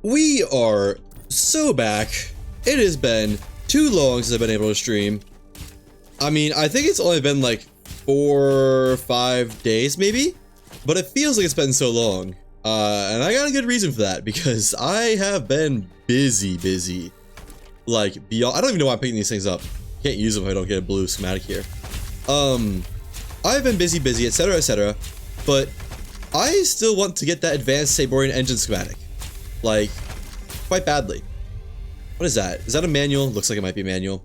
We are so back. It has been too long since I've been able to stream. I mean, I think it's only been like 4 or 5 days maybe, but it feels like it's been so long. And I got a good reason for that because I have been busy. Like beyond, I don't even know why I'm picking these things up. Can't use them if I don't get a blue schematic here. I've been busy, etc, but I still want to get that advanced Saborian engine schematic. Like, quite badly. What is that? Is that a manual? Looks like it might be a manual.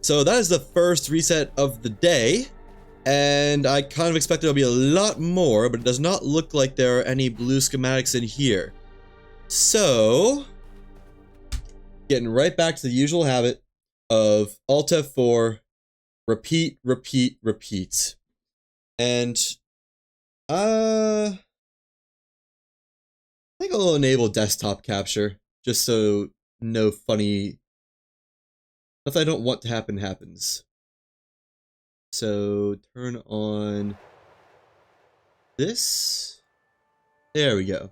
So that is the first reset of the day, and I kind of expect there'll be a lot more, but it does not look like there are any blue schematics in here. So, getting right back to the usual habit of Alt F4, repeat. And, I think I'll enable desktop capture, just so no funny stuff I don't want to happen happens. So turn on this. There we go.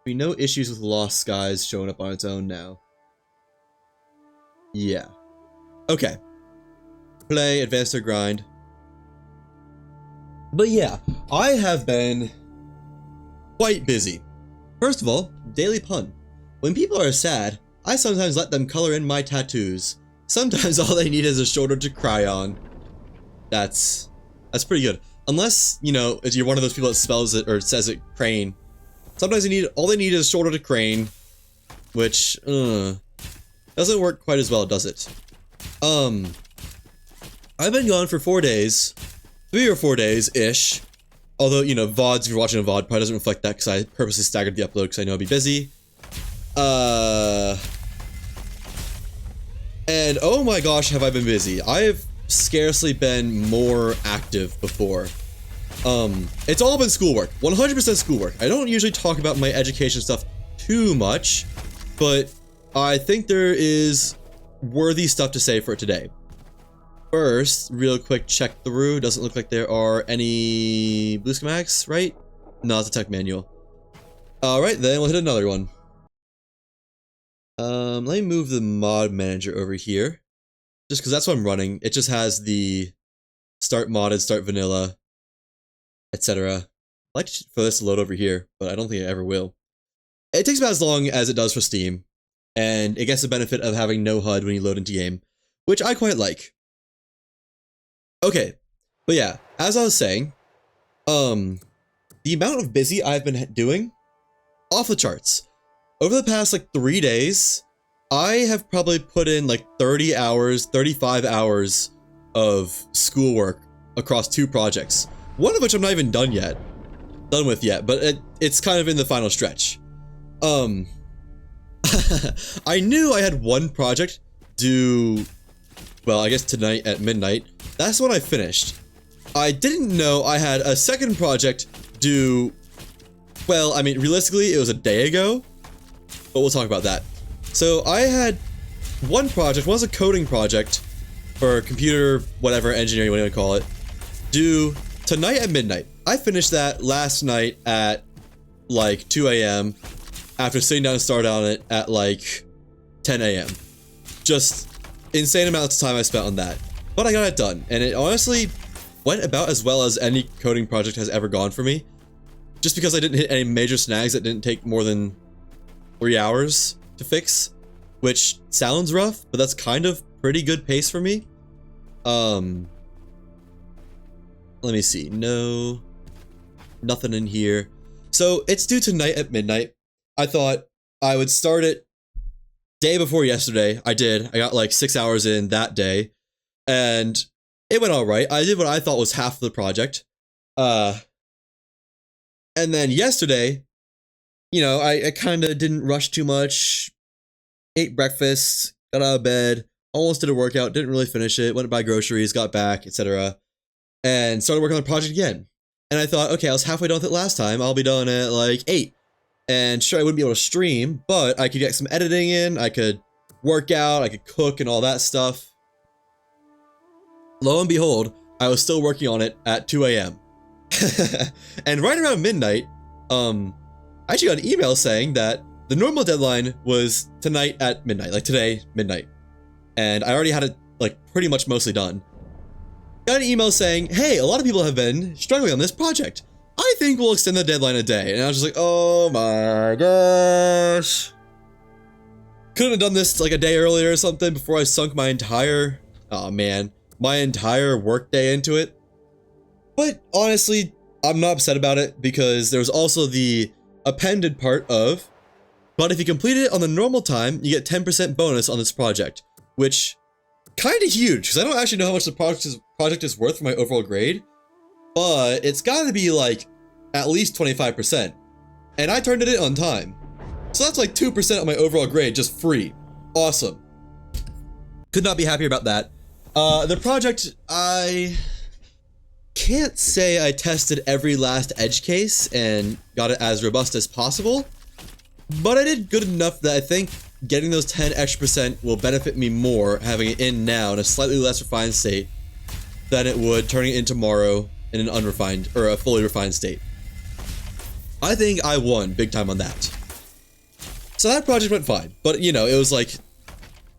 Be no issues with Lost Skies showing up on its own now. Yeah. Okay. Play, advance or grind. But yeah, I have been quite busy. First of all, daily pun. When people are sad, I sometimes let them color in my tattoos. Sometimes all they need is a shoulder to cry on. That's pretty good. Unless, you know, if you're one of those people that spells it or says it crane. Sometimes all they need is a shoulder to crane, which doesn't work quite as well, does it? I've been gone for 4 days, 3 or 4 days-ish. Although, you know, VODs, if you're watching a VOD, probably doesn't reflect that because I purposely staggered the upload because I know I'd be busy. And oh my gosh, have I been busy. I have scarcely been more active before. It's all been schoolwork, 100% schoolwork. I don't usually talk about my education stuff too much, but I think there is worthy stuff to say for today. First, real quick check through. Doesn't look like there are any blue schematics, right? No, it's a tech manual. Alright, then we'll hit another one. Let me move the mod manager over here. Just because that's what I'm running. It just has the start modded, start vanilla, etc. I'd like for this to load over here, but I don't think it ever will. It takes about as long as it does for Steam, and it gets the benefit of having no HUD when you load into game, which I quite like. Okay, but yeah, as I was saying, the amount of busy I've been doing, off the charts. Over the past like 3 days, I have probably put in like 30 hours, 35 hours of schoolwork across 2 projects. One of which I'm not even done with yet, but it's kind of in the final stretch. I knew I had one project due, well, I guess tonight at midnight. That's when I finished. I didn't know I had a second project due, well, I mean, realistically, it was a day ago, but we'll talk about that. So I had one project, one was a coding project for computer, whatever, engineering, whatever you want to call it, due tonight at midnight. I finished that last night at like 2 AM after sitting down and started on it at like 10 AM. Just insane amounts of time I spent on that. But I got it done, and it honestly went about as well as any coding project has ever gone for me. Just because I didn't hit any major snags that didn't take more than 3 hours to fix, which sounds rough, but that's kind of pretty good pace for me. Let me see. No, nothing in here. So it's due tonight at midnight. I thought I would start it day before yesterday. I did. I got like 6 hours in that day, and it went all right. I did what I thought was half the project. And then yesterday, you know, I kind of didn't rush too much, ate breakfast, got out of bed, almost did a workout, didn't really finish it, went to buy groceries, got back, etc. And started working on the project again. And I thought, okay, I was halfway done with it last time, I'll be done at like 8. And sure, I wouldn't be able to stream, but I could get some editing in, I could work out, I could cook and all that stuff. Lo and behold, I was still working on it at 2 AM. And right around midnight, I actually got an email saying that the normal deadline was tonight at midnight, like today, midnight. And I already had it like pretty much mostly done. Got an email saying, hey, a lot of people have been struggling on this project. I think we'll extend the deadline a day. And I was just like, oh my gosh. Couldn't have done this like a day earlier or something before I sunk my entire, my entire workday into it. But honestly, I'm not upset about it because there was also the appended part of, but if you complete it on the normal time, you get 10% bonus on this project, which kind of huge because I don't actually know how much the project is worth for my overall grade, but it's got to be like at least 25%, and I turned it in on time. So that's like 2% of my overall grade just free. Awesome. Could not be happier about that. The project, I can't say I tested every last edge case and got it as robust as possible, but I did good enough that I think getting those 10 extra % will benefit me more having it in now in a slightly less refined state than it would turning it in tomorrow in an unrefined or a fully refined state. I think I won big time on that. So that project went fine, but you know, it was like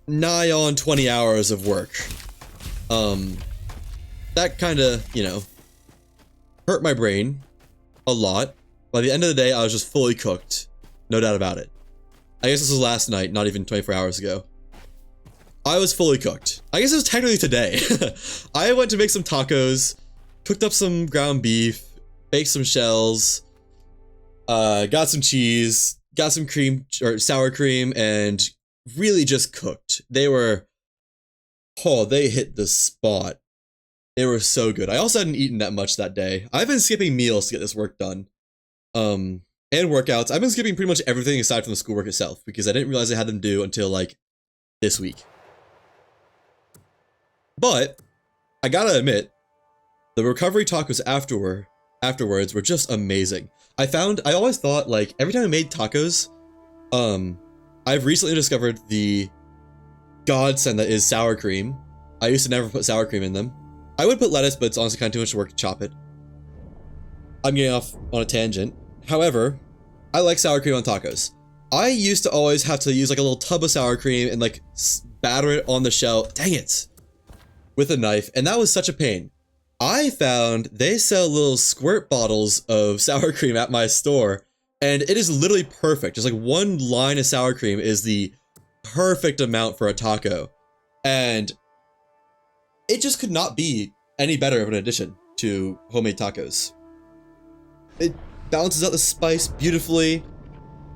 nigh on 20 hours of work. That kind of, you know, hurt my brain a lot. By the end of the day, I was just fully cooked. No doubt about it. I guess this was last night, not even 24 hours ago. I was fully cooked. I guess it was technically today. I went to make some tacos, cooked up some ground beef, baked some shells, got some cheese, got some cream or sour cream, and really just cooked. They were, oh, they hit the spot. They were so good. I also hadn't eaten that much that day. I've been skipping meals to get this work done. And workouts. I've been skipping pretty much everything aside from the schoolwork itself because I didn't realize I had them due until like this week. But I gotta admit, the recovery tacos afterwards were just amazing. I always thought like every time I made tacos, I've recently discovered the godsend that is sour cream. I used to never put sour cream in them. I would put lettuce, but it's honestly kind of too much work to chop it. I'm getting off on a tangent. However, I like sour cream on tacos. I used to always have to use like a little tub of sour cream and like batter it on the shell. Dang it. With a knife. And that was such a pain. I found they sell little squirt bottles of sour cream at my store. And it is literally perfect. Just like one line of sour cream is the perfect amount for a taco. And it just could not be any better of an addition to homemade tacos. It balances out the spice beautifully,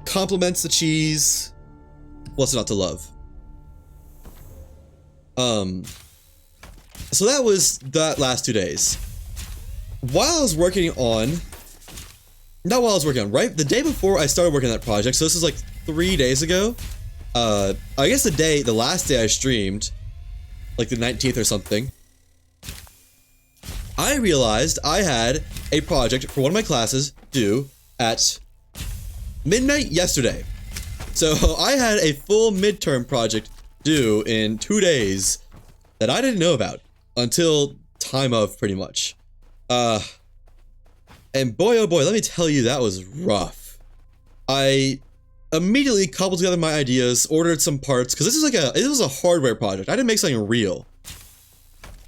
complements the cheese. What's not to love? So that was that last 2 days. While I was working on, right? The day before I started working on that project, so this is like 3 days ago. I guess the last day I streamed, like the 19th or something, I realized I had a project for one of my classes due at midnight yesterday. So I had a full midterm project due in 2 days that I didn't know about until time of pretty much. And boy, oh boy, let me tell you, that was rough. I immediately cobbled together my ideas, ordered some parts, because this was a hardware project. I didn't make something real.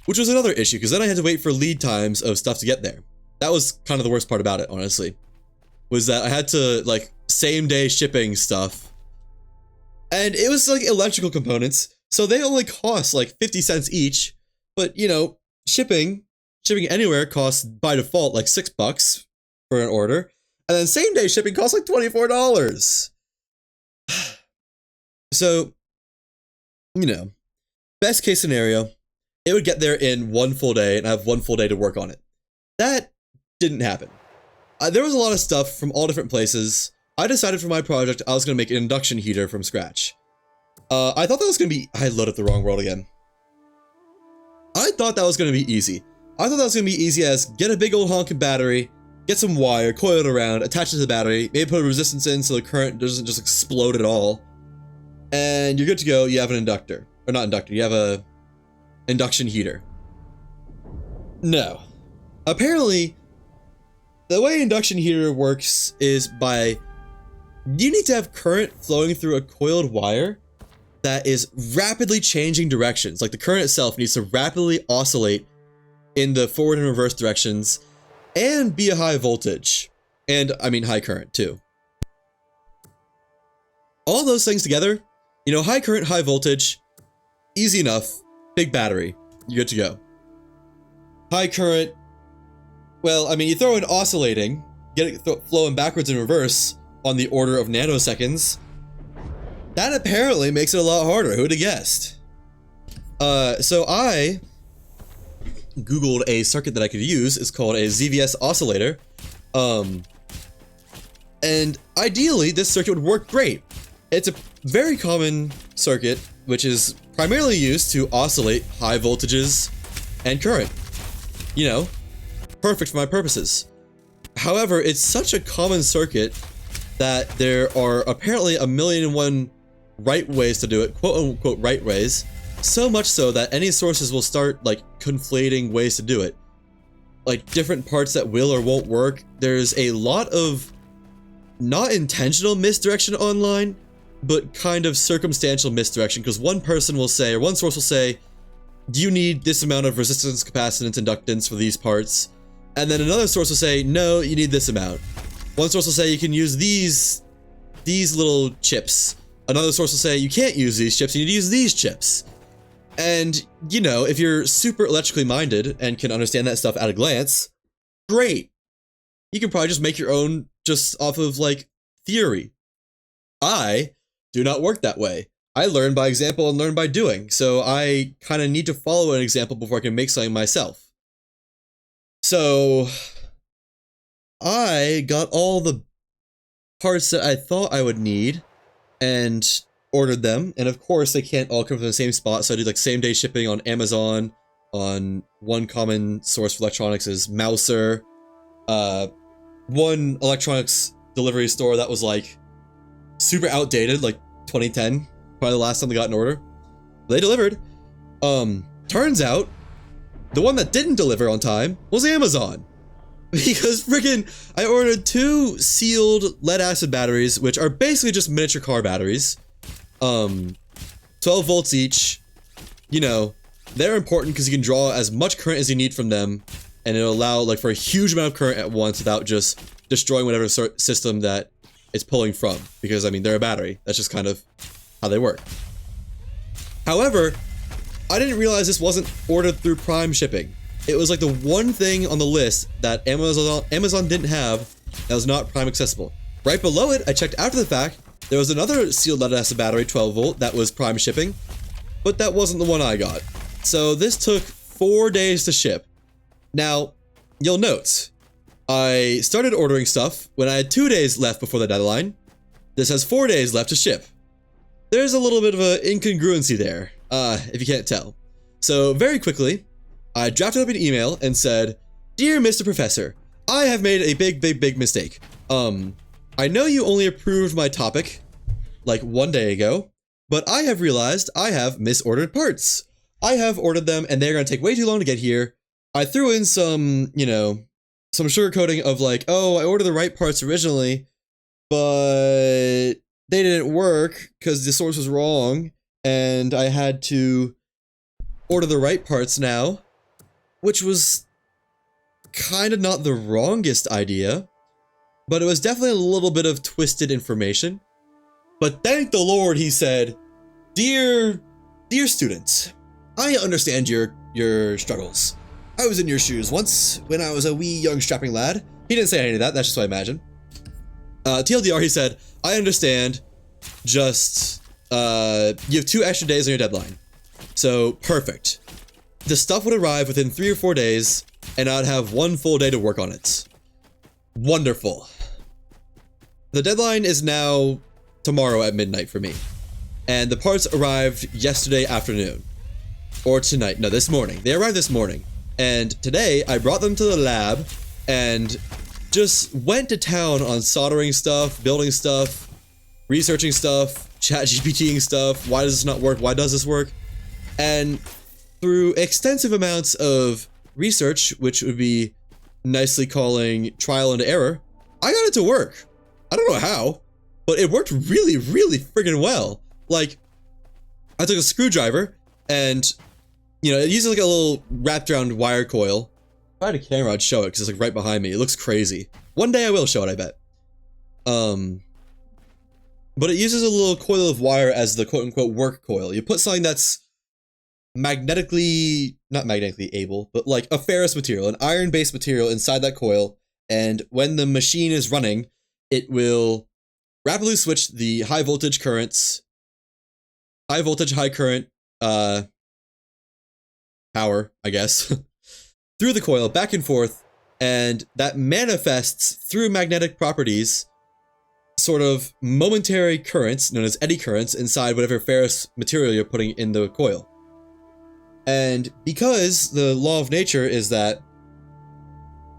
Which was another issue, because then I had to wait for lead times of stuff to get there. That was kind of the worst part about it, honestly. Was that I had to, like, same day shipping stuff. And it was, like, electrical components, so they only cost, like, 50 cents each. But, you know, shipping anywhere costs, by default, like, $6 for an order. And then same day shipping costs, like, $24. So, you know, best case scenario, it would get there in one full day and I have one full day to work on it. That didn't happen. There was a lot of stuff from all different places. I decided for my project I was going to make an induction heater from scratch. I thought that was going to be... I loaded the wrong world again. I thought that was going to be easy. I thought that was going to be easy as get a big old honking battery, get some wire, coil it around, attach it to the battery, maybe put a resistance in so the current doesn't just explode at all. And you're good to go. You have an inductor. Or not inductor, you have a induction heater. No. Apparently, the way induction heater works is by you need to have current flowing through a coiled wire that is rapidly changing directions. Like the current itself needs to rapidly oscillate in the forward and reverse directions and be a high voltage. And I mean high current too. All those things together, you know, high current, high voltage, easy enough, big battery, you're good to go. High current, well, I mean, you throw in oscillating, get it flowing backwards and reverse on the order of nanoseconds. That apparently makes it a lot harder. Who'd have guessed? So I Googled a circuit that I could use. It's called a ZVS oscillator. And ideally, this circuit would work great. It's a very common circuit, which is primarily used to oscillate high voltages and current. You know, perfect for my purposes. However, it's such a common circuit that there are apparently 1,000,001 right ways to do it, quote unquote right ways. So much so that any sources will start like conflating ways to do it. Like different parts that will or won't work. There's a lot of not intentional misdirection online, but kind of circumstantial misdirection, because one person will say, or one source will say, do you need this amount of resistance, capacitance, inductance for these parts? And then another source will say, no, you need this amount. One source will say you can use these little chips. Another source will say you can't use these chips, you need to use these chips. And, you know, if you're super electrically minded and can understand that stuff at a glance, great. You can probably just make your own just off of, like, theory. I do not work that way. I learn by example and learn by doing, so I kind of need to follow an example before I can make something myself. So, I got all the parts that I thought I would need and ordered them, and of course they can't all come from the same spot, so I did like same-day shipping on Amazon. On one common source for electronics is Mouser. One electronics delivery store that was like super outdated, like 2010, probably the last time they got an order. They delivered. Turns out the one that didn't deliver on time was Amazon. Because freaking, I ordered 2 sealed lead acid batteries, which are basically just miniature car batteries. 12 volts each. You know, they're important because you can draw as much current as you need from them, and it'll allow like for a huge amount of current at once without just destroying whatever system that it's pulling from. Because I mean, they're a battery. That's just kind of how they work. However, I didn't realize this wasn't ordered through Prime shipping. It was like the one thing on the list that Amazon didn't have that was not Prime accessible. Right below it, I checked after the fact, there was another sealed lead acid battery, 12 volt, that was Prime shipping, but that wasn't the one I got. So this took 4 days to ship. Now, you'll note, I started ordering stuff when I had 2 days left before the deadline. This has 4 days left to ship. There's a little bit of an incongruency there, if you can't tell. So very quickly, I drafted up an email and said, "Dear Mr. Professor, I have made a big mistake. I know you only approved my topic like 1 day ago, but I have realized I have misordered parts. I have ordered them and they're going to take way too long to get here. I threw in some, you know, some sugarcoating of like, oh, I ordered the right parts originally, but they didn't work because the source was wrong and I had to order the right parts now," which was kind of not the wrongest idea, but it was definitely a little bit of twisted information. But thank the Lord, he said, Dear students, I understand your struggles. I was in your shoes once when I was a wee young strapping lad." He didn't say any of that, that's just what I imagine. TLDR, he said, "I understand, just, you have 2 extra days on your deadline. So, perfect. The stuff would arrive within 3 or 4 days, and I'd have 1 full day to work on it. Wonderful. The deadline is now tomorrow at midnight for me, and the parts arrived yesterday afternoon. Or tonight, no, this morning. They arrived this morning, and today I brought them to the lab, and just went to town on soldering stuff, building stuff, researching stuff, ChatGPTing stuff, why does this not work, why does this work? And through extensive amounts of research, which would be nicely calling trial and error, I got it to work. I don't know how, but it worked really, really friggin' well. Like, I took a screwdriver and, you know, it uses like a little wrapped around wire coil. If I had a camera, I'd show it because it's like right behind me. It looks crazy. One day I will show it, I bet. But it uses a little coil of wire as the quote-unquote work coil. You put something that's magnetically, not magnetically able, but like a ferrous material, an iron-based material inside that coil, and when the machine is running, it will rapidly switch the high voltage currents, high voltage, high current, power, I guess, through the coil, back and forth, and that manifests through magnetic properties sort of momentary currents, known as eddy currents, inside whatever ferrous material you're putting in the coil. And because the law of nature is that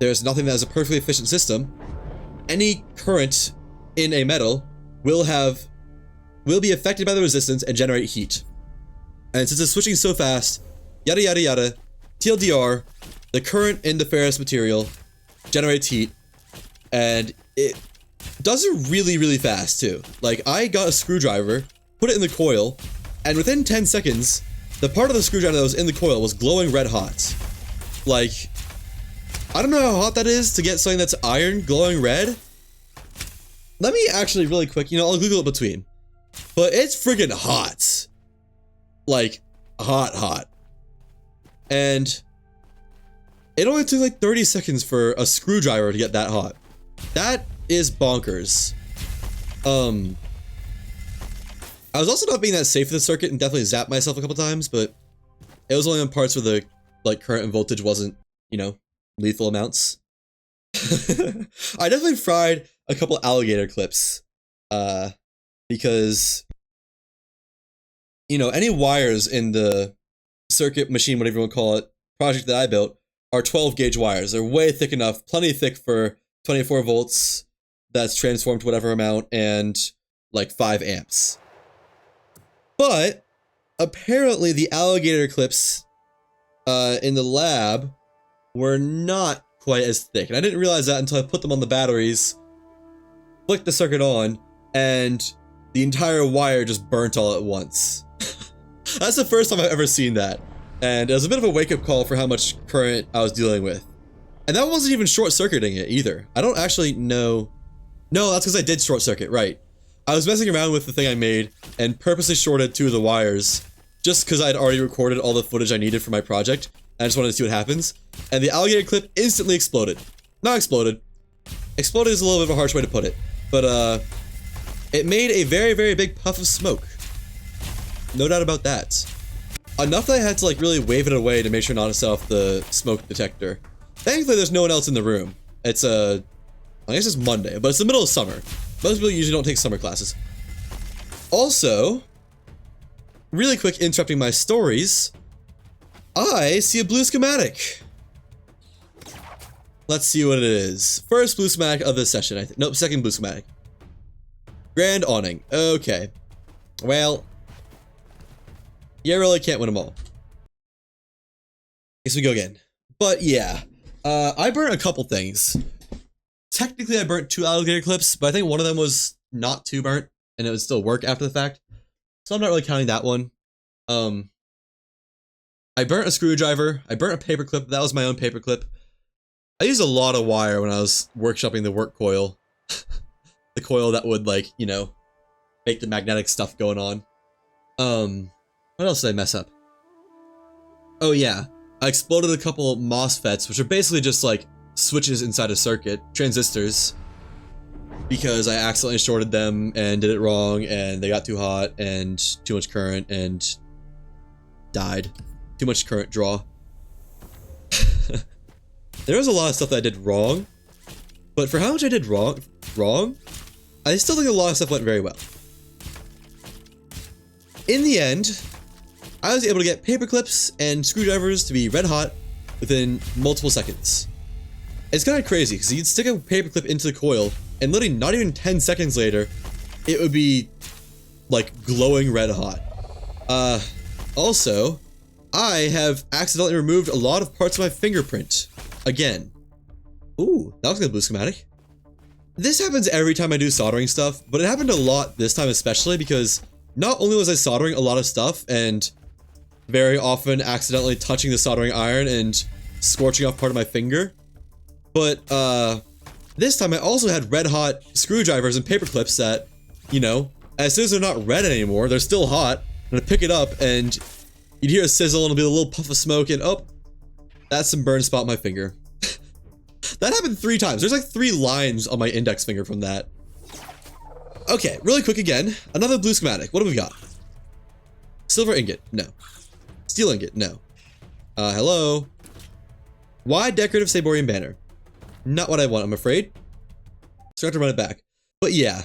there's nothing that is a perfectly efficient system, any current in a metal will be affected by the resistance and generate heat. And since it's switching so fast, yada yada yada, TLDR, the current in the ferrous material generates heat, and it does it really, really fast too. Like, I got a screwdriver, put it in the coil, and within 10 seconds, the part of the screwdriver that was in the coil was glowing red hot. Like, I don't know how hot that is to get something that's iron glowing red. Let me actually really quick, you know, I'll Google it between. But it's friggin' hot. Like, hot. And it only took like 30 seconds for a screwdriver to get that hot. That is bonkers. I was also not being that safe with the circuit and definitely zapped myself a couple times, but it was only on parts where the like current and voltage wasn't, you know, lethal amounts. I definitely fried a couple alligator clips, because, you know, any wires in the circuit machine, whatever you want to call it, project that I built, are 12 gauge wires. They're way thick enough, plenty thick for 24 volts that's transformed to whatever amount, and like 5 amps. But apparently the alligator clips in the lab were not quite as thick, and I didn't realize that until I put them on the batteries, flicked the circuit on, and the entire wire just burnt all at once. That's the first time I've ever seen that, and it was a bit of a wake-up call for how much current I was dealing with. And that wasn't even short-circuiting it either. I don't actually know. No, that's because I did short-circuit, right. I was messing around with the thing I made and purposely shorted 2 of the wires just because I'd already recorded all the footage I needed for my project, and I just wanted to see what happens. And the alligator clip instantly exploded. Not exploded. Exploded is a little bit of a harsh way to put it, but it made a very, very big puff of smoke. No doubt about that. Enough that I had to like really wave it away to make sure not to set off the smoke detector. Thankfully, there's no one else in the room. It's I guess it's Monday, but it's the middle of summer. Most people usually don't take summer classes. Also, really quick interrupting my stories, I see a blue schematic. Let's see what it is. First blue schematic of this session, I think. Nope, second blue schematic. Grand awning. Okay. Well, you really can't win them all. Guess we go again. But yeah, I burnt a couple things. Technically, I burnt 2 alligator clips, but I think one of them was not too burnt, and it would still work after the fact. So I'm not really counting that one. I burnt a screwdriver. I burnt a paper clip. That was my own paper clip. I used a lot of wire when I was workshopping the work coil. The coil that would, like, you know, make the magnetic stuff going on. What else did I mess up? Oh yeah, I exploded a couple MOSFETs, which are basically just like switches inside a circuit, transistors, because I accidentally shorted them and did it wrong, and they got too hot and too much current and died. Too much current draw. There was a lot of stuff that I did wrong, but for how much I did wrong, I still think a lot of stuff went very well. In the end, I was able to get paper clips and screwdrivers to be red hot within multiple seconds. It's kind of crazy because you'd stick a paperclip into the coil, and literally not even 10 seconds later, it would be like glowing red hot. Also, I have accidentally removed a lot of parts of my fingerprint. Again. Ooh, that was a good blue schematic. this happens every time I do soldering stuff, but it happened a lot this time especially because not only was I soldering a lot of stuff and very often accidentally touching the soldering iron and scorching off part of my finger, but this time I also had red hot screwdrivers and paper clips that, you know, as soon as they're not red anymore, they're still hot. I'm gonna pick it up and you'd hear a sizzle and it'll be a little puff of smoke and oh, that's some burn spot on my finger. That happened 3 times. There's like 3 lines on my index finger from that. Okay, really quick again. Another blue schematic. What do we got? Silver ingot. No. Steel ingot. No. Hello. Why decorative Saborian banner? Not what I want, I'm afraid. So I have to run it back. But yeah.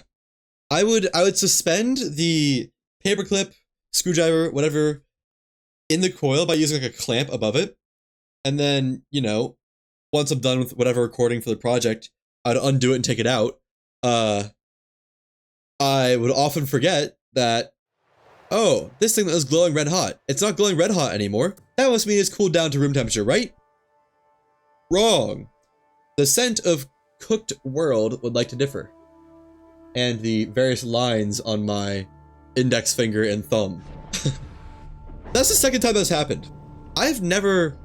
I would suspend the paperclip, screwdriver, whatever, in the coil by using like a clamp above it. And then, you know, once I'm done with whatever recording for the project, I'd undo it and take it out. I would often forget that, oh, this thing that was glowing red hot, it's not glowing red hot anymore. That must mean it's cooled down to room temperature, right? Wrong. The scent of cooked world would like to differ. And the various lines on my index finger and thumb. That's the second time that's happened. I've never...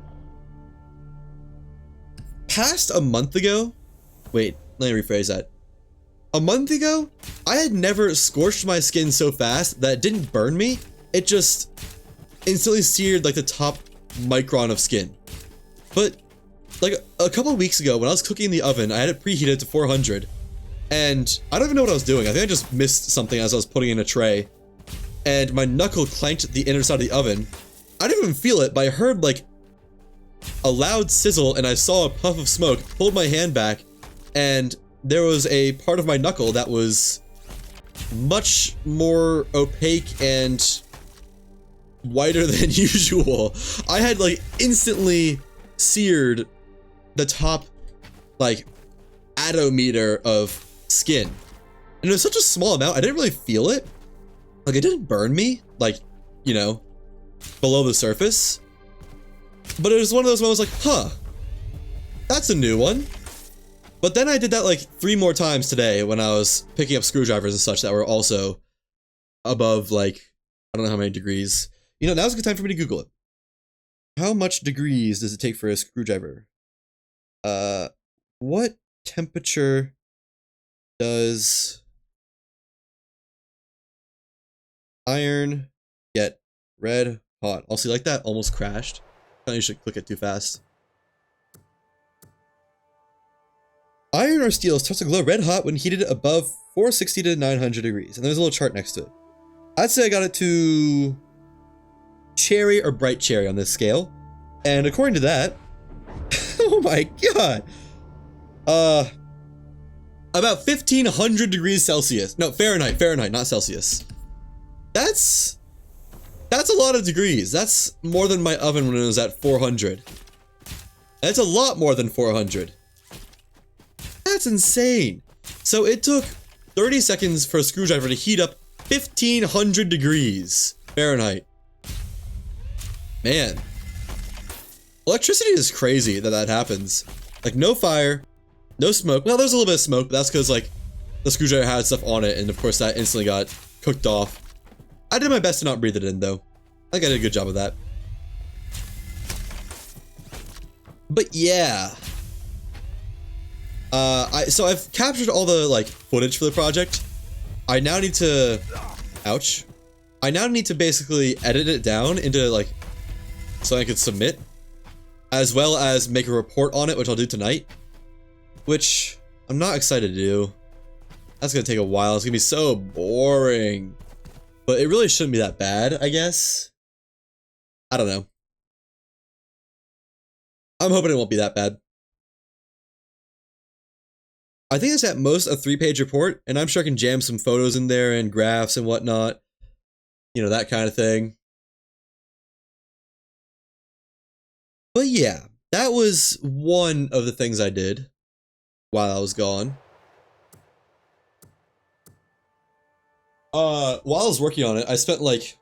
Past a month ago, wait, let me rephrase that. A month ago, I had never scorched my skin so fast that it didn't burn me. It just instantly seared like the top micron of skin. But like a couple weeks ago when I was cooking in the oven, I had it preheated to 400 and I don't even know what I was doing. I think I just missed something as I was putting in a tray and my knuckle clanked the inner side of the oven. I didn't even feel it, but I heard like a loud sizzle and I saw a puff of smoke, pulled my hand back, and there was a part of my knuckle that was much more opaque and whiter than usual. I had like instantly seared the top like attometer of skin. And it was such a small amount, I didn't really feel it. Like it didn't burn me, like, you know, below the surface. But it was one of those moments like, huh, that's a new one. But then I did that like 3 more times today when I was picking up screwdrivers and such that were also above like, I don't know how many degrees. You know, now's a good time for me to Google it. How much degrees does it take for a screwdriver? What temperature does iron get red hot? Also, like that almost crashed. I should click it too fast. Iron or steel starts to glow red hot when heated above 460 to 900 degrees. And there's a little chart next to it. I'd say I got it to cherry or bright cherry on this scale. And according to that, oh my god. About 1500 degrees Celsius. No, Fahrenheit, not Celsius. That's a lot of degrees. That's more than my oven when it was at 400. That's a lot more than 400. That's insane. So it took 30 seconds for a screwdriver to heat up 1500 degrees Fahrenheit. Man. Electricity is crazy that happens. Like no fire, no smoke. Well, there's a little bit of smoke, but that's because like the screwdriver had stuff on it and of course that instantly got cooked off. I did my best to not breathe it in though. I think I did a good job of that. But yeah. So I've captured all the like footage for the project. I now need to, ouch. I now need to basically edit it down into like, so I could submit, as well as make a report on it, which I'll do tonight. Which I'm not excited to do. That's gonna take a while. It's gonna be so boring. But it really shouldn't be that bad, I guess. I don't know. I'm hoping it won't be that bad. I think it's at most a 3-page report, and I'm sure I can jam some photos in there and graphs and whatnot. You know, that kind of thing. But yeah, that was one of the things I did while I was gone. While I was working on it, I spent like,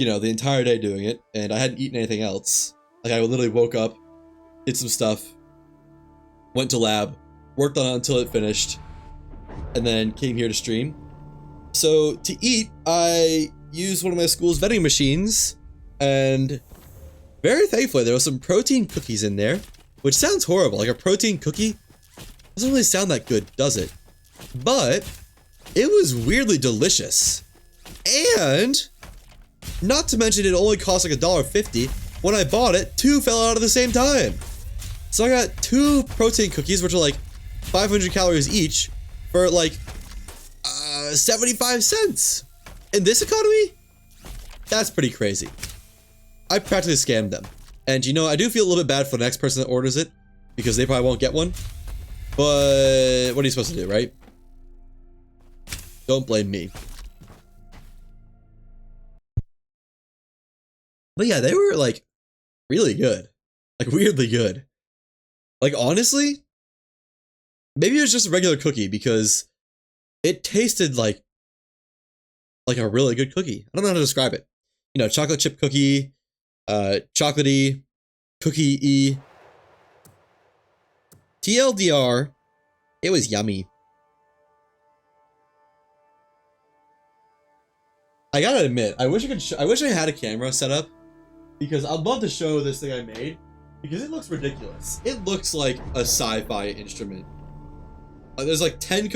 you know, the entire day doing it, and I hadn't eaten anything else. Like I literally woke up, did some stuff, went to lab, worked on it until it finished, and then came here to stream. So to eat, I used one of my school's vending machines, and very thankfully there was some protein cookies in there, which sounds horrible. Like a protein cookie doesn't really sound that good, does it? But it was weirdly delicious. And not to mention it only cost like $1.50. When I bought it, 2 fell out at the same time. So I got 2 protein cookies, which are like 500 calories each, for like 75 cents. In this economy, that's pretty crazy. I practically scammed them. And you know, I do feel a little bit bad for the next person that orders it, because they probably won't get one. But what are you supposed to do, right? Don't blame me. But yeah, they were like really good. Like weirdly good. Like honestly, maybe it was just a regular cookie because it tasted like a really good cookie. I don't know how to describe it. You know, chocolate chip cookie, chocolatey, cookie-y. TLDR, it was yummy. I gotta admit, I wish I had a camera set up, because I'd love to show this thing I made, because it looks ridiculous. It looks like a sci-fi instrument. There's like 10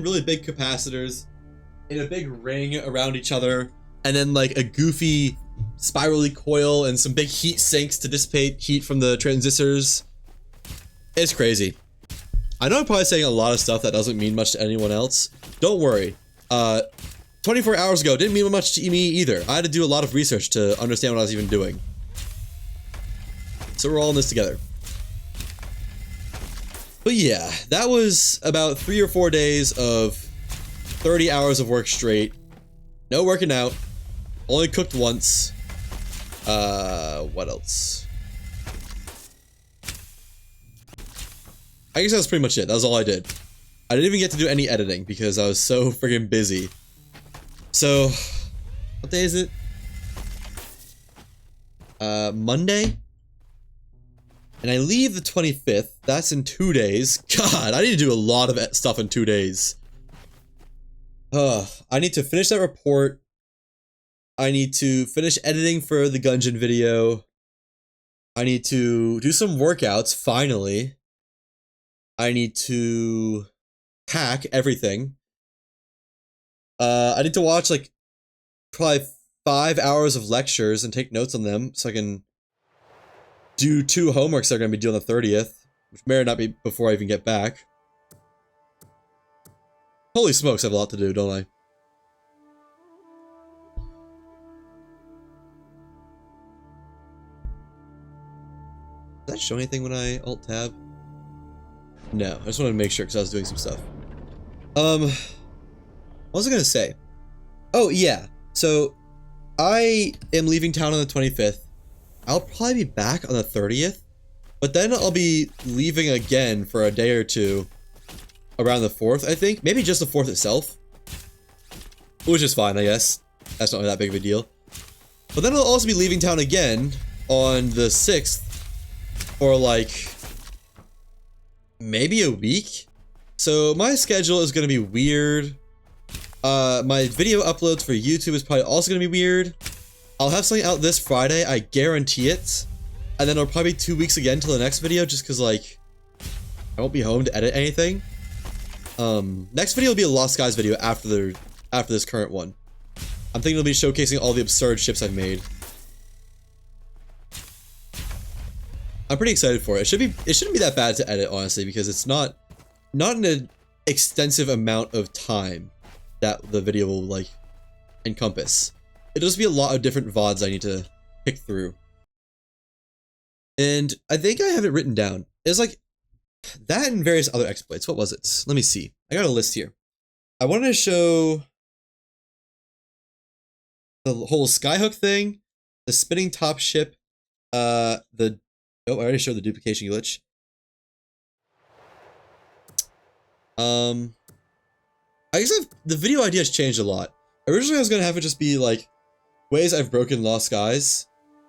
really big capacitors in a big ring around each other, and then like a goofy spirally coil and some big heat sinks to dissipate heat from the transistors. It's crazy. I know I'm probably saying a lot of stuff that doesn't mean much to anyone else. Don't worry. 24 hours ago didn't mean much to me either. I had to do a lot of research to understand what I was even doing. So we're all in this together. But yeah, that was about 3 or 4 days of 30 hours of work straight. No working out. Only cooked once. What else? I guess that was pretty much it. That was all I did. I didn't even get to do any editing because I was so friggin' busy. So, what day is it? Monday? And I leave the 25th. That's in 2 days. God, I need to do a lot of stuff in 2 days. I need to finish that report. I need to finish editing for the Gungeon video. I need to do some workouts, finally. I need to hack everything. I need to watch like probably 5 hours of lectures and take notes on them so I can do 2 homeworks that are going to be due on the 30th, which may or not be before I even get back. Holy smokes, I have a lot to do, don't I? Does that show anything when I Alt-Tab? No, I just wanted to make sure because I was doing some stuff. What was I gonna say? Oh, yeah. So, I am leaving town on the 25th. I'll probably be back on the 30th. But then I'll be leaving again for a day or two. Around the 4th, I think. Maybe just the 4th itself. Which is fine, I guess. That's not really that big of a deal. But then I'll also be leaving town again on the 6th. For like maybe a week. So my schedule is gonna be weird. My video uploads for YouTube is probably also gonna be weird. I'll have something out this Friday, I guarantee it. And then it'll probably be 2 weeks again till the next video, just cause like I won't be home to edit anything. Next video will be a Lost Skies video after this current one. I'm thinking it'll be showcasing all the absurd ships I've made. I'm pretty excited for it. It shouldn't be that bad to edit, honestly, because it's not an extensive amount of time that the video will like encompass. It'll just be a lot of different VODs I need to pick through. And I think I have it written down. It's like that and various other exploits. What was it? Let me see. I got a list here. I wanted to show the whole skyhook thing, the spinning top ship, I already showed the duplication glitch. I guess the video idea has changed a lot. Originally I was gonna have it just be like ways I've broken Lost Skies.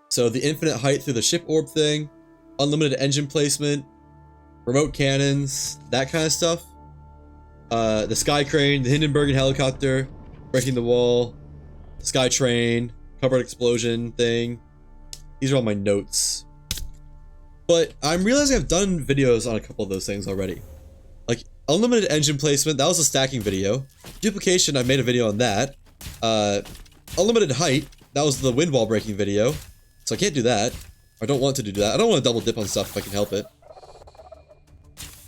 So the infinite height through the ship orb thing, unlimited engine placement, remote cannons, that kind of stuff. the Sky Crane, the Hindenburg helicopter, breaking the wall, the Sky Train, covered explosion thing. These are all my notes. But I'm realizing I've done videos on a couple of those things already. Like, unlimited engine placement, that was a stacking video. Duplication, I made a video on that. Unlimited height, that was the wind wall breaking video. So I can't do that. I don't want to do that. I don't want to double dip on stuff if I can help it.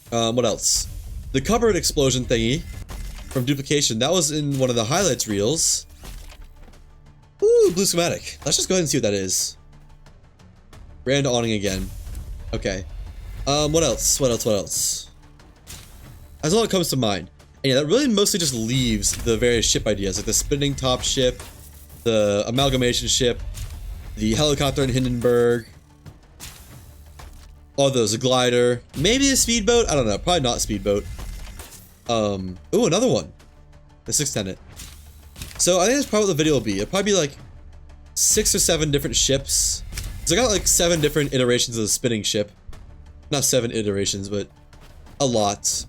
What else? The covered explosion thingy from duplication, that was in one of the highlights reels. Ooh, blue schematic. Let's just go ahead and see what that is. Grand awning again. Okay. What else? What else? That's all that comes to mind. And yeah, that really mostly just leaves the various ship ideas, like the spinning top ship, the amalgamation ship, the helicopter in Hindenburg, all those, a glider, maybe a speedboat, I don't know, probably not a speedboat. Ooh, another one. The sixth tenant. So I think that's probably what the video will be. It'll probably be like 6 or 7 different ships. So I got like 7 different iterations of the spinning ship. Not 7 iterations, but a lot.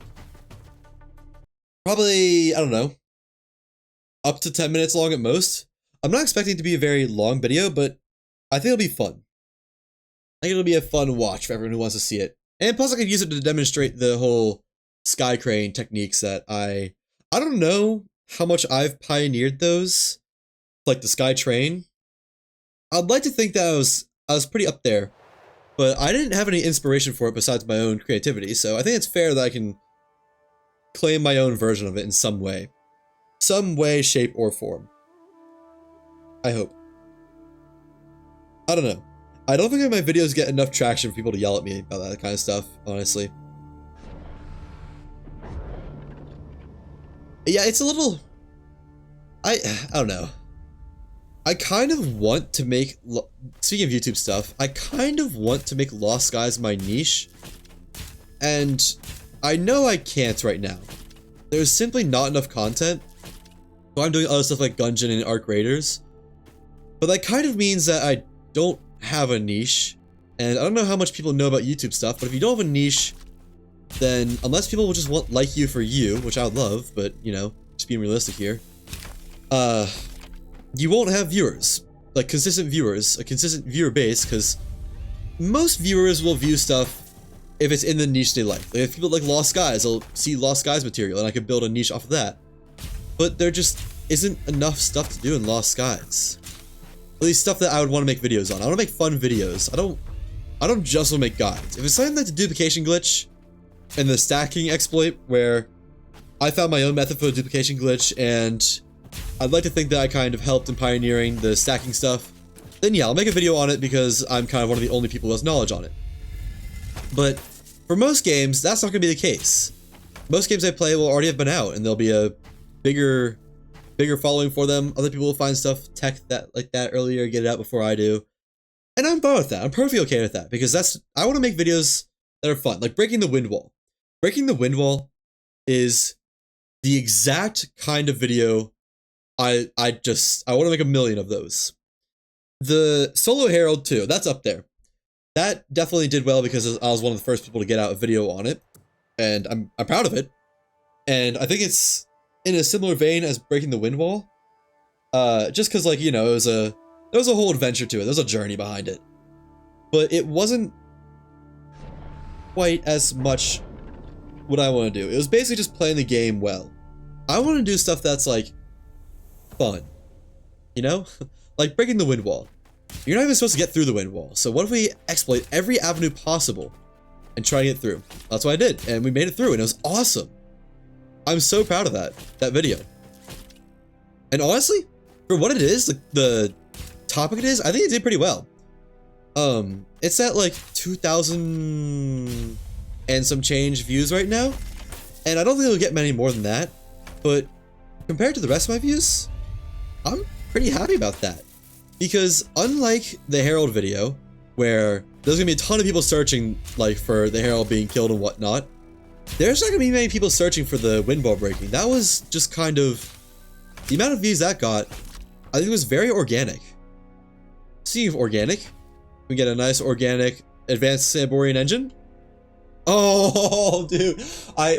Probably, I don't know, up to 10 minutes long at most. I'm not expecting it to be a very long video, but I think it'll be fun. I think it'll be a fun watch for everyone who wants to see it. And plus I could use it to demonstrate the whole Sky Crane techniques that I don't know how much I've pioneered those, like the Sky Train. I'd like to think that I was pretty up there, but I didn't have any inspiration for it besides my own creativity, so I think it's fair that I can claim my own version of it in some way. Some way, shape, or form. I hope. I don't know. I don't think my videos get enough traction for people to yell at me about that kind of stuff, honestly. Yeah, it's a little... I don't know. I kind of want to make... Speaking of YouTube stuff, I kind of want to make Lost Skies my niche. And I know I can't right now. There's simply not enough content. So I'm doing other stuff like Gungeon and Arc Raiders. But that kind of means that I don't have a niche. And I don't know how much people know about YouTube stuff, but if you don't have a niche, then unless people will just like you for you, which I would love, but you know, just being realistic here, you won't have viewers, like consistent viewers, a consistent viewer base, because most viewers will view stuff if it's in the niche they like. Like if people like Lost Skies, they'll see Lost Skies material, and I could build a niche off of that. But there just isn't enough stuff to do in Lost Skies. At least stuff that I would want to make videos on. I want to make fun videos. I don't just want to make guides. If it's something like the duplication glitch and the stacking exploit, where I found my own method for the duplication glitch, and I'd like to think that I kind of helped in pioneering the stacking stuff, then yeah, I'll make a video on it because I'm kind of one of the only people who has knowledge on it. But for most games, that's not going to be the case. Most games I play will already have been out, and there'll be a bigger following for them. Other people will find stuff like that earlier, get it out before I do. And I'm fine with that. I'm perfectly okay with that, because I want to make videos that are fun, like Breaking the Wind Wall. Breaking the Wind Wall is the exact kind of video I want to make a million of those. The Solo Herald too, that's up there. That definitely did well because I was one of the first people to get out a video on it, and I'm proud of it. And I think it's in a similar vein as Breaking the Wind Wall, just because, like, you know, there was a whole adventure to it. There was a journey behind it, but it wasn't quite as much what I want to do. It was basically just playing the game well. I want to do stuff that's like fun, you know, like Breaking the Wind Wall. You're not even supposed to get through the wind wall, so what if we exploit every avenue possible and try to get through? That's what I did, and we made it through, and it was awesome. I'm so proud of that video. And honestly, for what it is, the topic it is, I think it did pretty well. It's at like 2,000 and some change views right now, and I don't think it'll get many more than that, but compared to the rest of my views, I'm pretty happy about that. Because unlike the Herald video, where there's gonna be a ton of people searching like for the Herald being killed and whatnot, there's not gonna be many people searching for the wind wall breaking. That was just kind of, the amount of views that got, I think it was very organic. Speaking of organic, we get a nice organic advanced Samborian engine. Oh, dude,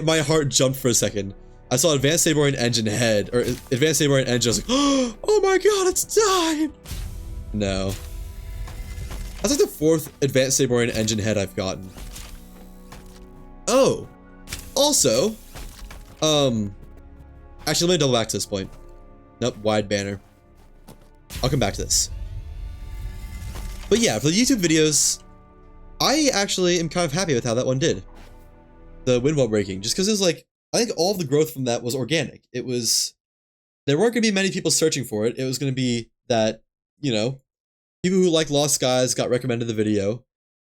my heart jumped for a second. I saw Advanced Saberwing Engine head, or Advanced Saberwing Engine, I was like, oh my god, it's died! No. That's like the 4th Advanced Saberwing Engine head I've gotten. Oh! Also, actually, let me double back to this point. Nope, wide banner. I'll come back to this. But yeah, for the YouTube videos, I actually am kind of happy with how that one did. The wind wall breaking, just because it was like, I think all of the growth from that was organic. It was, there weren't going to be many people searching for it. It was going to be that, you know, people who like Lost Skies got recommended the video.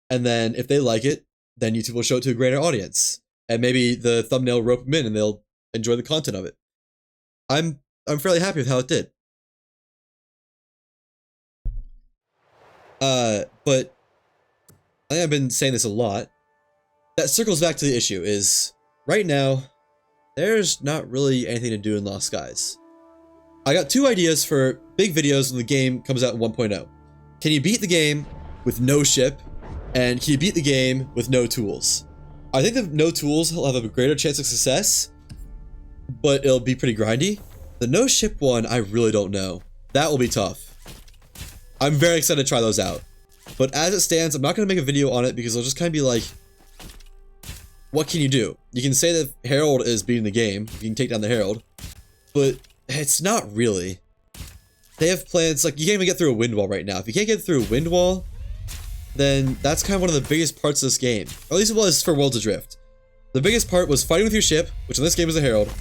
And then if they like it, then YouTube will show it to a greater audience. And maybe the thumbnail rope them in and they'll enjoy the content of it. I'm fairly happy with how it did. But I think I've been saying this a lot. That circles back to the issue is, right now, there's not really anything to do in Lost Skies. I got 2 ideas for big videos when the game comes out in 1.0. Can you beat the game with no ship? And can you beat the game with no tools? I think the no tools will have a greater chance of success, but it'll be pretty grindy. The no ship one, I really don't know. That will be tough. I'm very excited to try those out. But as it stands, I'm not going to make a video on it because I'll just kind of be like, what can you do? You can say that Herald is beating the game. You can take down the Herald. But it's not really. They have plans, like, you can't even get through a wind wall right now. If you can't get through a wind wall, then that's kind of one of the biggest parts of this game. Or at least it was for Worlds Adrift. The biggest part was fighting with your ship, which in this game is a Herald.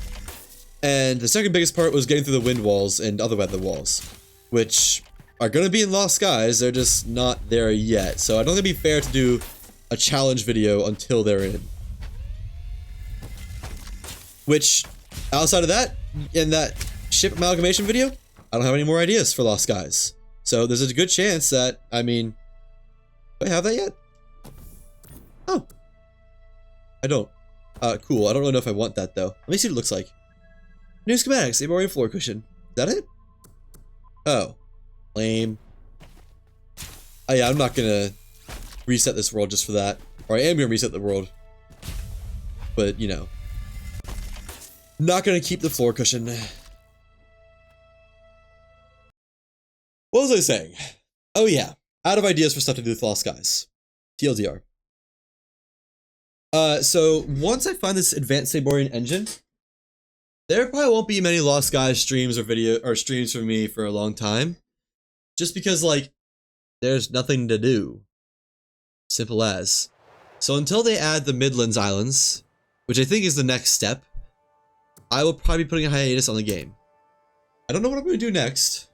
And the second biggest part was getting through the wind walls and other weather walls, which are going to be in Lost Skies. They're just not there yet. So I don't think it'd be fair to do a challenge video until they're in. Which, outside of that, in that ship amalgamation video, I don't have any more ideas for Lost Skies. So there's a good chance that, I mean, do I have that yet? Oh. I don't. Cool. I don't really know if I want that, though. Let me see what it looks like. New schematics, Saberwing floor cushion. Is that it? Oh. Lame. Oh yeah, I'm not gonna reset this world just for that. Or I am gonna reset the world. But, you know. Not gonna keep the floor cushion. What was I saying? Oh yeah. Out of ideas for stuff to do with Lost Skies. TLDR. So once I find this Advanced Saberwing Engine, there probably won't be many Lost Skies streams or streams for me for a long time. Just because, like, there's nothing to do. Simple as. So until they add the Midlands Islands, which I think is the next step, I will probably be putting a hiatus on the game. I don't know what I'm going to do next.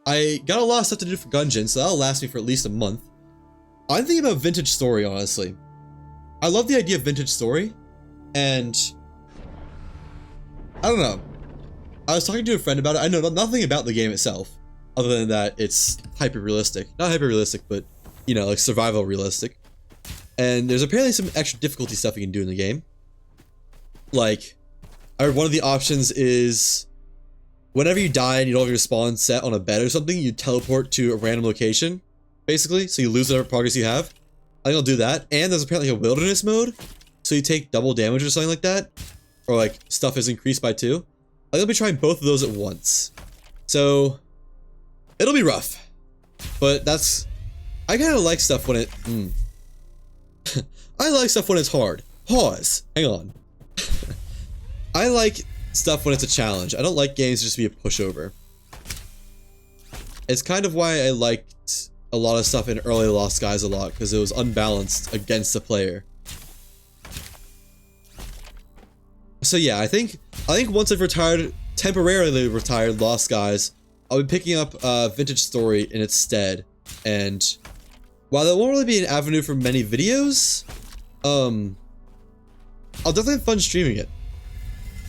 I got a lot of stuff to do for Gungeon, so that'll last me for at least a month. I'm thinking about Vintage Story, honestly. I love the idea of Vintage Story, and I don't know. I was talking to a friend about it. I know nothing about the game itself, other than that it's hyper-realistic. Not hyper-realistic, but, you know, like survival realistic. And there's apparently some extra difficulty stuff you can do in the game. Like, one of the options is whenever you die and you don't have your spawn set on a bed or something, you teleport to a random location, basically, so you lose whatever progress you have. I think I'll do that. And there's apparently a wilderness mode, so you take double damage or something like that. Or like, stuff is increased by 2. I think I'll be trying both of those at once. So, it'll be rough. But that's... I kind of like stuff when it... I like stuff when it's hard. Pause. Hang on. I like stuff when it's a challenge. I don't like games just to be a pushover. It's kind of why I liked a lot of stuff in early Lost Skies a lot, because it was unbalanced against the player. So yeah, I think once I've temporarily retired Lost Skies, I'll be picking up Vintage Story in its stead. And while that won't really be an avenue for many videos, I'll definitely have fun streaming it.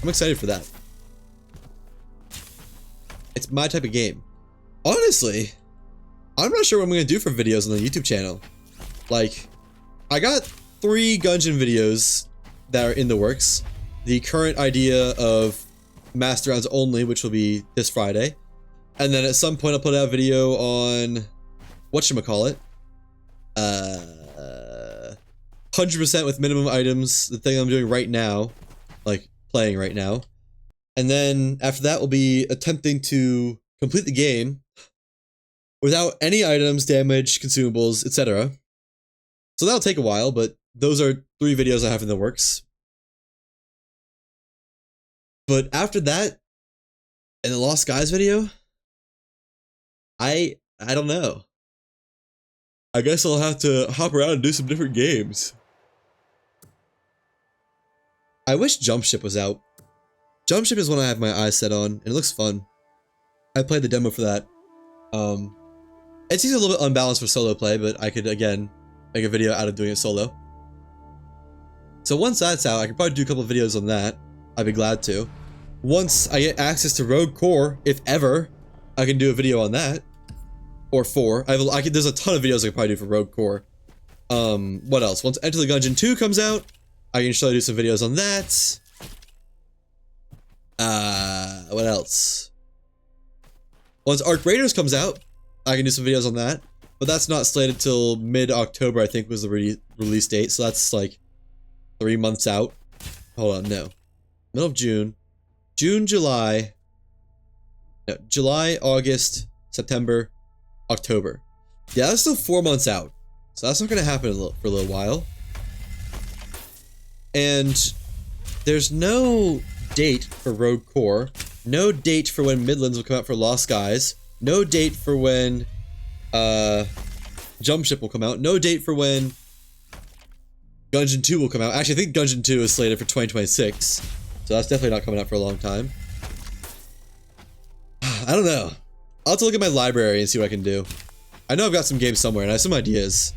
I'm excited for that. It's my type of game. Honestly, I'm not sure what I'm going to do for videos on the YouTube channel. Like, I got 3 Gungeon videos that are in the works. The current idea of Master Rounds only, which will be this Friday. And then at some point I'll put out a video on... whatchamacallit? 100% with minimum items, the thing I'm doing right now. Like, playing right now. And then after that, we'll be attempting to complete the game without any items, damage, consumables, etc. So that'll take a while, but those are 3 videos I have in the works. But after that, in the Lost Skies video, I don't know. I guess I'll have to hop around and do some different games. I wish Jump Ship was out. Jump Ship is one I have my eyes set on, and it looks fun. I played the demo for that. It seems a little bit unbalanced for solo play, but I could, again, make a video out of doing it solo. So once that's out, I could probably do a couple of videos on that. I'd be glad to. Once I get access to Rogue Core, if ever, I can do a video on that. Or 4. There's a ton of videos I could probably do for Rogue Core. What else? Once Enter the Gungeon 2 comes out, I can surely do some videos on that. What else? Once Arc Raiders comes out, I can do some videos on that. But that's not slated till mid-October, I think was the release date. So that's like 3 months out. Hold on, no. Middle of June. June, July. No, July, August, September, October. Yeah, that's still 4 months out. So that's not going to happen for a little while. And there's no date for Rogue Core. No date for when Midlands will come out for Lost Skies. No date for when Jump Ship will come out. No date for when Gungeon 2 will come out. Actually, I think Gungeon 2 is slated for 2026. So that's definitely not coming out for a long time. I don't know. I'll have to look at my library and see what I can do. I know I've got some games somewhere and I have some ideas.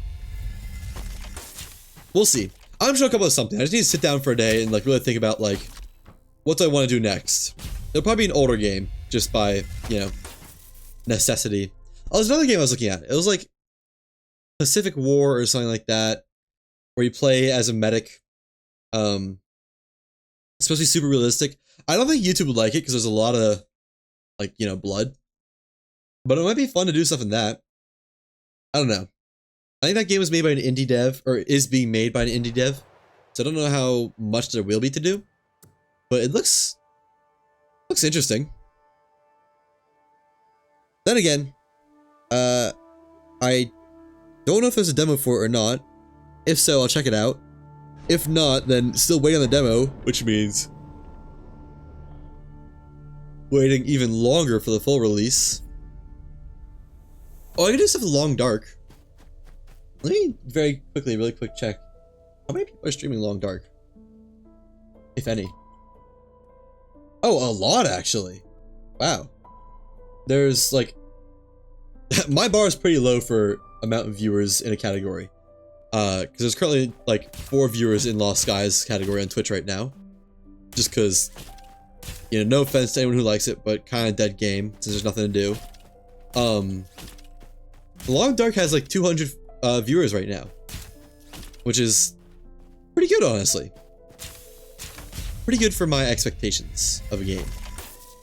We'll see. I'm sure I'll come up with something. I just need to sit down for a day and like really think about like, what do I want to do next? It'll probably be an older game, just by, you know, necessity. Oh, there's another game I was looking at. It was like Pacific War or something like that, where you play as a medic. It's supposed to be super realistic. I don't think YouTube would like it because there's a lot of, like, you know, blood. But it might be fun to do stuff in that. I don't know. I think that game was made by an indie dev, or is being made by an indie dev. So I don't know how much there will be to do. But it looks interesting. Then again, I don't know if there's a demo for it or not. If so, I'll check it out. If not, then still wait on the demo, which means waiting even longer for the full release. Oh, I can do stuff with Long Dark. Let me really quick check. How many people are streaming Long Dark? If any. Oh, a lot actually. Wow. There's like, my bar is pretty low for amount of viewers in a category. Because there's currently like 4 viewers in Lost Skies category on Twitch right now. Just because, you know, no offense to anyone who likes it, but kind of dead game since there's nothing to do. Long Dark has like 200 viewers right now, which is pretty good, honestly. Pretty good for my expectations of a game.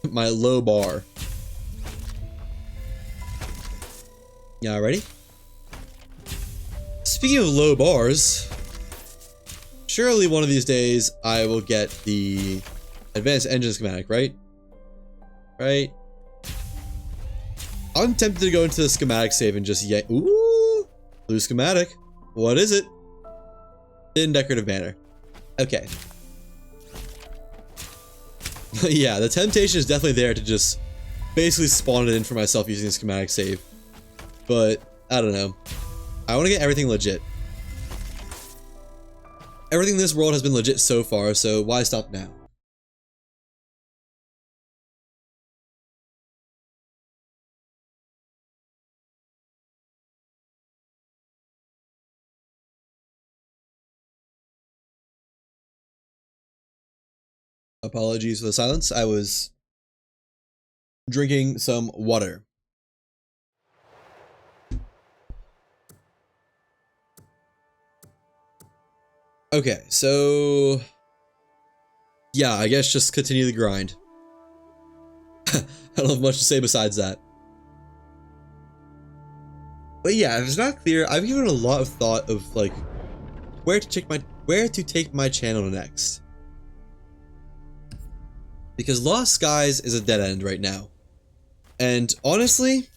My low bar. Y'all ready? Speaking of low bars, surely one of these days I will get the advanced engine schematic, right? Right? I'm tempted to go into the schematic save and just yank. Ooh! Blue schematic. What is it? Thin decorative banner. Okay. Yeah, the temptation is definitely there to just basically spawn it in for myself using the schematic save. But, I don't know. I want to get everything legit. Everything in this world has been legit so far, so why stop now? Apologies for the silence. I was drinking some water. Okay, so yeah, I guess just continue the grind. I don't have much to say besides that. But yeah, if it's not clear, I've given a lot of thought of like where to take my channel next. Because Lost Skies is a dead end right now. And honestly,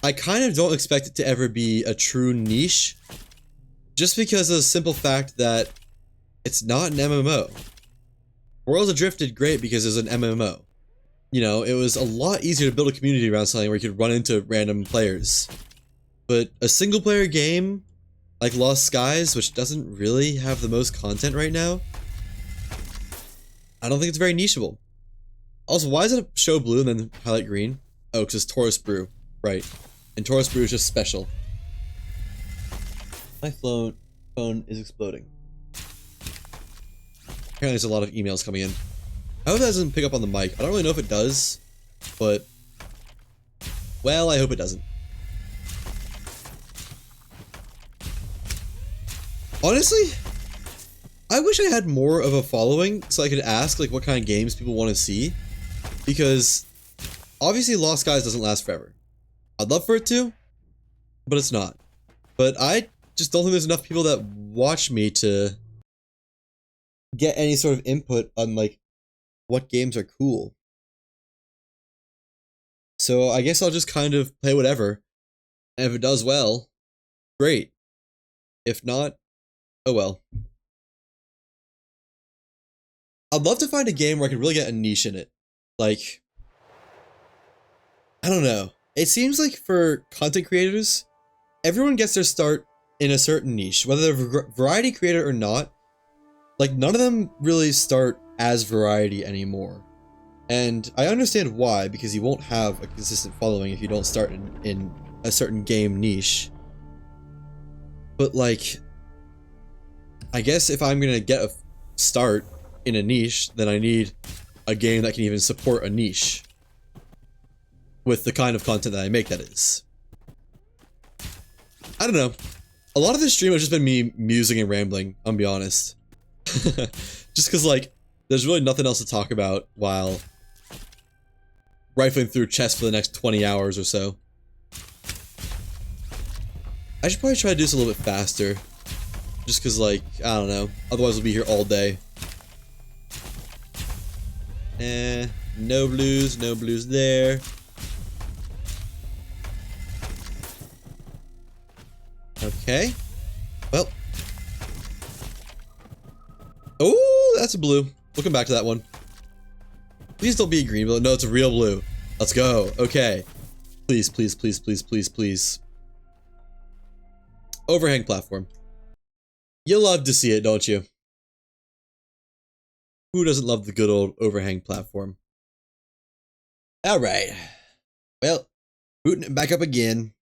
I kind of don't expect it to ever be a true niche. Just because of the simple fact that it's not an MMO. Worlds Adrift did great because it was an MMO. You know, it was a lot easier to build a community around something where you could run into random players. But a single player game like Lost Skies, which doesn't really have the most content right now, I don't think it's very nicheable. Also, why does it show blue and then highlight green? Oh, because it's Taurus Brew. Right. And Taurus Brew is just special. My phone is exploding. Apparently there's a lot of emails coming in. I hope that doesn't pick up on the mic. I don't really know if it does, but... well, I hope it doesn't. Honestly, I wish I had more of a following so I could ask like what kind of games people want to see. Because obviously Lost Skies doesn't last forever. I'd love for it to, but it's not. But I just don't think there's enough people that watch me to get any sort of input on like what games are cool. So I guess I'll just kind of play whatever. And if it does well, great. If not, oh well. I'd love to find a game where I could really get a niche in it. Like, I don't know. It seems like for content creators, everyone gets their start in a certain niche, whether they're a variety creator or not. Like, none of them really start as variety anymore. And I understand why, because you won't have a consistent following if you don't start in a certain game niche. But like, I guess if I'm gonna get a start in a niche, then I need a game that can even support a niche. With the kind of content that I make, that is. I don't know. A lot of this stream has just been me musing and rambling, I'll be honest. Just because, like, there's really nothing else to talk about while rifling through chests for the next 20 hours or so. I should probably try to do this a little bit faster. Just because, like, I don't know. Otherwise we'll be here all day. No blues there. Okay. Well. Oh, that's a blue. We'll come back to that one. Please don't be a green blue. No, it's a real blue. Let's go. Okay. Please, please, please, please, please, please. Overhang platform. You love to see it, don't you? Who doesn't love the good old overhang platform? Alright. Well, booting it back up again.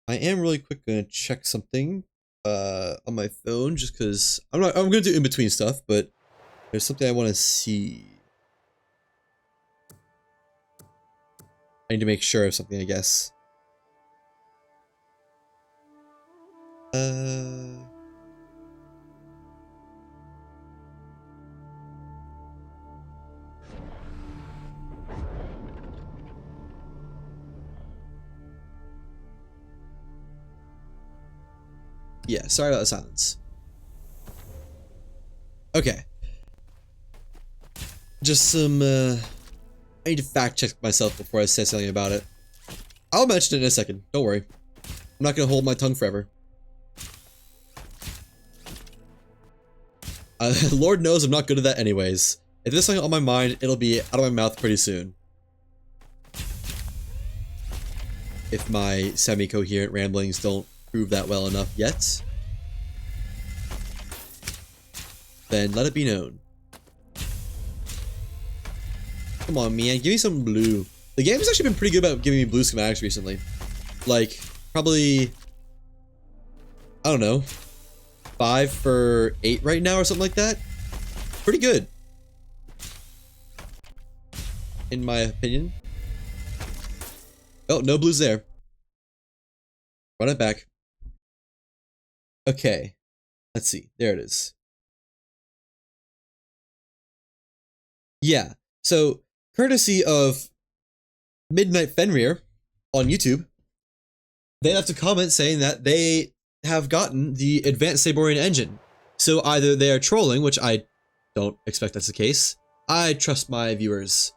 I am really quick gonna check something on my phone just because I'm gonna do in between stuff, but there's something I want to see. I need to make sure of something, I guess. Yeah, sorry about the silence. Okay. Just some, I need to fact check myself before I say something about it. I'll mention it in a second, don't worry. I'm not gonna hold my tongue forever. Lord knows I'm not good at that anyways. If there's something on my mind, it'll be out of my mouth pretty soon. If my semi-coherent ramblings don't prove that well enough yet, then let it be known. Come on, man, give me some blue. The game has actually been pretty good about giving me blue schematics recently. Like, probably, I don't know, 5 for 8 right now or something like that. Pretty good, in my opinion. Oh, no blues there. Run it back. Okay, let's see. There it is. Yeah, so courtesy of Midnight Fenrir on YouTube, they left a comment saying that they have gotten the Advanced Saborian engine. So either they are trolling, which I don't expect that's the case. I trust my viewers.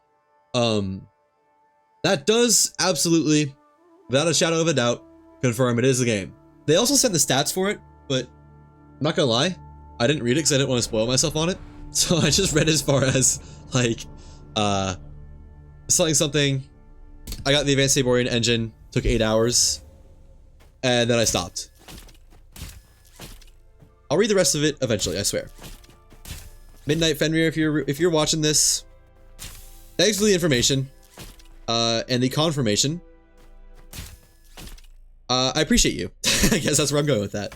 That does absolutely, without a shadow of a doubt, confirm it is a game. They also sent the stats for it, but I'm not gonna lie, I didn't read it because I didn't want to spoil myself on it. So I just read as far as, like, something. I got the Advanced Saborian engine, took 8 hours, and then I stopped. I'll read the rest of it eventually, I swear. Midnight Fenrir, if you're watching this, thanks for the information, and the confirmation. I appreciate you. I guess that's where I'm going with that.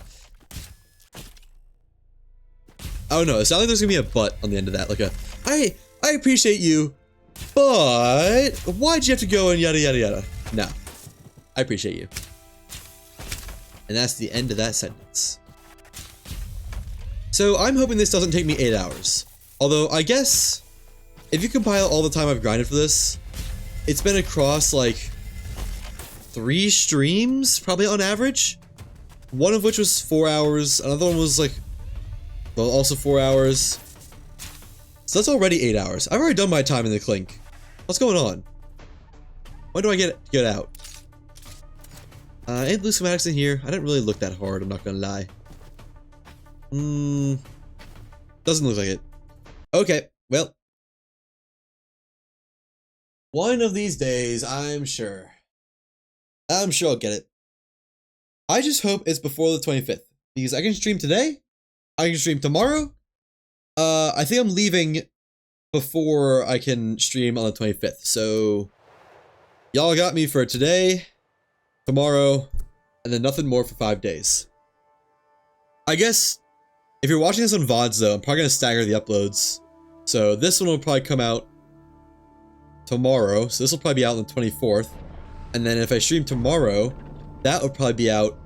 Oh no, it sounds like there's gonna be a but on the end of that, like a, I appreciate you, but why'd you have to go and yada yada yada? No, I appreciate you. And that's the end of that sentence. So I'm hoping this doesn't take me 8 hours. Although I guess if you compile all the time I've grinded for this, it's been across like 3 streams, probably on average. One of which was 4 hours, another one was like, well, also 4 hours. So that's already 8 hours. I've already done my time in the Clink. What's going on? When do I get out? Any blue schematics in here? I didn't really look that hard, I'm not gonna lie. Doesn't look like it. Okay, well. One of these days, I'm sure I'll get it. I just hope it's before the 25th, because I can stream today, I can stream tomorrow. I think I'm leaving before I can stream on the 25th, so y'all got me for today, tomorrow, and then nothing more for 5 days. I guess if you're watching this on VODs though, I'm probably gonna stagger the uploads. So this one will probably come out tomorrow, so this will probably be out on the 24th. And then if I stream tomorrow, that would probably be out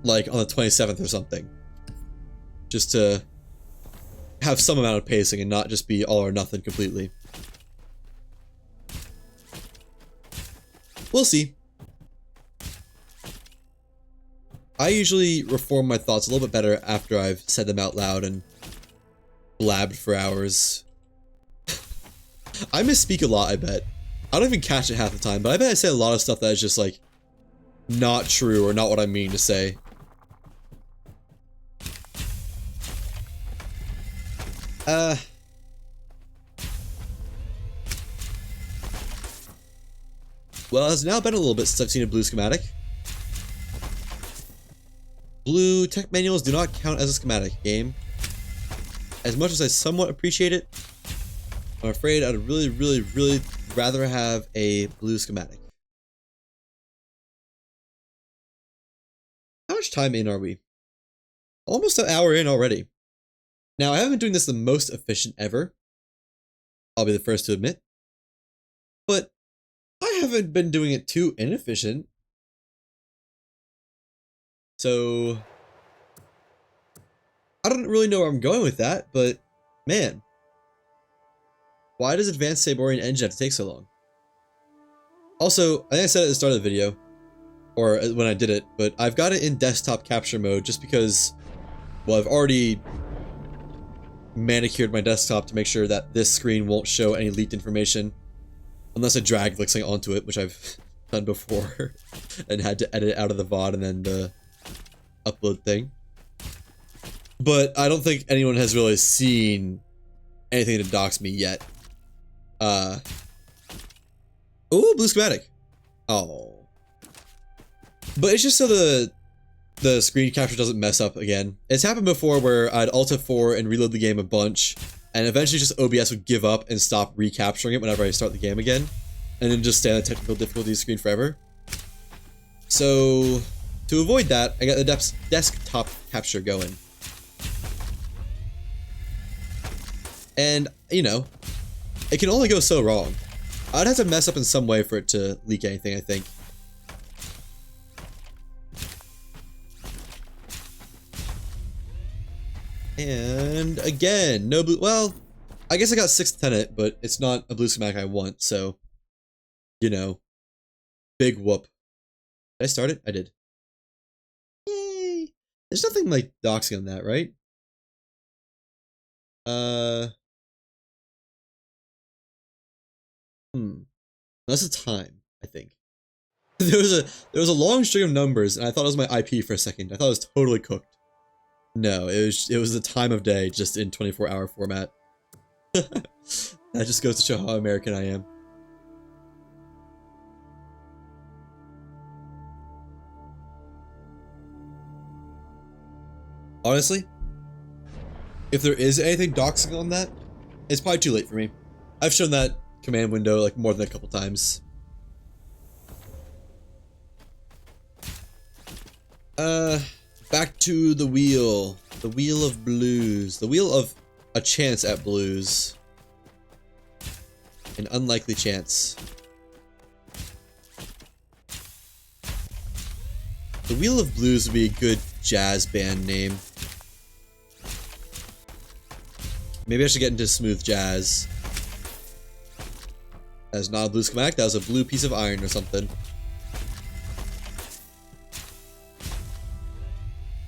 like on the 27th or something. Just to have some amount of pacing and not just be all or nothing completely. We'll see. I usually reform my thoughts a little bit better after I've said them out loud and blabbed for hours. I misspeak a lot, I bet. I don't even catch it half the time, but I bet I say a lot of stuff that is just like not true or not what I mean to say. Well, it's now been a little bit since I've seen a blue schematic. Blue tech manuals do not count as a schematic game. As much as I somewhat appreciate it, I'm afraid I'd really rather have a blue schematic. How much time in are we? Almost an hour in already. Now, I haven't been doing this the most efficient ever. I'll be the first to admit. But I haven't been doing it too inefficient. So I don't really know where I'm going with that, but man, why does Advanced Saborian Engine have to take so long? Also, I think I said it at the start of the video, or when I did it, but I've got it in desktop capture mode just because, well, I've already manicured my desktop to make sure that this screen won't show any leaked information unless I drag like something onto it, which I've done before and had to edit it out of the VOD and then the upload thing. But I don't think anyone has really seen anything to dox me yet. Ooh, blue schematic. Oh. But it's just so the screen capture doesn't mess up again. It's happened before where I'd Alt F4 and reload the game a bunch, and eventually just OBS would give up and stop recapturing it whenever I start the game again, and then just stay on the technical difficulty screen forever. So to avoid that, I got the desktop capture going. And, you know, it can only go so wrong. I'd have to mess up in some way for it to leak anything, I think. And again, no blue. Well, I guess I got 6th Tenet, but it's not a blue schematic I want, so, you know, big whoop. Did I start it? I did. Yay! There's nothing like doxing on that, right? Uh, That's a time, I think. There was a long string of numbers, and I thought it was my IP for a second. I thought it was totally cooked. No, it was the time of day, just in 24-hour format. That just goes to show how American I am. Honestly, if there is anything doxing on that, it's probably too late for me. I've shown that command window like more than a couple times. Back to the wheel. The wheel of blues. The wheel of a chance at blues. An unlikely chance. The Wheel of Blues would be a good jazz band name. Maybe I should get into smooth jazz. That is not a blue schematic, that was a blue piece of iron or something.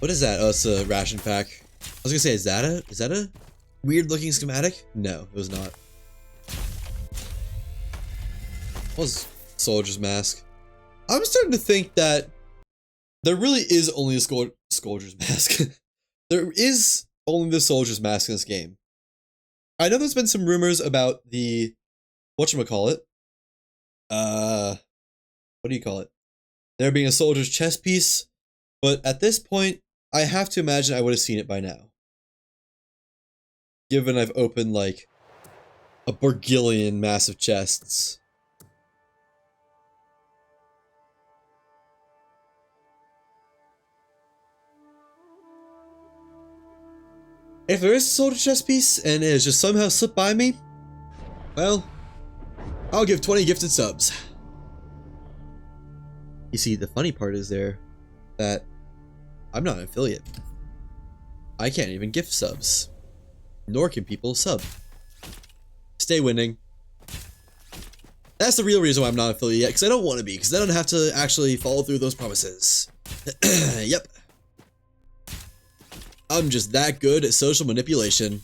What is that? Oh, it's a ration pack. I was gonna say, is that a weird looking schematic? No, it was not. What was Soldier's Mask? I'm starting to think that there really is only a Soldier's Mask. There is only the Soldier's Mask in this game. I know there's been some rumors about the whatchamacallit. What do you call it? There being a soldier's chest piece, but at this point, I have to imagine I would have seen it by now. Given I've opened like a Borgillion massive chests. If there is a soldier chest piece and it has just somehow slipped by me, well, I'll give 20 gifted subs. You see, the funny part is there that I'm not an affiliate. I can't even gift subs. Nor can people sub. Stay winning. That's the real reason why I'm not an affiliate yet, because I don't want to be, because I don't have to actually follow through those promises. Yep. I'm just that good at social manipulation.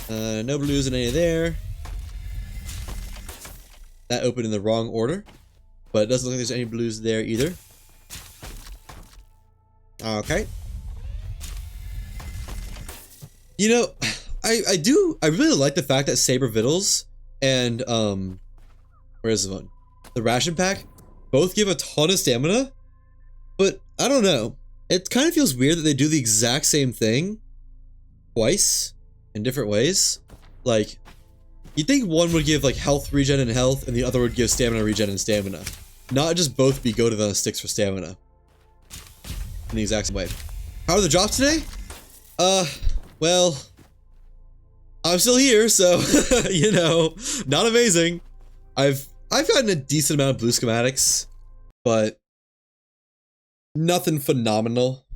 No blues in any there. That opened in the wrong order, but it doesn't look like there's any blues there either. Okay. You know, I really like the fact that Saber Vittles and where is the one? The ration pack both give a ton of stamina, but I don't know. It kind of feels weird that they do the exact same thing twice in different ways. Like, you'd think one would give like health regen and health, and the other would give stamina regen and stamina. Not just both be goated on sticks for stamina. In the exact same way. How are the drops today? Well, I'm still here, so you know, not amazing. I've gotten a decent amount of blue schematics, but nothing phenomenal.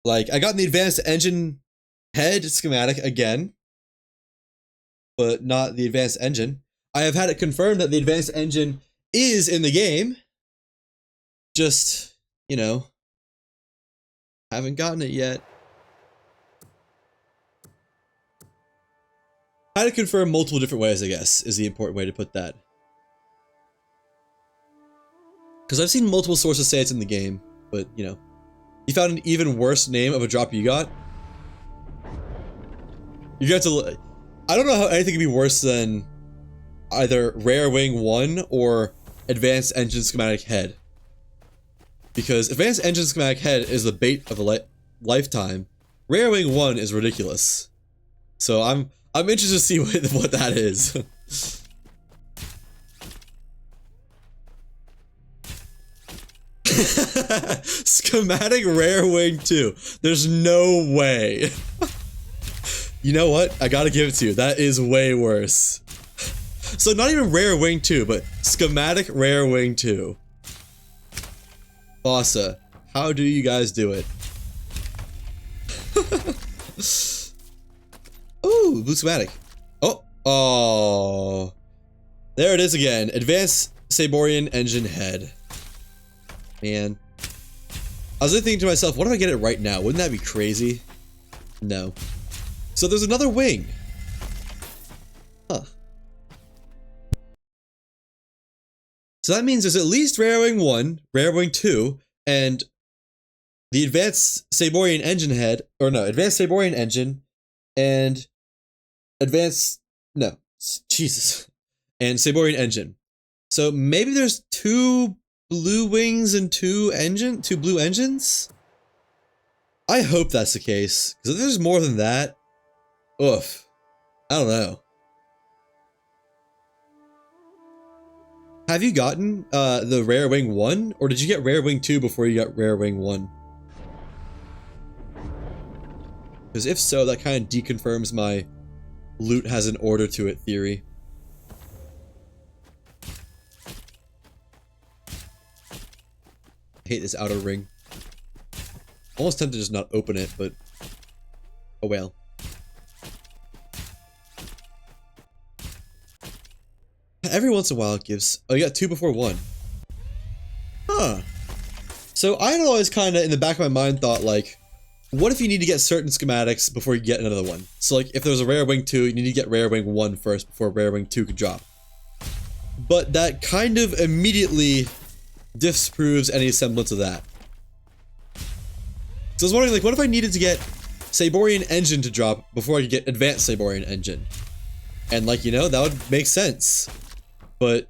Like, I got the advanced engine head schematic again, but not the advanced engine. I have had it confirmed that the advanced engine is in the game. Just, you know, haven't gotten it yet. I had to confirm multiple different ways, I guess, is the important way to put that. Because I've seen multiple sources say it's in the game, but, you know. You found an even worse name of a drop you got? You got to... I don't know how anything could be worse than either Rare Wing 1 or Advanced Engine Schematic Head. Because Advanced Engine Schematic Head is the bait of a lifetime. Rare Wing 1 is ridiculous. So I'm interested to see what that is. Schematic Rare Wing 2. There's no way. You know what? I gotta give it to you. That is way worse. So not even Rare Wing 2, but Schematic Rare Wing 2. Bossa, how do you guys do it? Ooh, blue schematic. Oh. There it is again. Advanced Saborian Engine Head. Man. I was thinking to myself, what if I get it right now? Wouldn't that be crazy? No. So there's another wing. Huh. So that means there's at least Rare Wing 1, Rare Wing 2, and the Advanced Saborian Engine head, or no, Advanced Saborian Engine, and Advanced, no, Jesus, and Saborian Engine. So maybe there's 2 blue wings and 2 blue engines? I hope that's the case, because if there's more than that, oof, I don't know. Have you gotten the Rare Wing 1, or did you get Rare Wing 2 before you got Rare Wing 1? Because if so, that kind of deconfirms my loot has an order to it theory. I hate this outer ring. Almost tempted to just not open it, but oh well. Every once in a while it gives... Oh, you got 2 before 1. Huh. So I had always kind of, in the back of my mind, thought like, what if you need to get certain schematics before you get another one? So like, if there was a Rare Wing 2, you need to get Rare Wing 1 first before Rare Wing 2 could drop. But that kind of immediately disproves any semblance of that. So I was wondering, like, what if I needed to get Saborian Engine to drop before I could get Advanced Saborian Engine? And like, you know, that would make sense. But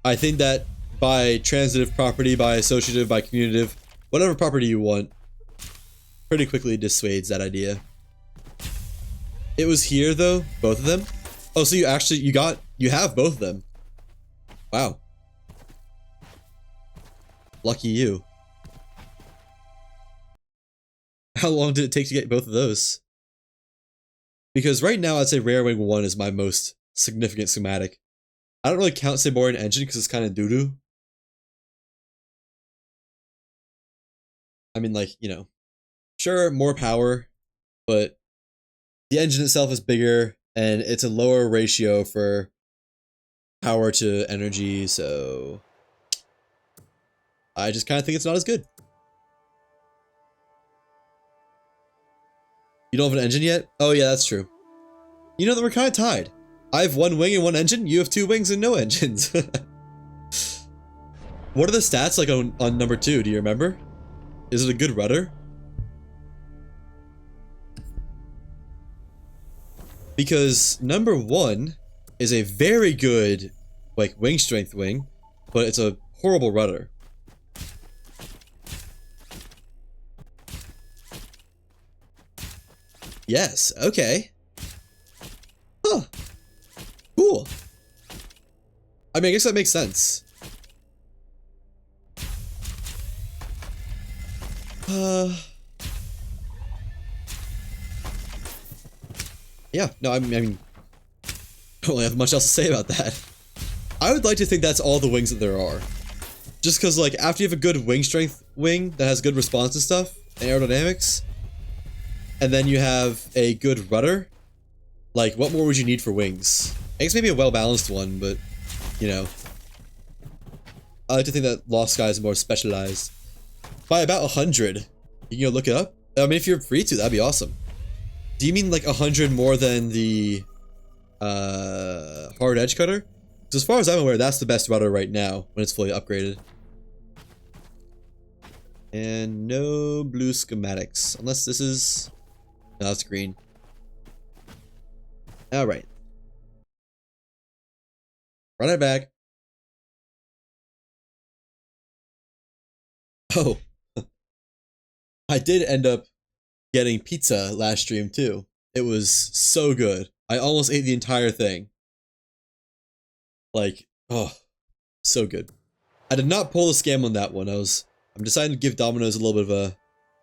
I think that by transitive property, by associative, by commutative, whatever property you want, pretty quickly dissuades that idea. It was here though, both of them? Oh, so you have both of them. Wow. Lucky you. How long did it take to get both of those? Because right now I'd say Rare Wing 1 is my most significant schematic. I don't really count Saborian Engine because it's kind of doo-doo. I mean, like, you know, sure, more power, but the engine itself is bigger and it's a lower ratio for power to energy, so I just kind of think it's not as good. You don't have an engine yet? Oh yeah, that's true. You know that we're kind of tied. I have 1 wing and 1 engine, you have 2 wings and no engines. What are the stats like on number 2, do you remember? Is it a good rudder? Because number 1 is a very good, like, wing strength wing, but it's a horrible rudder. Yes, okay. Huh. Cool. I mean, I guess that makes sense. Yeah, no, I mean, I don't really have much else to say about that. I would like to think that's all the wings that there are. Just because, like, after you have a good wing strength wing that has good response and stuff, and aerodynamics, and then you have a good rudder, like, what more would you need for wings? I guess maybe a well-balanced one, but, you know. I like to think that Lost Sky is more specialized. By about 100. You can go look it up? I mean, if you're free to, that'd be awesome. Do you mean, like, 100 more than the, hard edge cutter? Because as far as I'm aware, that's the best rudder right now, when it's fully upgraded. And no blue schematics. Unless this is... No, that's green. Alright. Run it back. Oh. I did end up getting pizza last stream too. It was so good. I almost ate the entire thing. Like, oh, so good. I did not pull the scam on that one. I'm deciding to give Domino's a little bit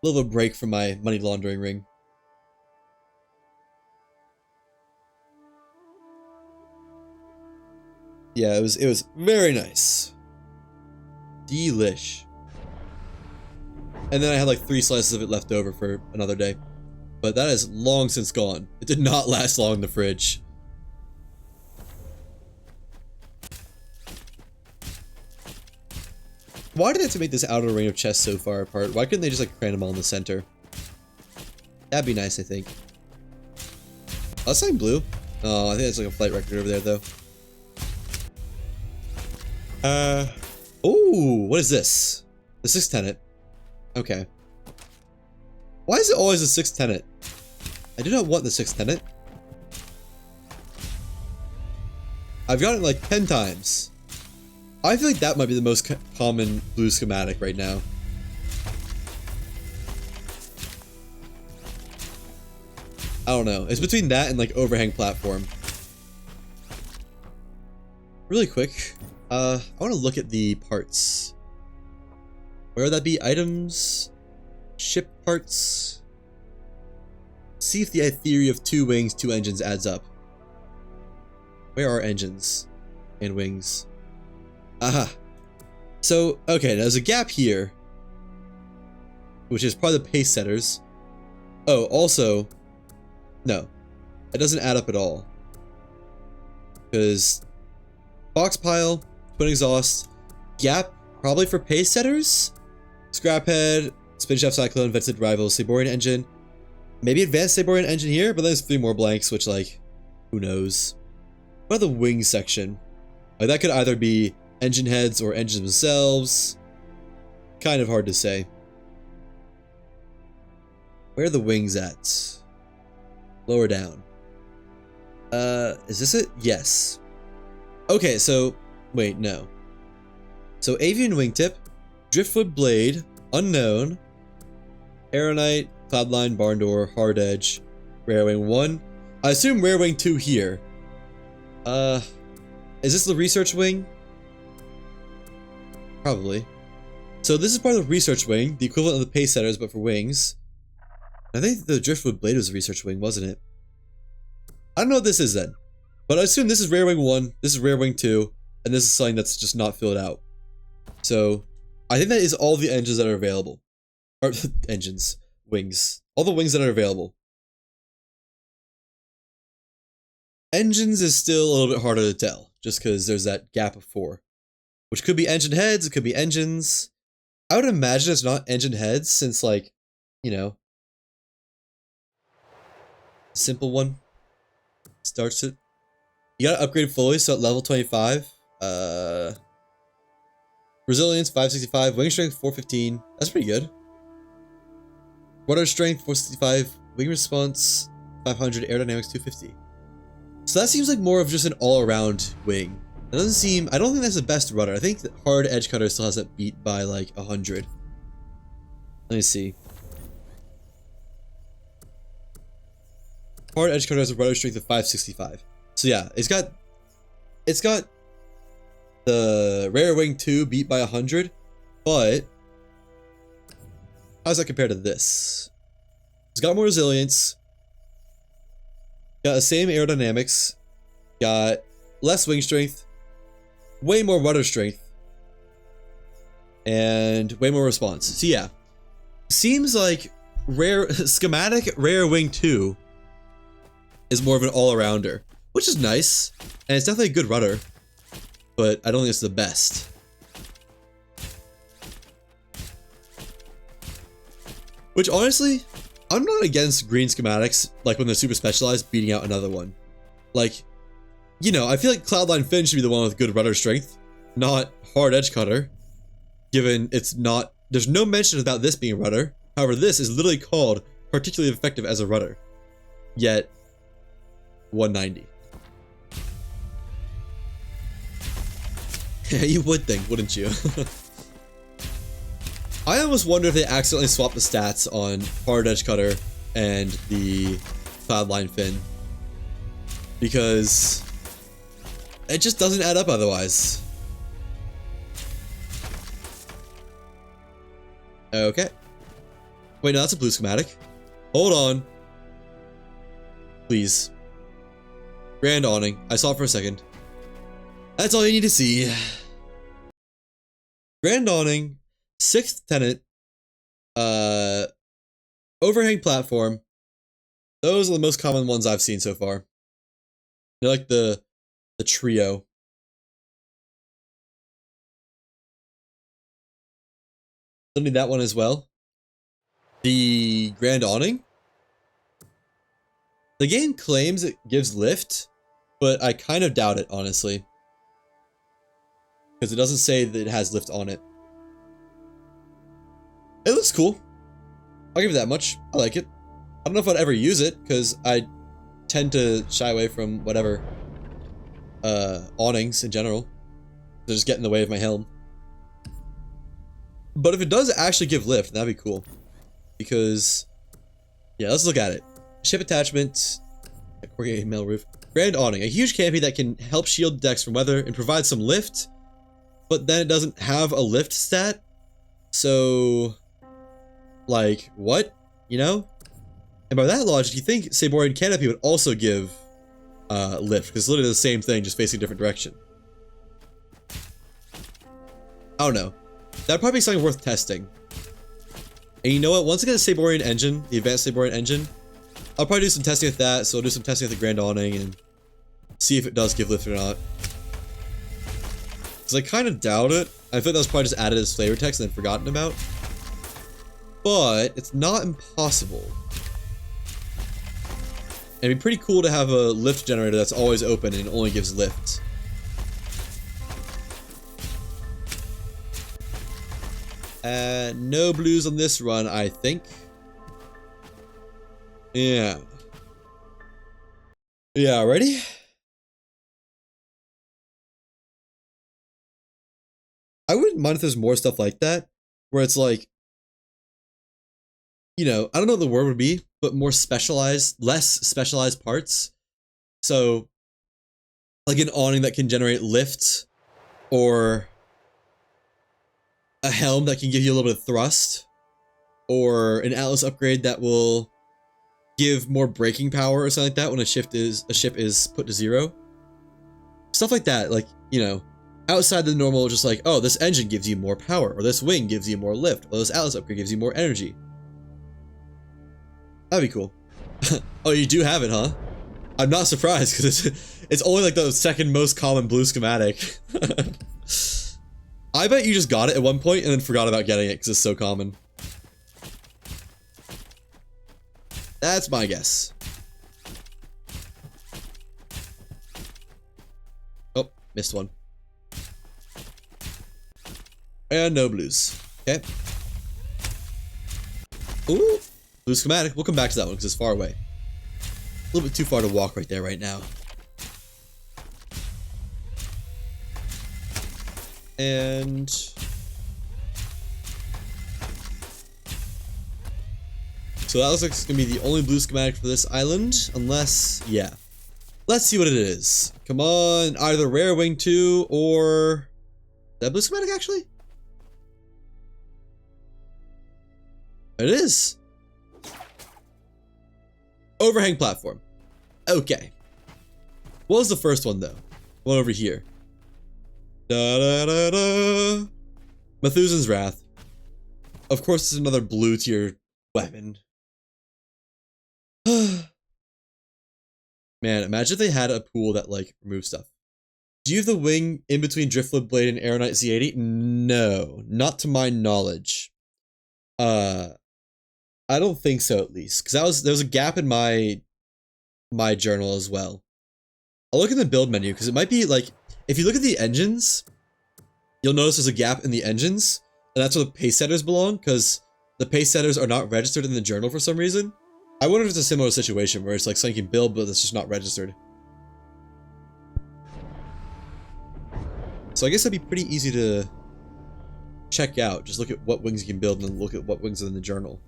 of a break from my money laundering ring. Yeah, it was very nice. Delish. And then I had like 3 slices of it left over for another day. But that is long since gone. It did not last long in the fridge. Why did they have to make this outer ring of chests so far apart? Why couldn't they just like cram them all in the center? That'd be nice, I think. Oh, that's like blue. Oh, I think that's like a flight record over there, though. Oh, what is this? The sixth tenet. Okay. Why is it always the sixth tenet? I do not want the sixth tenet. I've got it like 10 times. I feel like that might be the most common blue schematic right now. I don't know. It's between that and like overhang platform. Really quick, I want to look at the parts. Where would that be? Items, ship parts. See if the theory of 2 wings, 2 engines adds up. Where are engines and wings? Aha. So, okay, there's a gap here, which is probably the pace setters. Oh, also, no, it doesn't add up at all. Because box pile, twin exhaust, gap, probably for pace setters, scrap head, spin shaft cyclone, vented rival, Saborian engine, maybe advanced Saborian engine here, but there's 3 more blanks, which like, who knows. What about the wing section? Like that could either be engine heads or engines themselves. Kind of hard to say. Where are the wings at? Lower down. Is this it? Yes. Okay, so, wait, no. So avian wingtip, driftwood blade, unknown, aeronite, cloudline, barn door, hard edge, rare wing 1. I assume rare wing 2 here. Is this the research wing? Probably. So this is part of the research wing, the equivalent of the pace setters, but for wings. I think the driftwood blade was a research wing, wasn't it? I don't know what this is then, but I assume this is rare wing 1, this is rare wing 2, and this is something that's just not filled out. So I think that is all the engines that are available. Or engines, wings, all the wings that are available. Engines is still a little bit harder to tell, just because there's that gap of 4. Which could be engine heads, it could be engines. I would imagine it's not engine heads, since like, you know, simple one starts it. You gotta upgrade fully, so at level 25. Resilience 565, wing strength 415. That's pretty good. Rudder strength 465, wing response 500, aerodynamics 250. So that seems like more of just an all-around wing. It doesn't seem, I don't think that's the best rudder. I think the hard edge cutter still has that beat by like 100. Let me see. Hard edge cutter has a rudder strength of 565. So yeah, it's got the rare wing 2 beat by 100, but how does that compare to this? It's got more resilience, got the same aerodynamics, got less wing strength, way more rudder strength, and way more response. So yeah, seems like schematic rare wing 2 is more of an all-arounder, which is nice, and it's definitely a good rudder, but I don't think it's the best. Which honestly, I'm not against green schematics, like when they're super specialized, beating out another one. Like, you know, I feel like Cloudline Fin should be the one with good rudder strength, not hard edge cutter, given it's not, there's no mention about this being a rudder. However, this is literally called particularly effective as a rudder. Yet, 190. Yeah, you would think, wouldn't you? I almost wonder if they accidentally swapped the stats on hard edge cutter and the Cloudline Fin, because it just doesn't add up otherwise. Okay. Wait, no, that's a blue schematic. Hold on. Please. Grand awning. I saw it for a second. That's all you need to see. Grand awning, 6th tenet, overhang platform. Those are the most common ones I've seen so far. They're like the trio. Still need that one as well. The Grand Awning. The game claims it gives lift, but I kind of doubt it, honestly. Because it doesn't say that it has lift on it. It looks cool. I'll give it that much. I like it. I don't know if I'd ever use it, because I tend to shy away from whatever awnings in general. They just get in the way of my helm. But if it does actually give lift, that'd be cool. Because, yeah, let's look at it. Ship attachment, corrugated metal roof. Grand Awning, a huge canopy that can help shield decks from weather and provide some lift, but then it doesn't have a lift stat. So, like, what? You know? And by that logic, you think Saborian Canopy would also give lift, because it's literally the same thing, just facing a different direction. I don't know. That'd probably be something worth testing. And you know what? Once I get a Saborian engine, the advanced Saborian engine, I'll probably do some testing with that, so I'll do some testing with the Grand Awning and see if it does give lift or not. Because I kind of doubt it. I think that was probably just added as flavor text and then forgotten about. But it's not impossible. And it'd be pretty cool to have a lift generator that's always open and only gives lift. No blues on this run, I think. Yeah. Yeah, ready? I wouldn't mind if there's more stuff like that, where it's like, you know, I don't know what the word would be, but more specialized, less specialized parts. So, like an awning that can generate lift, or a helm that can give you a little bit of thrust, or an Atlas upgrade that will give more braking power or something like that when a ship is put to 0. Stuff like that, like, you know, outside the normal, just like, oh, this engine gives you more power, or this wing gives you more lift, or this Atlas upgrade gives you more energy. That'd be cool. Oh, you do have it, huh? I'm not surprised, because it's only like the second most common blue schematic. I bet you just got it at one point and then forgot about getting it because it's so common. That's my guess. Oh, missed one. And no blues. Okay. Ooh, blue schematic. We'll come back to that one because it's far away. A little bit too far to walk right there right now. And so that looks like it's gonna be the only blue schematic for this island, unless, yeah. Let's see what it is. Come on, either Rare Wing 2 or... Is that blue schematic actually? It is. Overhang platform. Okay. What was the first one though? One over here. Da da da da. Methuselan's Wrath. Of course, it's another blue tier weapon. Man, imagine if they had a pool that like removes stuff. Do you have the wing in between Driftwood Blade and Aeronite Z80? No, not to my knowledge. I don't think so, at least, because there was a gap in my journal as well. I'll look in the build menu because it might be like, if you look at the engines, you'll notice there's a gap in the engines, and that's where the pace setters belong, because the pace setters are not registered in the journal for some reason. I wonder if it's a similar situation where it's like something you can build, but it's just not registered. So I guess that'd be pretty easy to check out. Just look at what wings you can build and then look at what wings are in the journal.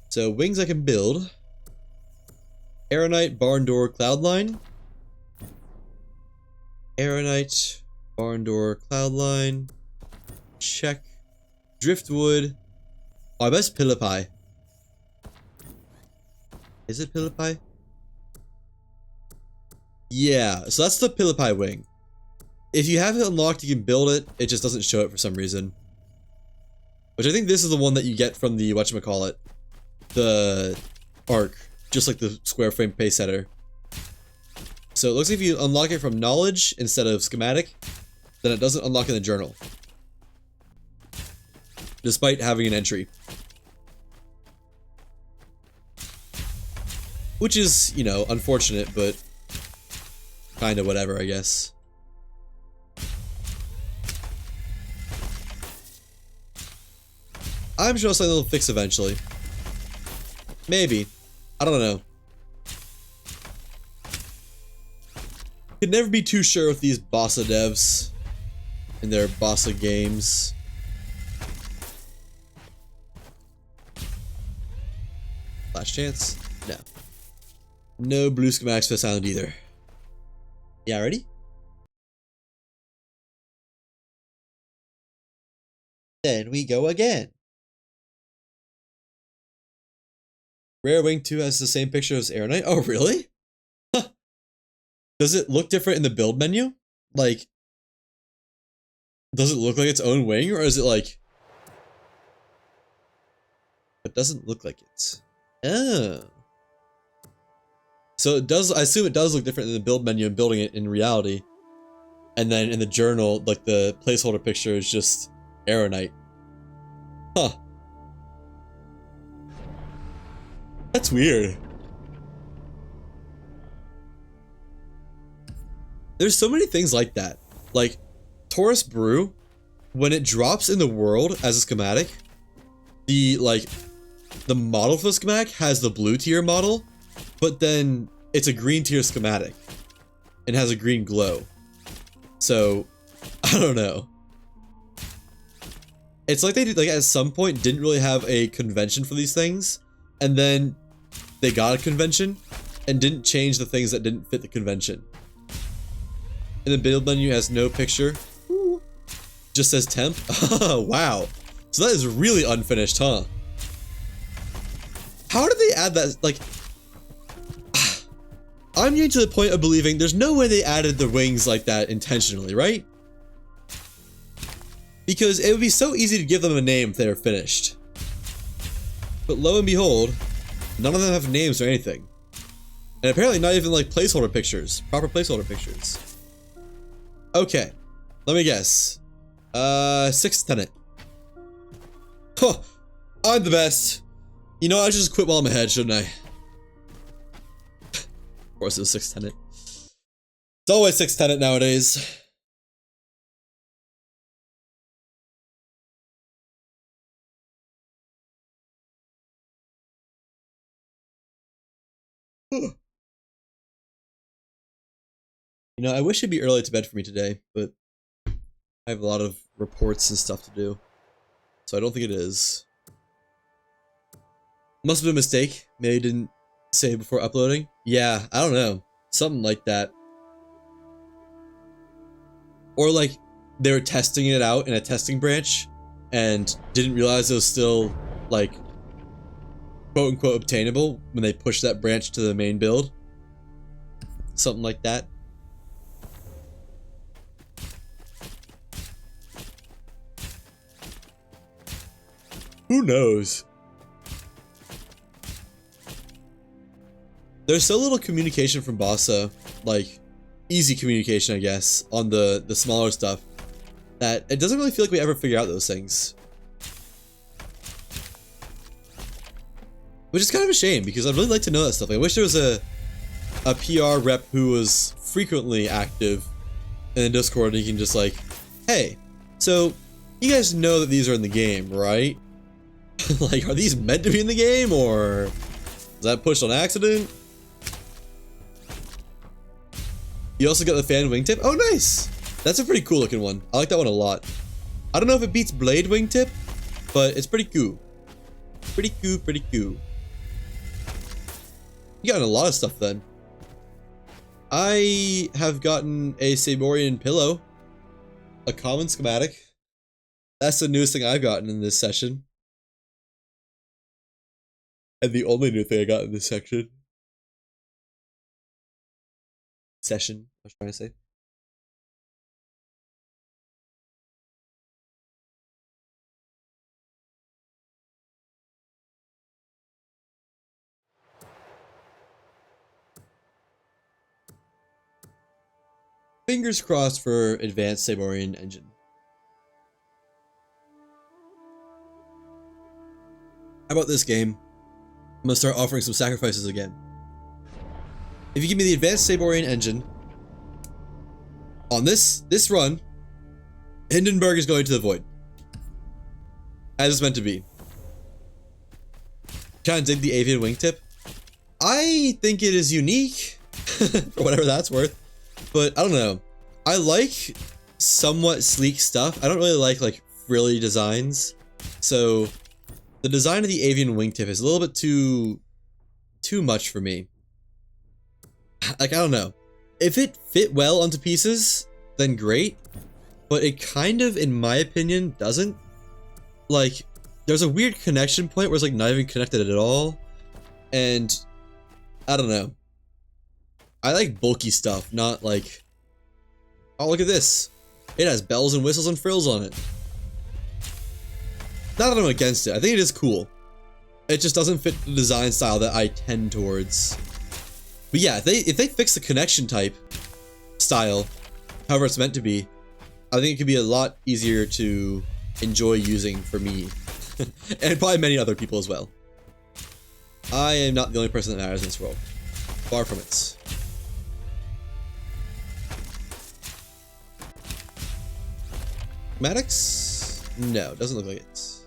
So wings I can build. Aeronite, Barn Door, Cloudline. Aeronite, Barn Door, Cloudline. Check. Driftwood. Oh, I bet it's Pilipi. Is it Pilipi? Yeah, so that's the Pilipi wing. If you have it unlocked, you can build it. It just doesn't show it for some reason. Which I think this is the one that you get from the, whatchamacallit, the Arc. Just like the square frame pace setter. So it looks like if you unlock it from knowledge instead of schematic, then it doesn't unlock in the journal. Despite having an entry. Which is, you know, unfortunate, but kind of whatever, I guess. I'm sure something will fix eventually. Maybe. I don't know. Could never be too sure with these Bossa devs and their Bossa games. Last chance? No. No blue schematics for this island either. Yeah, ready? Then we go again. Rare Wing 2 has the same picture as Aeronite. Oh, really? Huh. Does it look different in the build menu? Like, does it look like its own wing, or is it like... It doesn't look like it. Oh. So it does, I assume it does look different in the build menu and building it in reality. And then in the journal, like the placeholder picture is just Aeronite. Huh. That's weird. There's so many things like that. Like, Taurus Brew, when it drops in the world as a schematic, the model for the schematic has the blue tier model, but then it's a green tier schematic and has a green glow. So, I don't know. It's like they did, like at some point didn't really have a convention for these things, and then they got a convention and didn't change the things that didn't fit the convention. And the build menu has no picture. Ooh. Just says temp. Oh, wow. So that is really unfinished, huh? How did they add that? Like, I'm getting to the point of believing there's no way they added the wings like that intentionally, right? Because it would be so easy to give them a name if they were finished. But lo and behold, none of them have names or anything. And apparently not even like placeholder pictures, proper placeholder pictures. Okay, let me guess. Sixth Tenant. Huh, I'm the best. You know, I should just quit while I'm ahead, shouldn't I? Of course it was Sixth Tenant. It's always Sixth Tenant nowadays. You know, I wish it'd be early to bed for me today, but I have a lot of reports and stuff to do. So I don't think it is. Must have been a mistake. Maybe I didn't save before uploading. Yeah, I don't know. Something like that. Or like they were testing it out in a testing branch and didn't realize it was still like quote unquote obtainable when they pushed that branch to the main build. Something like that. Who knows? There's so little communication from Bossa, like easy communication, I guess, on the smaller stuff, that it doesn't really feel like we ever figure out those things. Which is kind of a shame, because I'd really like to know that stuff. Like, I wish there was a PR rep who was frequently active in the Discord and you can just like, hey, so you guys know that these are in the game, right? Like, are these meant to be in the game, or is that pushed on accident? You also got the fan wingtip? Oh, nice! That's a pretty cool looking one. I like that one a lot. I don't know if it beats blade wingtip, but it's pretty cool. Pretty cool, pretty cool. You got a lot of stuff then. I have gotten a Saborian pillow. A common schematic. That's the newest thing I've gotten in this session. And the only new thing I got in this section. Session, I was trying to say. Fingers crossed for advanced Saborian engine. How about this game? I'm gonna start offering some sacrifices again. If you give me the advanced Saborian engine on this run, Hindenburg is going to the void, as it's meant to be. Kind of dig the avian wingtip. I think it is unique, for whatever that's worth. But I don't know. I like somewhat sleek stuff. I don't really like frilly designs. So the design of the avian wingtip is a little bit too much for me. Like, I don't know. If it fit well onto pieces, then great. But it kind of, in my opinion, doesn't. Like, there's a weird connection point where it's like not even connected at all. And I don't know. I like bulky stuff, not like, oh, look at this. It has bells and whistles and frills on it. Not that I'm against it. I think it is cool. It just doesn't fit the design style that I tend towards. But yeah, if they fix the connection type style, however it's meant to be, I think it could be a lot easier to enjoy using for me. And probably many other people as well. I am not the only person that matters in this world. Far from it. Maddox? No, doesn't look like it.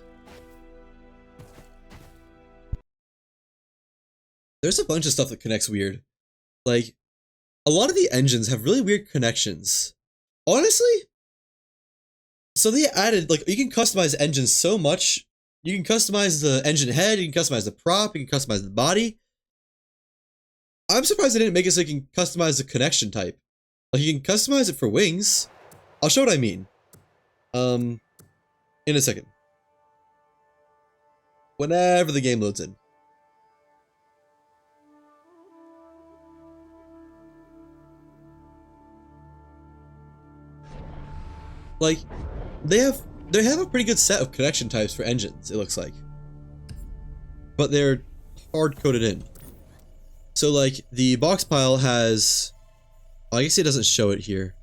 There's a bunch of stuff that connects weird. Like, a lot of the engines have really weird connections. Honestly? So they added, like, you can customize engines so much. You can customize the engine head, you can customize the prop, you can customize the body. I'm surprised they didn't make it so you can customize the connection type. Like, you can customize it for wings. I'll show what I mean. In a second. Whenever the game loads in. Like, they have a pretty good set of connection types for engines, it looks like. But they're hard-coded in. So, like, the box pile has... Well, I guess it doesn't show it here.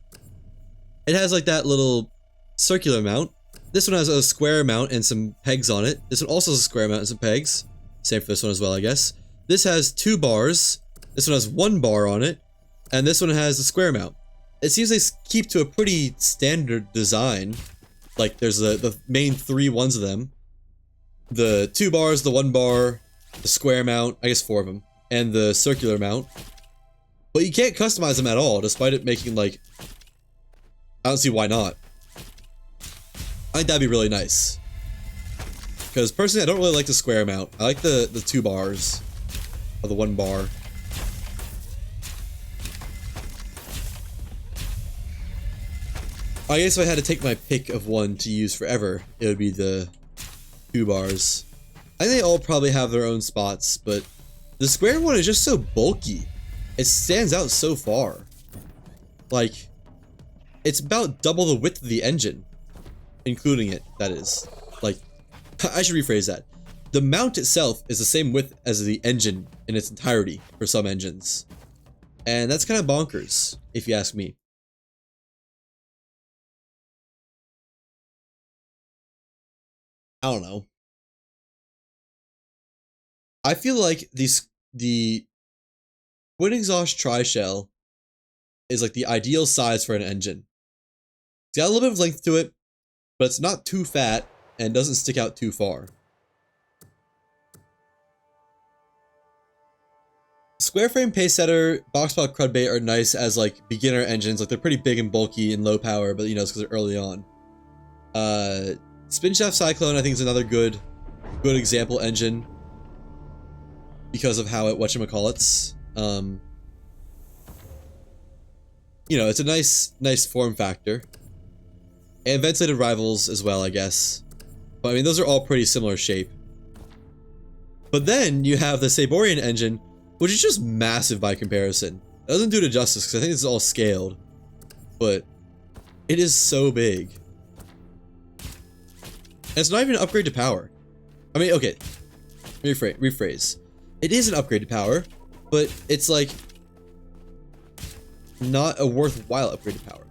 It has, like, that little circular mount. This one has a square mount and some pegs on it. This one also has a square mount and some pegs. Same for this one as well, I guess. This has 2 bars. This one has 1 bar on it. And this one has a square mount. It seems they keep to a pretty standard design. Like, there's the main 3 ones of them. The 2 bars, the 1 bar, the square mount, I guess 4 of them, and the circular mount. But you can't customize them at all, despite it making, like... I don't see why not. I think that'd be really nice. Because personally, I don't really like the square mount. I like the 2 bars. Or the 1 bar. I guess if I had to take my pick of one to use forever, it would be the 2 bars. I think they all probably have their own spots, but the square one is just so bulky. It stands out so far. Like, it's about double the width of the engine. Including it, that is. Like, I should rephrase that. The mount itself is the same width as the engine in its entirety for some engines. And that's kind of bonkers, if you ask me. I don't know. I feel like the twin exhaust tri-shell is like the ideal size for an engine. It's got a little bit of length to it, but it's not too fat and doesn't stick out too far. Square frame Pacesetter, Boxpile Crudbait are nice as like beginner engines. Like, they're pretty big and bulky and low power, but you know, it's because they're early on. Spinshaft Cyclone I think is another good example engine because of how it whatchamacallits. You know, it's a nice form factor. And Ventilated Rivals as well, I guess. But I mean, those are all pretty similar shape. But then you have the Saborian engine, which is just massive by comparison. It doesn't do it justice because I think it's all scaled. But it is so big. And it's not even an upgrade to power. I mean, okay. Rephrase. It is an upgrade to power, but it's like... not a worthwhile upgrade to power.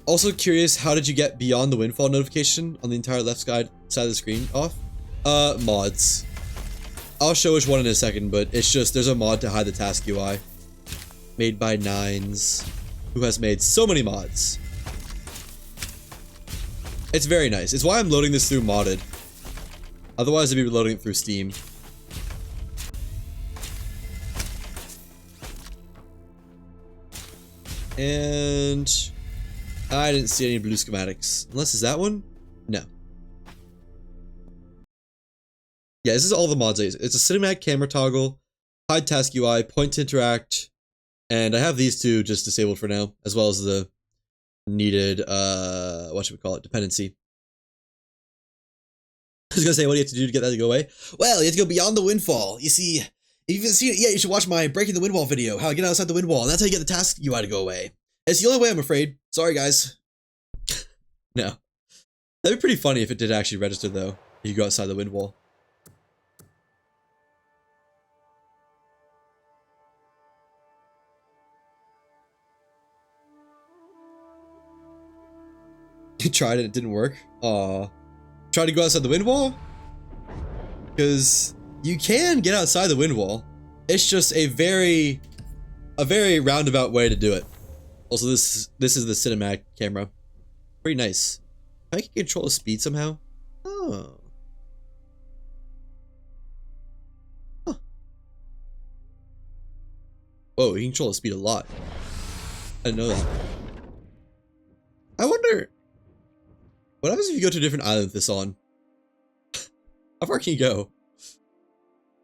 Also curious, how did you get beyond the windfall notification on the entire left side of the screen off? Mods. I'll show which one in a second, but it's just, there's a mod to hide the task UI. Made by Nines, who has made so many mods. It's very nice. It's why I'm loading this through modded. Otherwise, I'd be loading it through Steam. And I didn't see any blue schematics. Unless, is that one? No. Yeah, this is all the mods I use. It's a cinematic camera toggle, hide task UI, point to interact, and I have these two just disabled for now, as well as the needed, what should we call it, dependency. I was gonna say, what do you have to do to get that to go away? Well, you have to go beyond the windfall. You see, if you haven't seen it yet, you should watch my Breaking the Windwall video, how I get outside the windwall, and that's how you get the task UI to go away. It's the only way, I'm afraid. Sorry, guys. No. That'd be pretty funny if it did actually register, though, if you go outside the windwall. You tried it, it didn't work? Aw. Try to go outside the wind wall? Because you can get outside the wind wall. It's just a very roundabout way to do it. Also, this is the cinematic camera. Pretty nice. I can control the speed somehow. Oh. Huh. Whoa, you can control the speed a lot. I didn't know that. I wonder, what happens if you go to a different island with this on? How far can you go?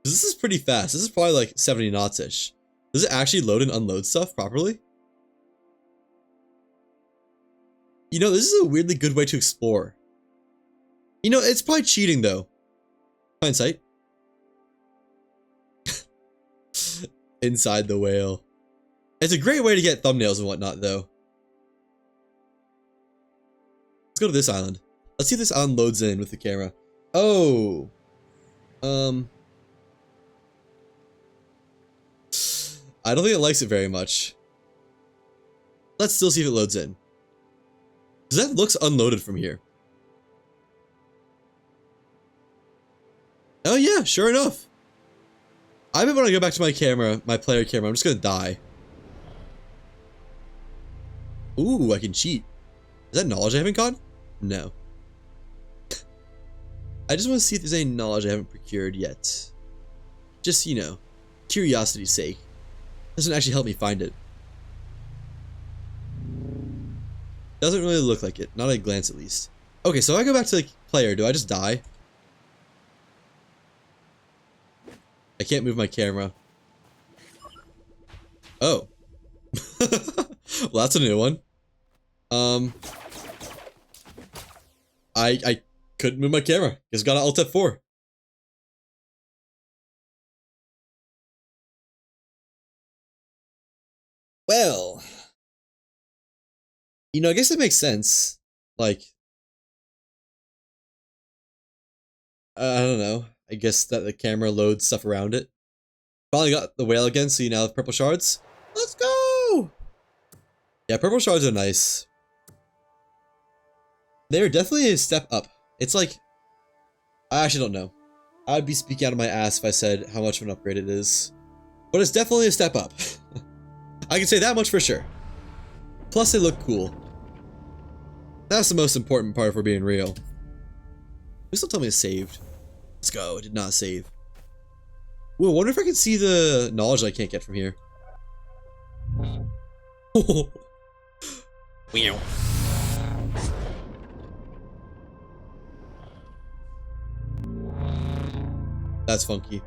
This is pretty fast. This is probably like 70 knots-ish. Does it actually load and unload stuff properly? You know, this is a weirdly good way to explore. You know, it's probably cheating though. Hindsight. Inside the whale. It's a great way to get thumbnails and whatnot though. Let's go to this island. Let's see if this island loads in with the camera. Oh. I don't think it likes it very much. Let's still see if it loads in. Because that looks unloaded from here. Oh yeah, sure enough. I bet when I go back to my camera, my player camera, I'm just gonna die. Ooh, I can cheat. Is that knowledge I haven't gotten? No. I just want to see if there's any knowledge I haven't procured yet. Just, you know, curiosity's sake. Doesn't actually help me find it. Doesn't really look like it. Not at a glance, at least. Okay, so if I go back to the player, do I just die? I can't move my camera. Oh. Well, that's a new one. I couldn't move my camera. Just got an Alt F4. Well, you know, I guess it makes sense. Like, I don't know. I guess that the camera loads stuff around it. Finally got the whale again, so you now have purple shards. Let's go! Yeah, purple shards are nice. They're definitely a step up. It's like, I actually don't know. I'd be speaking out of my ass if I said how much of an upgrade it is. But it's definitely a step up. I can say that much for sure. Plus, they look cool. That's the most important part if we're being real. Please don't tell me it's saved. Let's go. It did not save. Ooh, I wonder if I can see the knowledge I can't get from here. Wow. That's funky.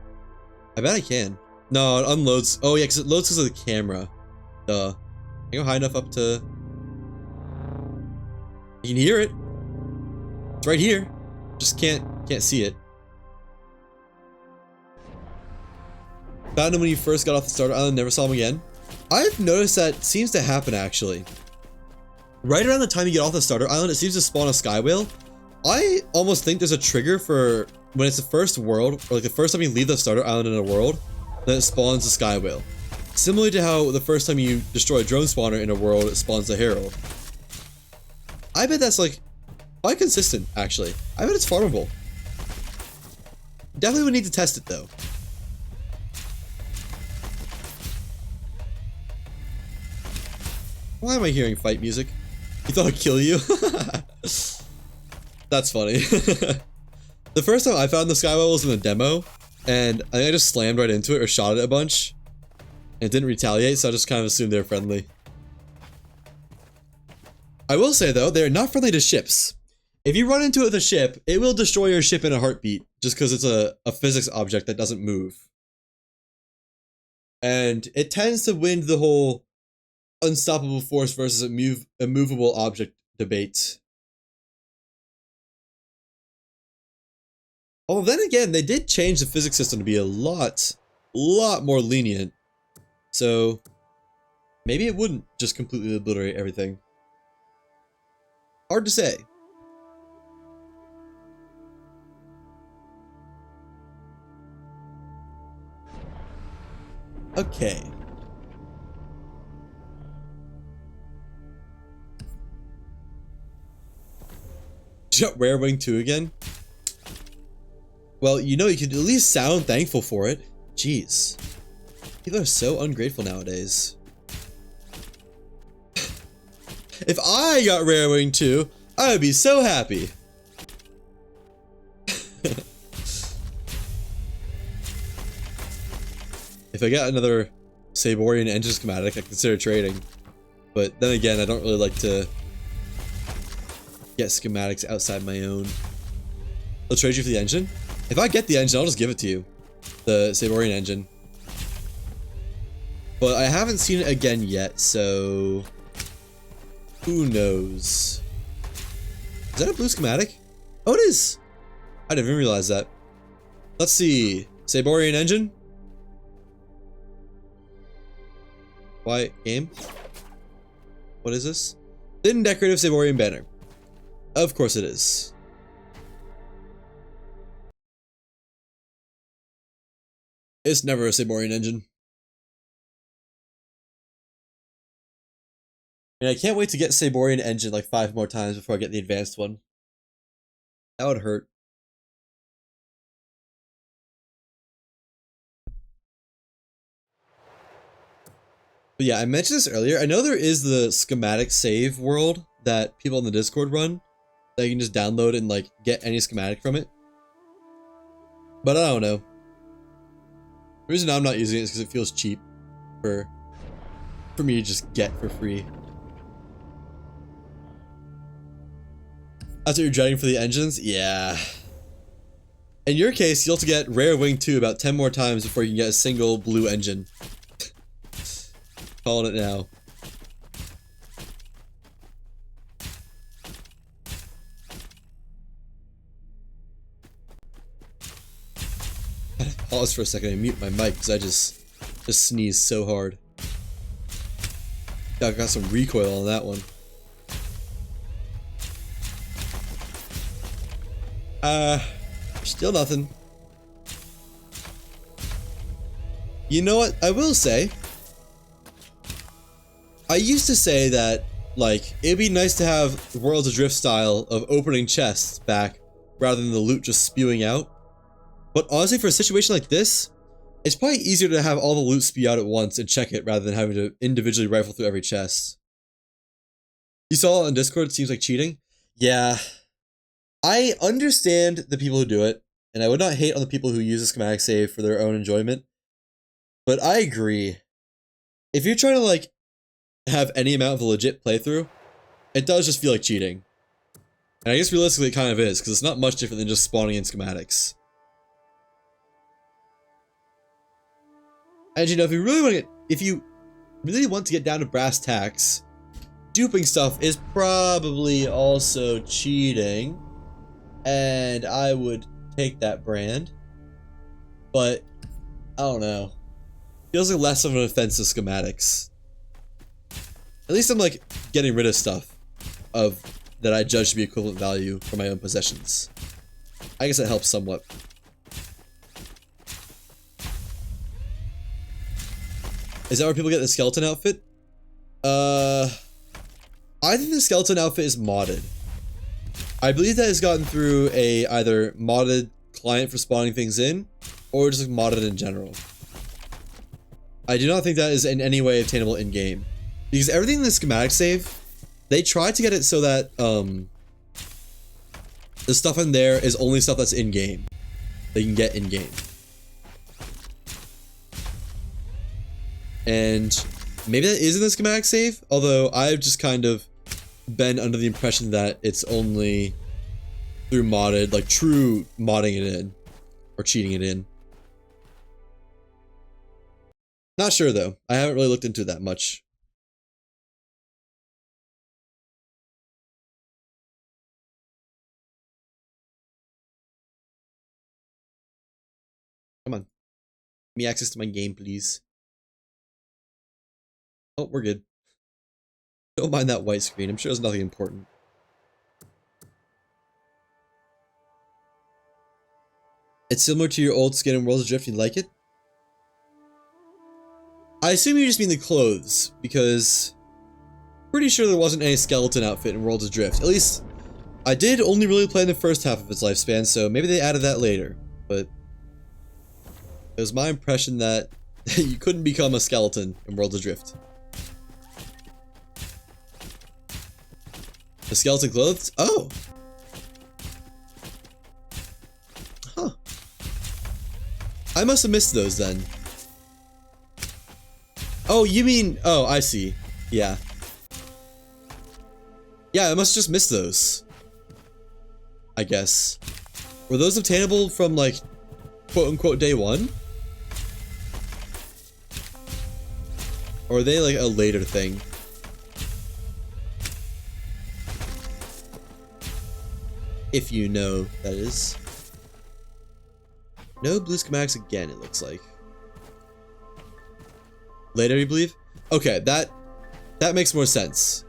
I bet I can. No, it unloads. Oh yeah, because it loads because of the camera. Duh. Can I go high enough up to... You can hear it. It's right here. Just can't see it. Found him when you first got off the starter island, never saw him again. I've noticed that seems to happen actually. Right around the time you get off the starter island, it seems to spawn a sky whale. I almost think there's a trigger for when it's the first world, or like the first time you leave the starter island in a world, then it spawns a sky whale. Similarly to how the first time you destroy a drone spawner in a world, it spawns a herald. I bet that's like quite consistent, actually. I bet it's farmable. Definitely would need to test it though. Why am I hearing fight music? You thought I'd kill you? That's funny. The first time I found the Skywell was in a demo, and I think I just slammed right into it or shot it a bunch. And it didn't retaliate, so I just kind of assumed they were friendly. I will say though, they're not friendly to ships. If you run into it with a ship, it will destroy your ship in a heartbeat, just because it's a physics object that doesn't move. And it tends to win the whole unstoppable force versus a movable object debate. Although then again, they did change the physics system to be a lot more lenient. So maybe it wouldn't just completely obliterate everything. Hard to say. Okay. Rare Wing 2 again? Well, you know, you could at least sound thankful for it. Jeez. People are so ungrateful nowadays. If I got Rare Wing 2, I would be so happy. If I got another Saborian engine schematic, I'd consider trading. But then again, I don't really like to get schematics outside my own. I'll trade you for the engine? If I get the engine, I'll just give it to you. The Saborian engine. But I haven't seen it again yet, so who knows? Is that a blue schematic? Oh, it is! I didn't even realize that. Let's see. Saborian engine? Why, game? What is this? Thin decorative Saborian banner. Of course it is. It's never a Saborian engine. And I can't wait to get Saborian engine like 5 more times before I get the advanced one. That would hurt. But yeah, I mentioned this earlier. I know there is the schematic save world that people in the Discord run. That you can just download and like get any schematic from it. But I don't know. The reason I'm not using it is because it feels cheap for me to just get for free. That's what you're dreading for the engines? Yeah. In your case, you'll have to get Rare Wing 2 about 10 more times before you can get a single blue engine. Calling it now. Pause for a second and mute my mic because I just sneezed so hard. I got some recoil on that one. Still nothing. You know what? I will say, I used to say that, like, it'd be nice to have Worlds Adrift style of opening chests back rather than the loot just spewing out. But honestly, for a situation like this, it's probably easier to have all the loot spew out at once and check it rather than having to individually rifle through every chest. You saw it on Discord, it seems like cheating. Yeah. I understand the people who do it, and I would not hate on the people who use a schematic save for their own enjoyment. But I agree. If you're trying to, like, have any amount of a legit playthrough, it does just feel like cheating. And I guess realistically it kind of is, because it's not much different than just spawning in schematics. And you know, if you really want to get down to brass tacks, duping stuff is probably also cheating. And I would take that brand. But, I don't know. Feels like less of an offense to schematics. At least I'm like getting rid of stuff that I judge to be equivalent value for my own possessions. I guess it helps somewhat. Is that where people get the skeleton outfit? I think the skeleton outfit is modded. I believe that has gotten through a either modded client for spawning things in, or just like modded in general. I do not think that is in any way obtainable in-game. Because everything in the schematic save, they tried to get it so that the stuff in there is only stuff that's in-game. They can get in-game. And maybe that is in the schematic save, although I've just kind of been under the impression that it's only through modded, like true modding it in, or cheating it in. Not sure though. I haven't really looked into it that much. Come on. Give me access to my game, please. Oh, we're good. Don't mind that white screen. I'm sure there's nothing important. It's similar to your old skin in Worlds Adrift. You like it? I assume you just mean the clothes, because pretty sure there wasn't any skeleton outfit in Worlds Adrift. At least, I did only really play in the first half of its lifespan, so maybe they added that later. But it was my impression that you couldn't become a skeleton in Worlds Adrift. The skeleton clothes? Oh! Huh. I must have missed those then. Oh, you mean... Oh, I see. Yeah. Yeah, I must just miss those. I guess. Were those obtainable from, like, quote-unquote day one? Or are they, like, a later thing? If you know, that is. No blue schematics again, it looks like. Later, you believe? Okay, that makes more sense.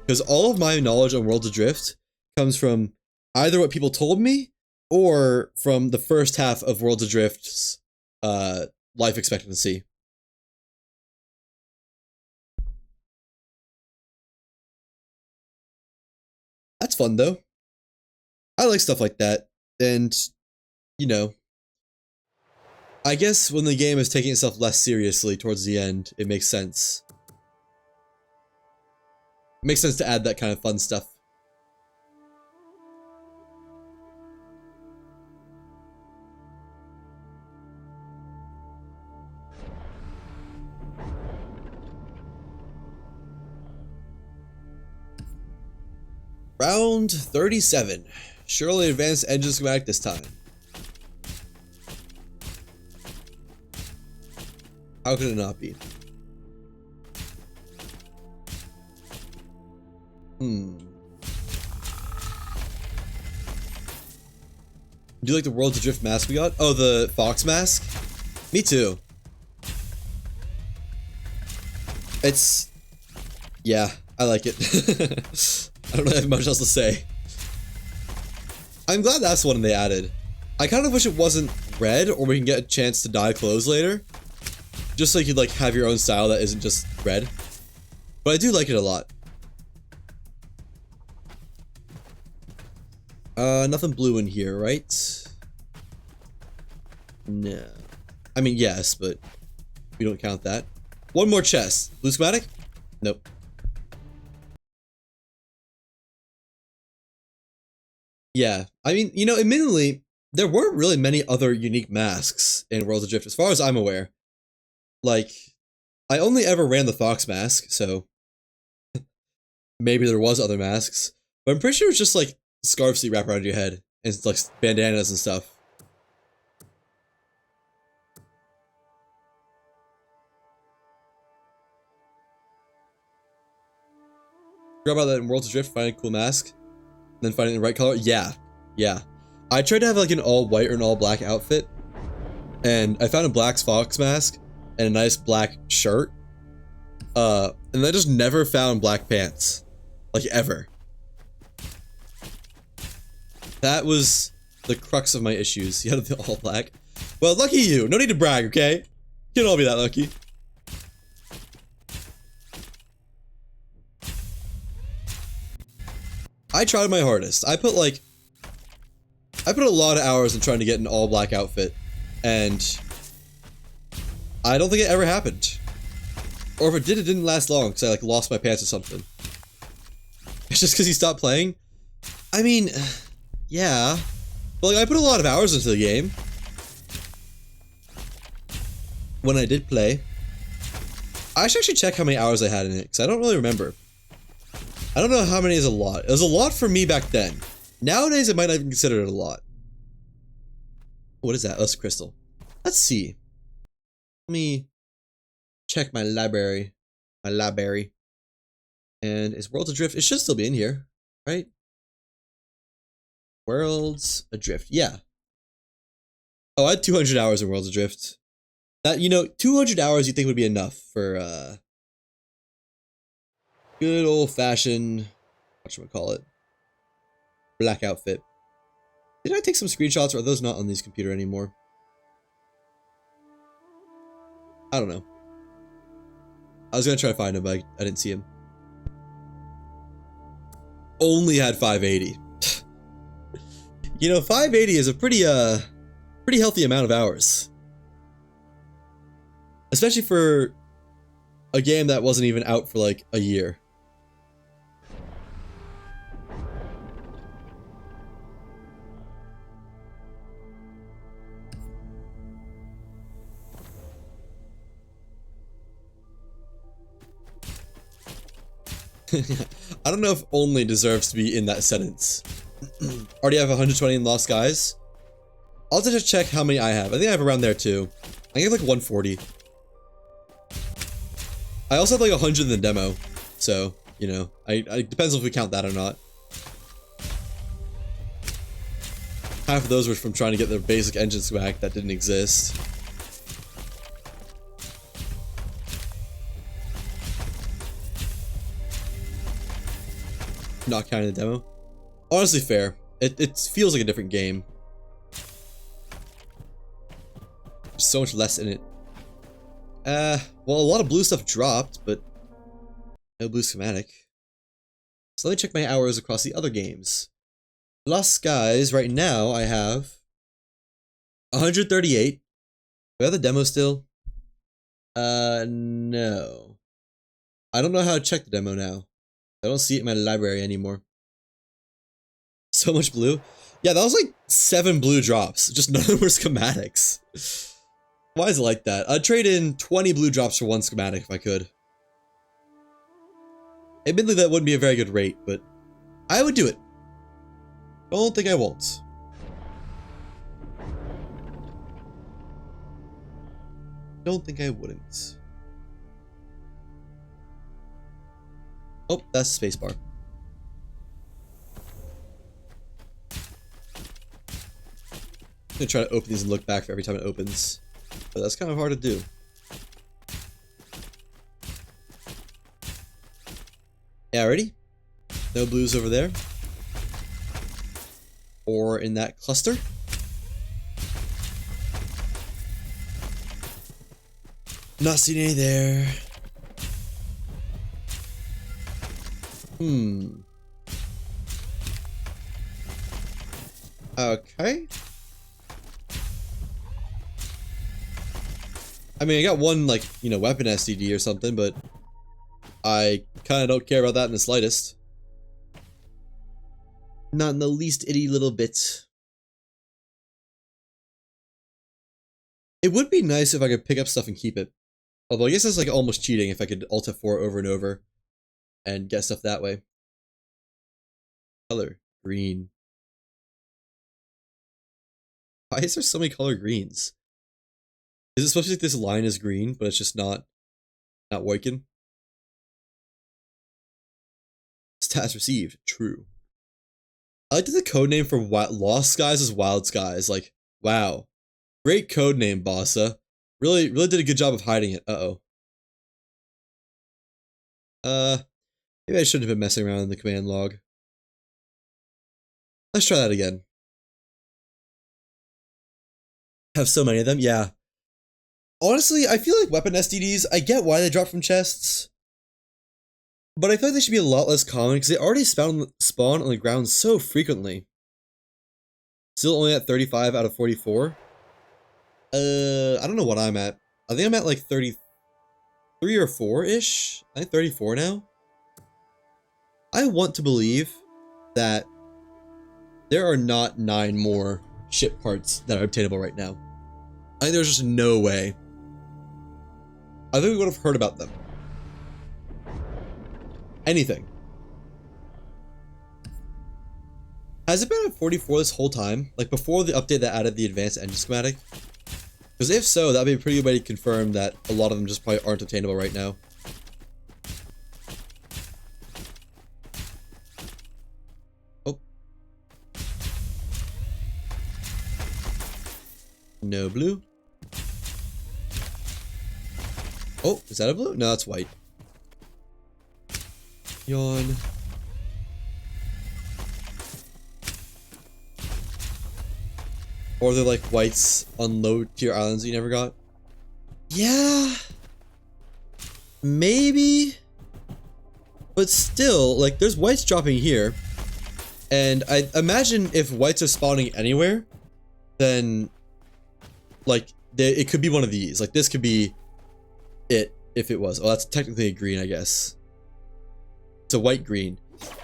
Because all of my knowledge on Worlds Adrift comes from either what people told me, or from the first half of Worlds Adrift's life expectancy. That's fun, though. I like stuff like that, and, you know, I guess when the game is taking itself less seriously towards the end, it makes sense. It makes sense to add that kind of fun stuff. Round 37. Surely advanced engine schematic this time. How could it not be? Do you like the Worlds Adrift mask we got? Oh, the fox mask? Me too. It's... yeah, I like it. I don't really have much else to say. I'm glad that's one they added. I kind of wish it wasn't red, or we can get a chance to dye clothes later. Just so you could, like, have your own style that isn't just red. But I do like it a lot. Nothing blue in here, right? No. I mean, yes, but we don't count that. One more chest. Blue schematic? Nope. Yeah, I mean, you know, admittedly, there weren't really many other unique masks in Worlds Adrift, as far as I'm aware. Like, I only ever ran the fox mask, so maybe there was other masks. But I'm pretty sure it's just like scarves that you wrap around your head, and it's like bandanas and stuff. Forgot about that in Worlds Adrift, finding a cool mask, and then finding the right color. Yeah, yeah. I tried to have like an all white or an all black outfit, and I found a black fox mask and a nice black shirt, and I just never found black pants, like ever. That was the crux of my issues. You had the all black. Well, lucky you. No need to brag, okay? You can't all be that lucky. I tried my hardest. I put a lot of hours in trying to get an all black outfit, and I don't think it ever happened. Or if it did, it didn't last long because I like lost my pants or something. It's just because you stopped playing. I mean, yeah, but like I put a lot of hours into the game when I did play. I should actually check how many hours I had in it because I don't really remember. I don't know how many is a lot. It was a lot for me back then. Nowadays, I might not even consider it a lot. What is that? That's a crystal. Let's see. Let me check my library. My library. And is Worlds Adrift? It should still be in here, right? Worlds Adrift. Yeah. Oh, I had 200 hours in Worlds Adrift. That, you know, 200 hours you think would be enough for, good old-fashioned, whatchamacallit, black outfit. Did I take some screenshots, or are those not on this computer anymore? I don't know. I was gonna try to find him, but I didn't see him. Only had 580. You know, 580 is a pretty healthy amount of hours. Especially for a game that wasn't even out for like a year. I don't know if only deserves to be in that sentence. Already have 120 in Lost Skies. I'll have to just check how many I have. I think I have around there too. I have like 140. I also have like 100 in the demo. So, you know, it depends if we count that or not. Half of those were from trying to get the basic engine swag that didn't exist. Not counting the demo. Honestly, fair. It feels like a different game. There's so much less in it. Well, a lot of blue stuff dropped, but no blue schematic. So let me check my hours across the other games. Lost Skies, right now I have 138. Do I have the demo still? No. I don't know how to check the demo now. I don't see it in my library anymore. So much blue. Yeah, that was like 7 blue drops. Just none of them were schematics. Why is it like that? I'd trade in 20 blue drops for 1 schematic if I could. Admittedly, that wouldn't be a very good rate, but I would do it. Don't think I won't. Don't think I wouldn't. Oh, that's spacebar. I'm gonna try to open these and look back for every time it opens, but that's kind of hard to do. Yeah, ready? No blues over there. Or in that cluster. Not seeing any there. Okay. I mean, I got one, like, you know, weapon STD or something, but I kind of don't care about that in the slightest. Not in the least itty little bit. It would be nice if I could pick up stuff and keep it. Although I guess that's like almost cheating if I could Alt F4 over and over and get stuff that way. Color. Green. Why is there so many color greens? Is it supposed to be like this line is green, but it's just not working? Stats received. True. I like that the code name for Lost Skies is Wild Skies. Like, wow. Great code name, Bossa. Really did a good job of hiding it. Uh-oh. Maybe I shouldn't have been messing around in the command log. Let's try that again. Have so many of them? Yeah. Honestly, I feel like weapon STDs, I get why they drop from chests. But I feel like they should be a lot less common because they already spawn on the ground so frequently. Still only at 35 out of 44. I don't know what I'm at. I think I'm at like 33 or 4-ish. I think 34 now. I want to believe that there are not 9 more ship parts that are obtainable right now. I think there's just no way. I think we would have heard about them. Anything. Has it been at 44 this whole time? Like before the update that added the advanced engine schematic? Because if so, that'd be a pretty good way to confirm that a lot of them just probably aren't obtainable right now. Oh. No blue. Oh, is that a blue? No, that's white. Yawn. Or they're like whites on low tier islands that you never got. Yeah. Maybe. But still, like there's whites dropping here. And I imagine if whites are spawning anywhere, then like it could be one of these. Like this could be it if it was. Oh, that's technically a green, I guess. It's a white green.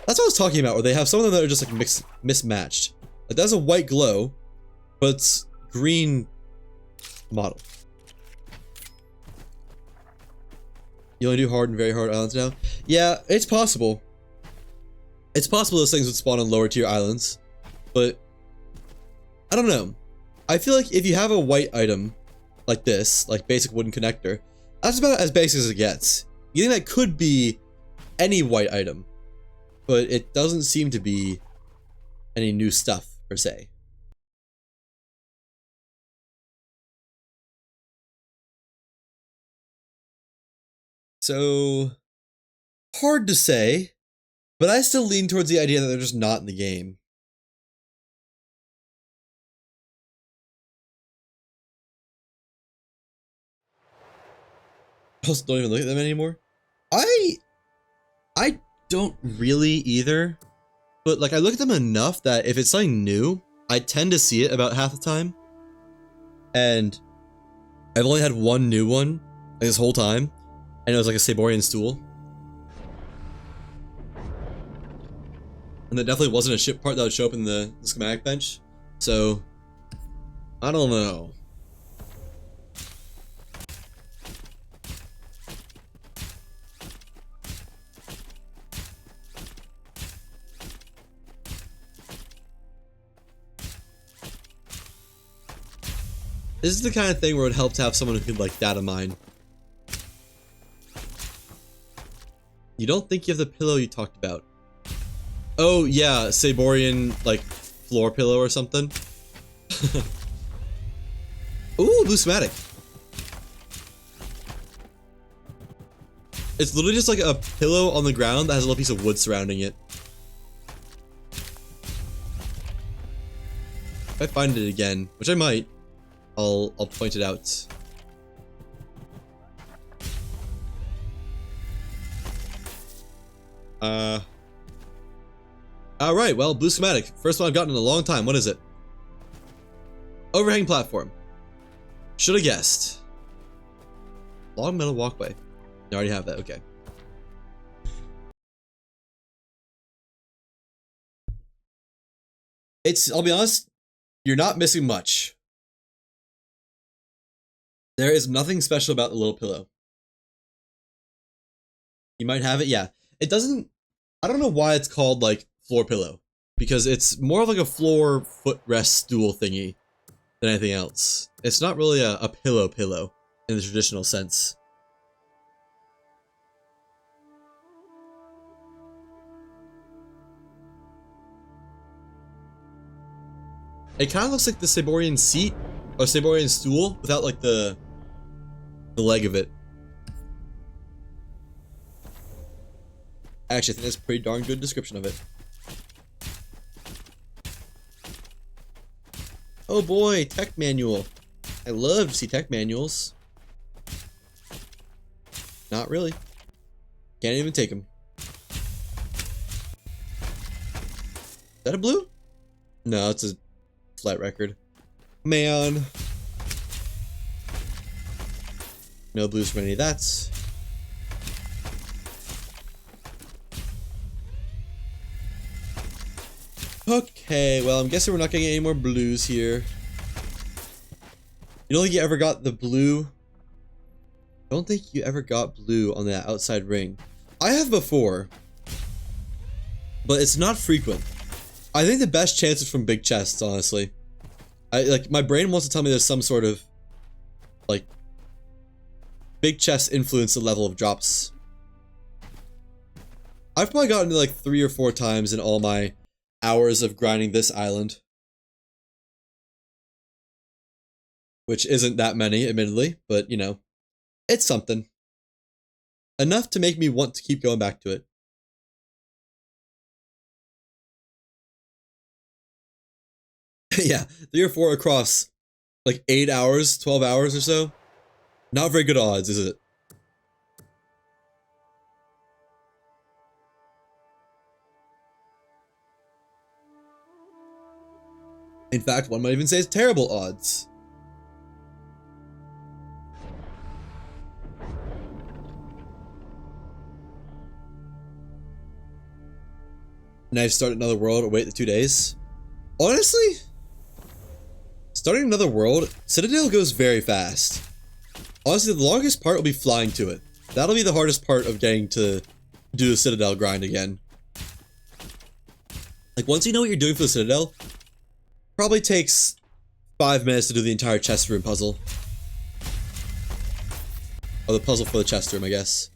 That's what I was talking about, where they have some of them that are just like mismatched. Like that's a white glow, but it's green model. You only do hard and very hard islands now? Yeah, it's possible. It's possible those things would spawn on lower tier islands, but I don't know. I feel like if you have a white item like this, like basic wooden connector, that's about as basic as it gets. You think that could be any white item, but it doesn't seem to be any new stuff per se. So hard to say, but I still lean towards the idea that they're just not in the game. I also don't even look at them anymore. I don't really either, but like I look at them enough that if it's something new, I tend to see it about half the time. And I've only had one new one like this whole time, and it was like a Saborian stool. And that definitely wasn't a ship part that would show up in the schematic bench. So, I don't know. This is the kind of thing where it would help to have someone who could like data mine. You don't think you have the pillow you talked about? Oh yeah, Saborian like floor pillow or something. Ooh, blue schematic. It's literally just like a pillow on the ground that has a little piece of wood surrounding it. If I find it again, which I might, I'll point it out. Alright, well, blue schematic. First one I've gotten in a long time. What is it? Overhang platform. Should have guessed. Long metal walkway. You already have that, okay. I'll be honest, you're not missing much. There is nothing special about the little pillow. You might have it, yeah. It doesn't, I don't know why it's called like floor pillow, because it's more of like a floor footrest stool thingy than anything else. It's not really a pillow in the traditional sense. It kind of looks like the Saborian seat or Saborian stool without like the leg of it. Actually, I think that's a pretty darn good description of it. Oh boy, tech manual. I love to see tech manuals. Not really. Can't even take them. that a blue? No, it's a flight record. Man. No blues for any of that. Okay, well, I'm guessing we're not getting any more blues here. You don't think you ever got the blue? I don't think you ever got blue on that outside ring. I have before, but it's not frequent. I think the best chance is from big chests, honestly. Like, my brain wants to tell me there's some sort of, like, big chests influence the level of drops. I've probably gotten it like 3 or 4 times in all my hours of grinding this island. Which isn't that many, admittedly, but, you know, it's something. Enough to make me want to keep going back to it. Yeah, 3 or 4 across, like 8 hours, 12 hours or so. Not very good odds, is it? In fact, one might even say it's terrible odds. And I've started another world or wait the 2 days. Honestly, starting another world, Citadel goes very fast. Honestly, the longest part will be flying to it. That'll be the hardest part of getting to do the Citadel grind again. Like, once you know what you're doing for the Citadel, probably takes 5 minutes to do the entire chest room puzzle. Or the puzzle for the chest room, I guess.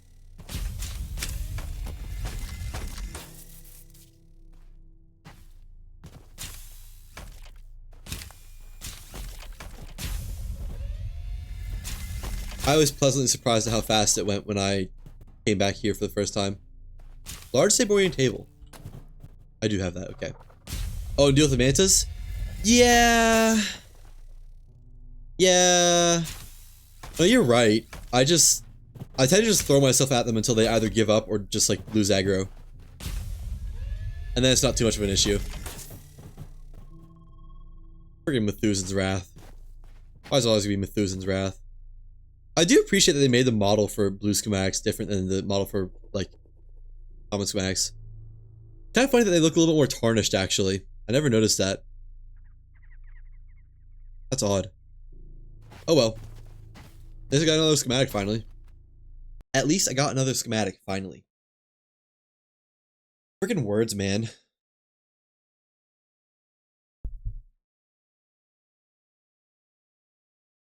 I was pleasantly surprised at how fast it went when I came back here for the first time. Large Saborian table. I do have that, okay. Oh, deal with the mantas? Yeah. Yeah. No, you're right. I tend to just throw myself at them until they either give up or just like lose aggro. And then it's not too much of an issue. Friggin' Methuselan's Wrath. Why is it always gonna be Methuselan's Wrath? I do appreciate that they made the model for blue schematics different than the model for, like, common schematics. Kind of funny that they look a little bit more tarnished, actually. I never noticed that. That's odd. Oh well. At least I got another schematic, finally. At least I got another schematic, finally. Freaking words, man.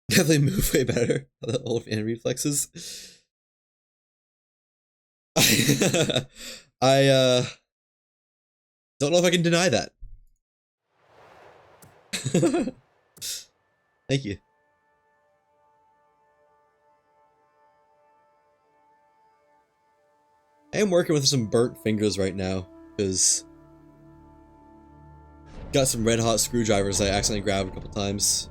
Definitely move way better. The old fan reflexes. I don't know if I can deny that. Thank you. I am working with some burnt fingers right now, because got some red hot screwdrivers I accidentally grabbed a couple times.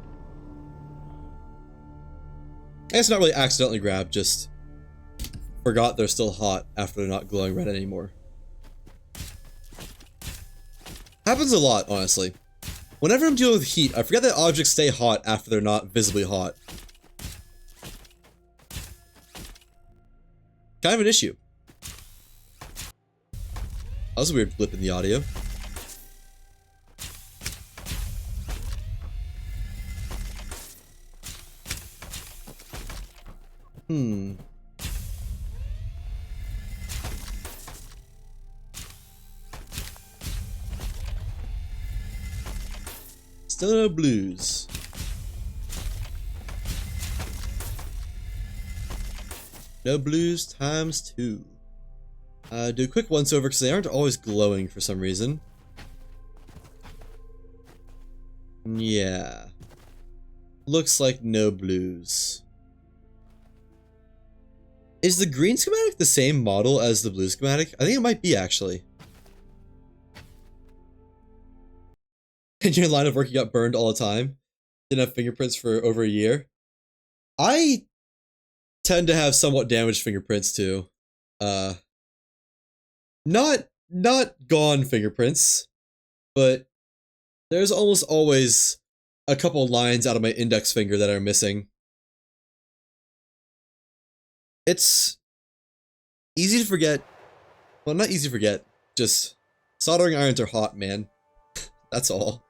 I guess not really accidentally grabbed, just forgot they're still hot after they're not glowing red anymore. Happens a lot, honestly. Whenever I'm dealing with heat, I forget that objects stay hot after they're not visibly hot. Kind of an issue. That was a weird blip in the audio. Still no blues. No blues times 2. Do a quick once over because they aren't always glowing for some reason. Yeah. Looks like no blues. Is the green schematic the same model as the blue schematic? I think it might be, actually. And your line of work, you got burned all the time. Didn't have fingerprints for over a year. I tend to have somewhat damaged fingerprints too. Not gone fingerprints, but there's almost always a couple lines out of my index finger that are missing. It's easy to forget. Well, not easy to forget, just soldering irons are hot, man. That's all.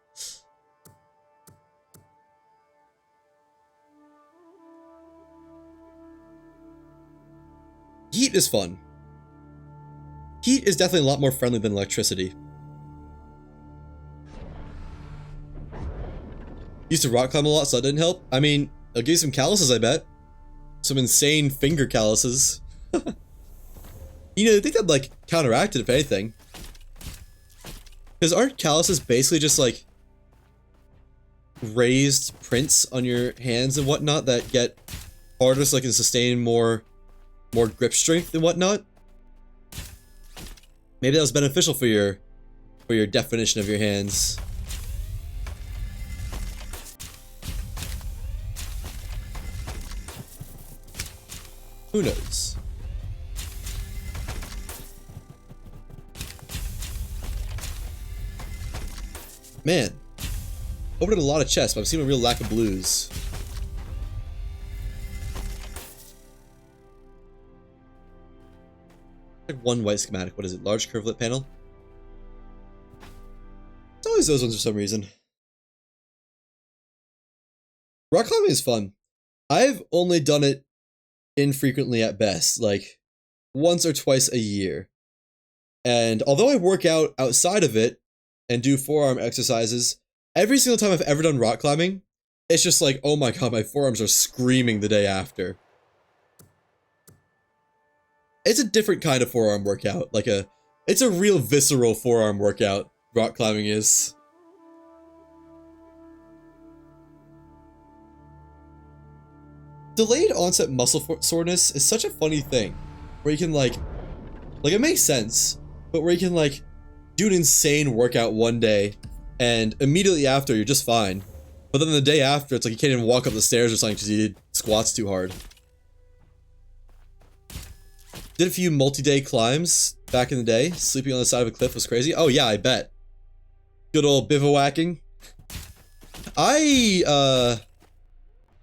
Heat is fun. Heat is definitely a lot more friendly than electricity. Used to rock climb a lot, so that didn't help. I mean, it'll give you some calluses, I bet. Some insane finger calluses. You know, I think that'd, like, counteract it, if anything. Because aren't calluses basically just, like, raised prints on your hands and whatnot that get harder so they can sustain more grip strength and whatnot? Maybe that was beneficial for your definition of your hands. Who knows? Man, opened a lot of chests, but I've seen a real lack of blues. Like one white schematic. What is it? Large curvelet panel? It's always those ones for some reason. Rock climbing is fun. I've only done it infrequently at best, like once or twice a year. And although I work out outside of it and do forearm exercises, every single time I've ever done rock climbing, it's just like, oh my god, my forearms are screaming the day after. It's a different kind of forearm workout, it's a real visceral forearm workout, rock climbing is. Delayed onset muscle soreness is such a funny thing, where you can like it makes sense, but where you can like do an insane workout one day, and immediately after you're just fine, but then the day after it's like you can't even walk up the stairs or something because you did squats too hard. Did a few multi-day climbs back in the day. Sleeping on the side of a cliff was crazy. Oh yeah, I bet. Good old bivouacking. I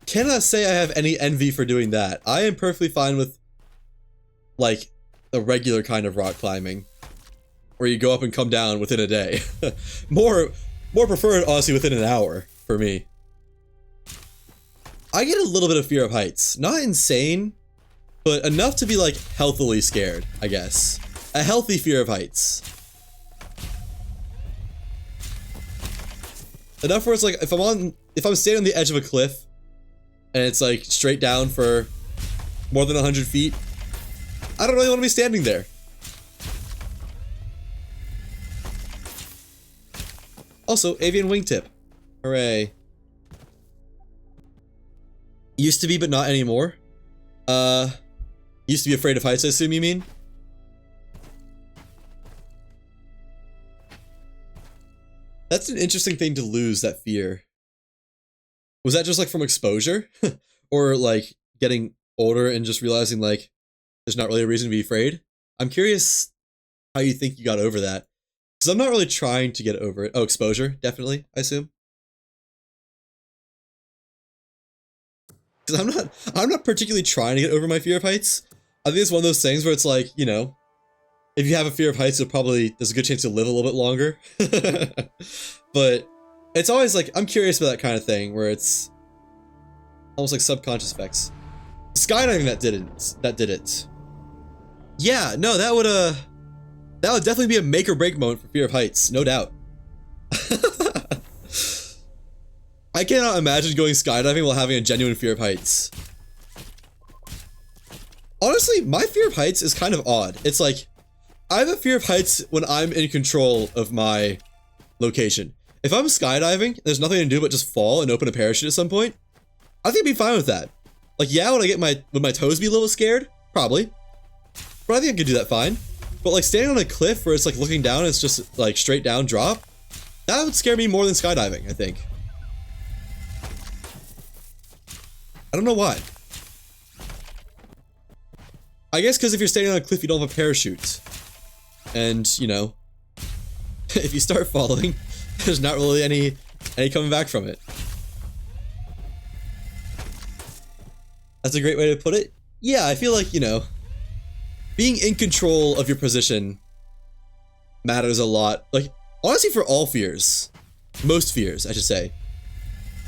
cannot say I have any envy for doing that. I am perfectly fine with, like, the regular kind of rock climbing, where you go up and come down within a day. more preferred, honestly, within an hour, for me. I get a little bit of fear of heights. Not insane, but enough to be, like, healthily scared, I guess. A healthy fear of heights. Enough where it's like, if I'm standing on the edge of a cliff, and it's like straight down for more than 100 feet, I don't really want to be standing there. Also, avian wingtip. Hooray. Used to be, but not anymore. Used to be afraid of heights, I assume you mean? That's an interesting thing to lose, that fear. Was that just like from exposure? Or like getting older and just realizing like there's not really a reason to be afraid? I'm curious how you think you got over that. Because I'm not really trying to get over it. Oh, exposure, definitely, I assume. Because I'm not particularly trying to get over my fear of heights. I think it's one of those things where it's like, you know, if you have a fear of heights, there's a good chance you'll live a little bit longer. But it's always like, I'm curious about that kind of thing where it's almost like subconscious effects. Skydiving that did it. Yeah, no, that would definitely be a make or break moment for fear of heights, no doubt. I cannot imagine going skydiving while having a genuine fear of heights. Honestly, my fear of heights is kind of odd. It's like, I have a fear of heights when I'm in control of my location. If I'm skydiving, there's nothing to do but just fall and open a parachute at some point, I think I'd be fine with that. Like, yeah, would my toes be a little scared? Probably. But I think I could do that fine. But like standing on a cliff where it's like looking down and it's just like straight down drop, that would scare me more than skydiving, I think. I don't know why. I guess because if you're standing on a cliff, you don't have a parachute. And, you know, if you start falling, There's not really any coming back from it. That's a great way to put it. Yeah, I feel like, you know, being in control of your position matters a lot. Like, honestly, for all fears. Most fears, I should say.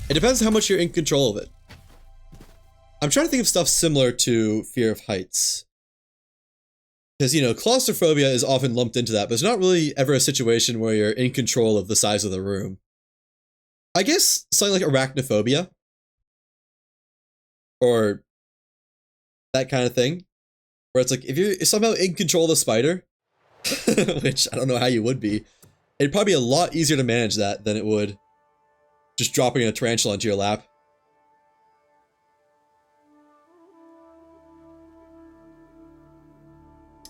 It depends how much you're in control of it. I'm trying to think of stuff similar to fear of heights. Because, you know, claustrophobia is often lumped into that, but it's not really ever a situation where you're in control of the size of the room. I guess something like arachnophobia. Or that kind of thing. Where it's like, if you're somehow in control of the spider, which I don't know how you would be, it'd probably be a lot easier to manage that than it would just dropping a tarantula into your lap.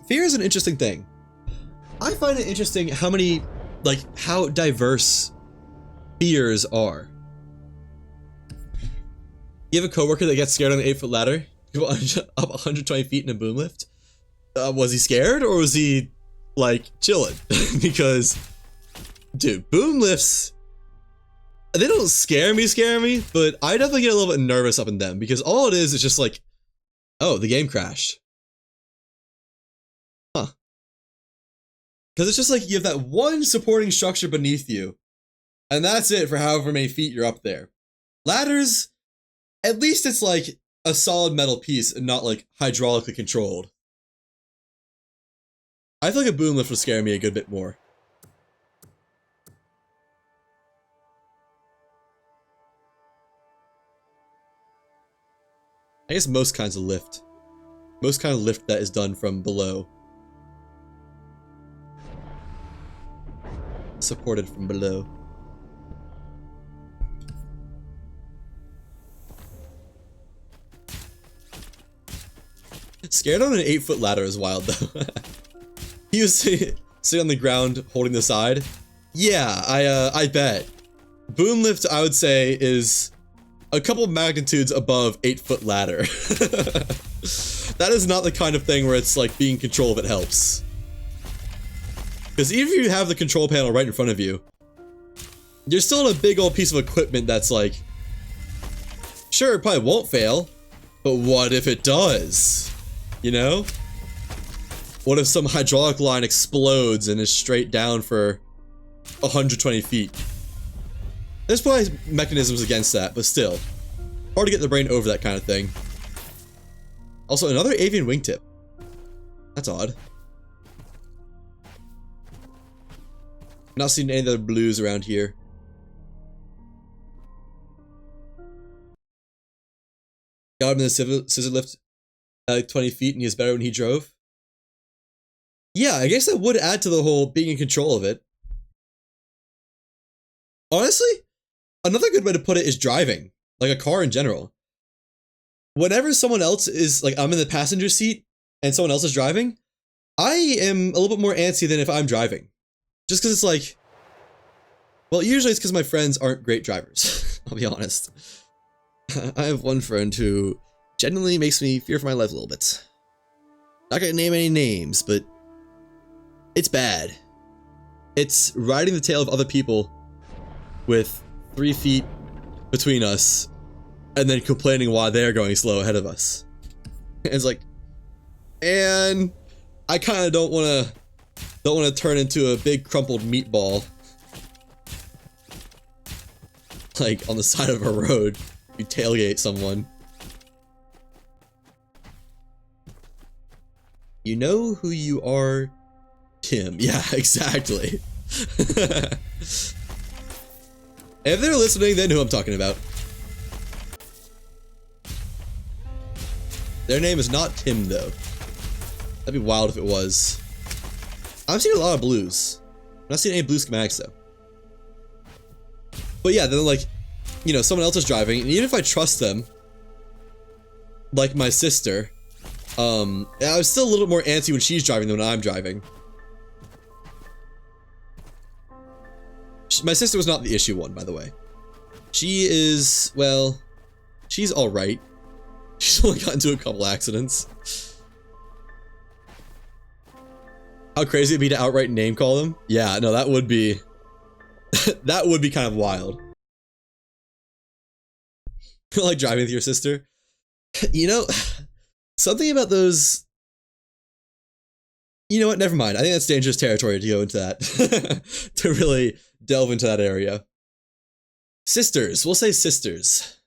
Fear is an interesting thing. I find it interesting how many, like, how diverse fears are. You have a coworker that gets scared on an 8-foot ladder, go up 120 feet in a boom lift. Was he scared or was he, like, chilling? Because, dude, boom lifts, they don't scare me, but I definitely get a little bit nervous up in them because all it is just like, oh, the game crashed. Huh. Because it's just like you have that one supporting structure beneath you, and that's it for however many feet you're up there. Ladders, at least it's like a solid metal piece and not like hydraulically controlled. I feel like a boom lift would scare me a good bit more. I guess most kinds of lift. Most kind of lift that is done from below. Supported from below. Scared on an 8-foot ladder is wild though. He was sitting on the ground holding the side. Yeah, I bet. Boom lift, I would say, is a couple magnitudes above 8-foot ladder. That is not the kind of thing where it's like being in control of it helps. Because even if you have the control panel right in front of you, you're still on a big old piece of equipment that's like, sure, it probably won't fail, but what if it does? You know? What if some hydraulic line explodes and is straight down for 120 feet? There's probably mechanisms against that, but still. Hard to get the brain over that kind of thing. Also, another avian wingtip. That's odd. Not seeing any other blues around here. Got him in the scissor lift like 20 feet and he was better when he drove. Yeah, I guess that would add to the whole being in control of it. Honestly, another good way to put it is driving. Like a car in general. Whenever someone else is, like, I'm in the passenger seat and someone else is driving, I am a little bit more antsy than if I'm driving. Just because it's like, well, usually it's because my friends aren't great drivers. I'll be honest. I have one friend who genuinely makes me fear for my life a little bit. Not gonna name any names, but it's bad. It's riding the tail of other people with 3 feet between us and then complaining why they're going slow ahead of us. It's like, and I kind of don't want to turn into a big crumpled meatball like on the side of a road. You tailgate someone. You know who you are, Tim. Yeah, exactly. If they're listening, they know who I'm talking about. Their name is not Tim, though. That'd be wild if it was. I've seen a lot of blues. I'm not seeing any blue schematics, though. But yeah, then like, you know, someone else is driving, and even if I trust them, like my sister, I was still a little bit more antsy when she's driving than when I'm driving. My sister was not the issue one, by the way. She is, well, she's alright. She's only gotten into a couple accidents. How crazy it'd be to outright name call them? Yeah, no, that would be That would be kind of wild. Like driving with your sister. You know, something about those. You know what? Never mind. I think that's dangerous territory to go into that. To really delve into that area. Sisters. We'll say sisters.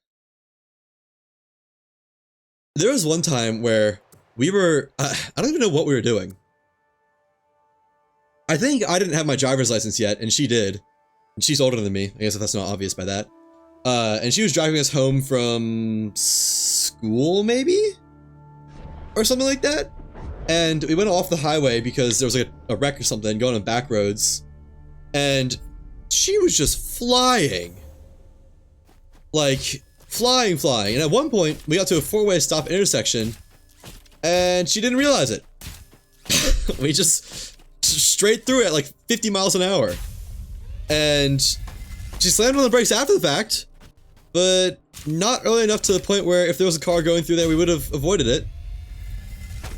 There was one time where we were. I don't even know what we were doing. I think I didn't have my driver's license yet, and she did. And she's older than me. I guess that's not obvious by that. And she was driving us home from school, maybe? Or something like that? And we went off the highway because there was like a wreck or something going on back roads. And she was just flying. Like, flying. And at one point, we got to a four-way stop intersection, and she didn't realize it. We just straight through it at like 50 miles an hour. And she slammed on the brakes after the fact, but not early enough to the point where if there was a car going through there, we would have avoided it.